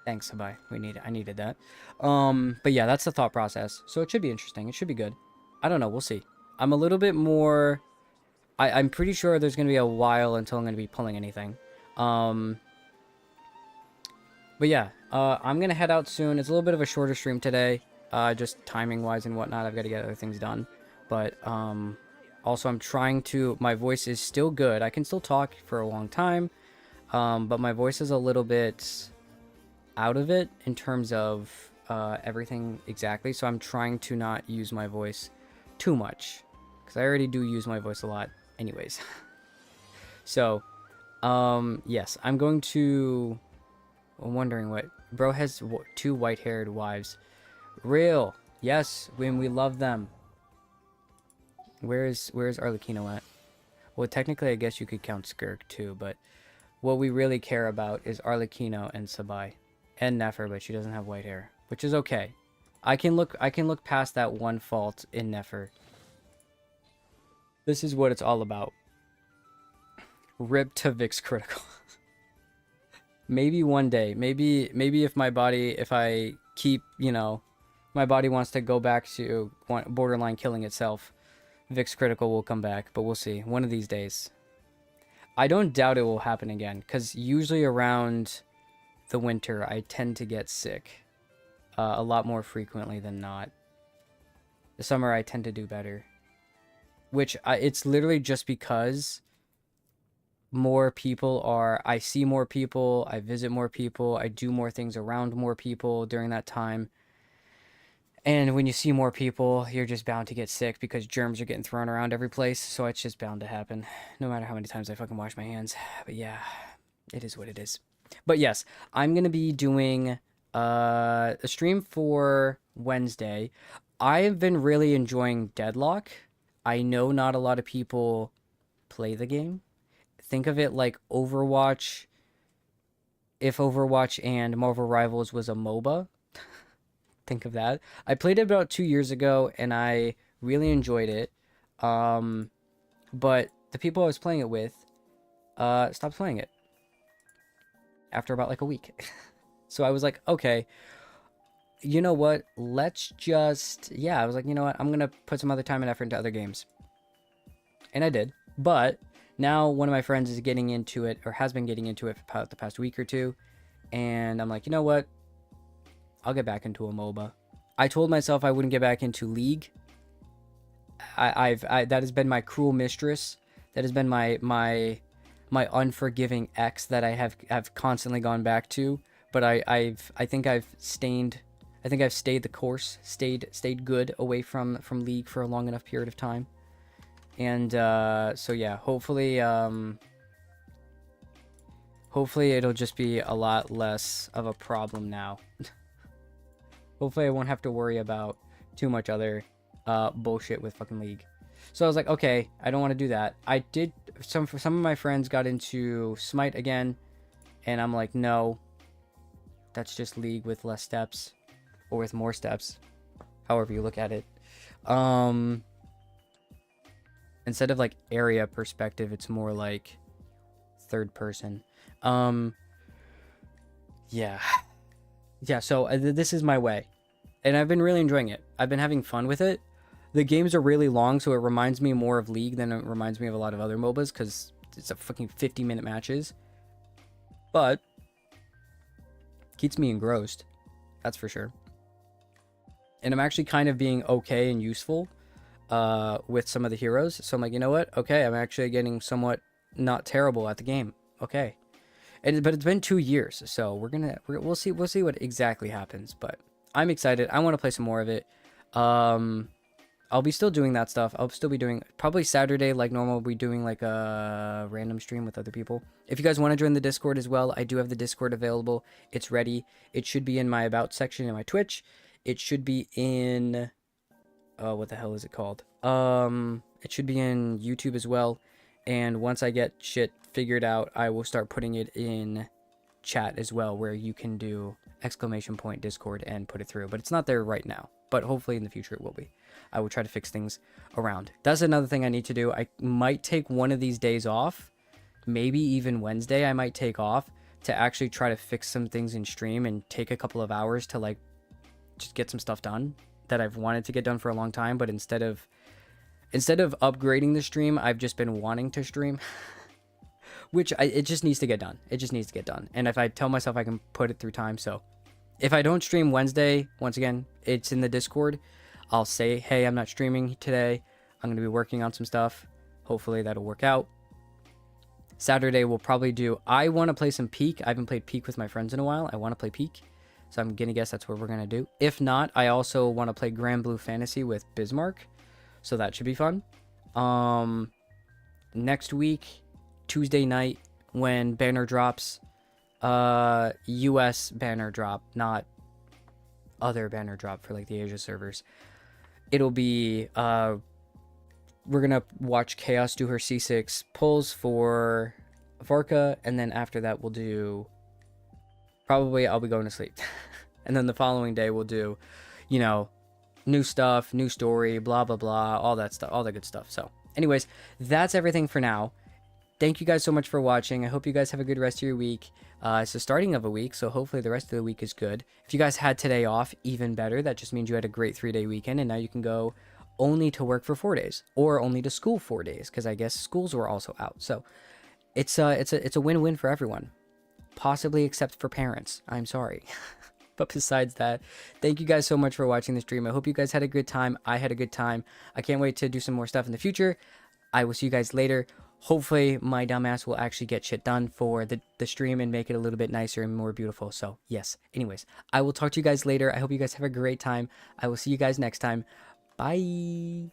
Thanks, Sabai. I needed that. But yeah, that's the thought process. So it should be interesting. It should be good. I don't know. We'll see. I'm a little bit more... I'm pretty sure there's going to be a while until I'm going to be pulling anything. But yeah, I'm going to head out soon. It's a little bit of a shorter stream today. Just timing-wise and whatnot. I've got to get other things done. But also I'm trying to... My voice is still good. I can still talk for a long time. But my voice is a little bit out of it in terms of everything exactly. So I'm trying to not use my voice too much, because I already do use my voice a lot anyways. So yes, I'm going to... I'm wondering what... Bro has 2 white-haired wives. Real. Yes, when we love them. Where's Arlecchino at? Well, technically I guess you could count Skirk too, but what we really care about is Arlecchino and Sabai and Nefer, but she doesn't have white hair, which is okay. I can look past that one fault in Nefer. This is what it's all about. Rip to Vix Critical. Maybe one day. Maybe if I keep, you know, my body wants to go back to borderline killing itself, Vix Critical will come back, but we'll see. One of these days. I don't doubt it will happen again, because usually around the winter, I tend to get sick. A lot more frequently than not. The summer, I tend to do better. Which, it's literally just because more people are... I see more people, I visit more people, I do more things around more people during that time. And when you see more people, you're just bound to get sick because germs are getting thrown around every place. So it's just bound to happen, no matter how many times I fucking wash my hands. But yeah, it is what it is. But yes, I'm going to be doing a stream for Wednesday. I've been really enjoying Deadlock. I know not a lot of people play the game. Think of it like Overwatch, if Overwatch and Marvel Rivals was a MOBA. Think of that. I played it about 2 years ago and I really enjoyed it. But the people I was playing it with stopped playing it after about like a week. So I was like, okay, you know what? Let's just, yeah, I was like, you know what? I'm going to put some other time and effort into other games. And I did. But now one of my friends is getting into it, or has been getting into it for the past week or two. And I'm like, you know what? I'll get back into a MOBA. I told myself I wouldn't get back into League. That has been my cruel mistress. That has been my unforgiving ex that I have constantly gone back to. But I think I've stayed the course, stayed good away from League for a long enough period of time. And so yeah, hopefully it'll just be a lot less of a problem now. Hopefully I won't have to worry about too much other bullshit with fucking League. So I was like, okay, I don't want to do that. I did some of my friends got into Smite again, and I'm like, no, that's just League with less steps, or with more steps, however you look at it. Instead of like area perspective, it's more like third person. Yeah. So this is my way, and I've been really enjoying it. I've been having fun with it. The games are really long, so it reminds me more of League than it reminds me of a lot of other MOBAs, because it's a fucking 50-minute matches. But keeps me engrossed, that's for sure. And I'm actually kind of being okay and useful with some of the heroes. So I'm like, you know what? Okay, I'm actually getting somewhat not terrible at the game. Okay. But it's been 2 years, so we'll see what exactly happens. But I'm excited. I want to play some more of it. I'll be still doing that stuff. I'll still be doing probably Saturday like normal. We'll be doing like a random stream with other people. If you guys want to join the Discord as well, I do have the Discord available. It's ready. It should be in my about section in my Twitch. It should be in what the hell is it called? It should be in YouTube as well. And once I get shit figured out, I will start putting it in chat as well, where you can do !Discord and put it through. But it's not there right now. But hopefully in the future it will be. I will try to fix things around. That's another thing I need to do. I might take one of these days off. Maybe even Wednesday I might take off to actually try to fix some things in stream and take a couple of hours to like just get some stuff done that I've wanted to get done for a long time. But instead of upgrading the stream, I've just been wanting to stream. Which it just needs to get done. It just needs to get done. And if I tell myself I can put it through time, so if I don't stream Wednesday, once again, it's in the Discord. I'll say, hey, I'm not streaming today. I'm going to be working on some stuff. Hopefully that'll work out. Saturday we'll probably do, I want to play some Peak. I haven't played Peak with my friends in a while. I want to play Peak. So I'm going to guess that's what we're going to do. If not, I also want to play Grand Blue Fantasy with Bismarck. So that should be fun. Next week, Tuesday night, when banner drops, US banner drop, not other banner drop for like the Asia servers. It'll be we're gonna watch Chaos do her C6 pulls for Varka, and then after that we'll do, probably I'll be going to sleep. And then the following day we'll do, you know, new stuff, new story, blah blah blah, all that stuff, all the good stuff. So anyways, that's everything for now. Thank you guys so much for watching. I hope you guys have a good rest of your week. It's the starting of a week, so hopefully the rest of the week is good. If you guys had today off, even better. That just means you had a great 3-day weekend, and now you can go only to work for 4 days, or only to school 4 days, because I guess schools were also out. So it's a win-win for everyone, possibly except for parents. I'm sorry. But besides that, thank you guys so much for watching the stream. I hope you guys had a good time. I had a good time. I can't wait to do some more stuff in the future. I will see you guys later. Hopefully my dumbass will actually get shit done for the stream and make it a little bit nicer and more beautiful. So yes, anyways, I will talk to you guys later. I hope you guys have a great time. I will see you guys next time. Bye.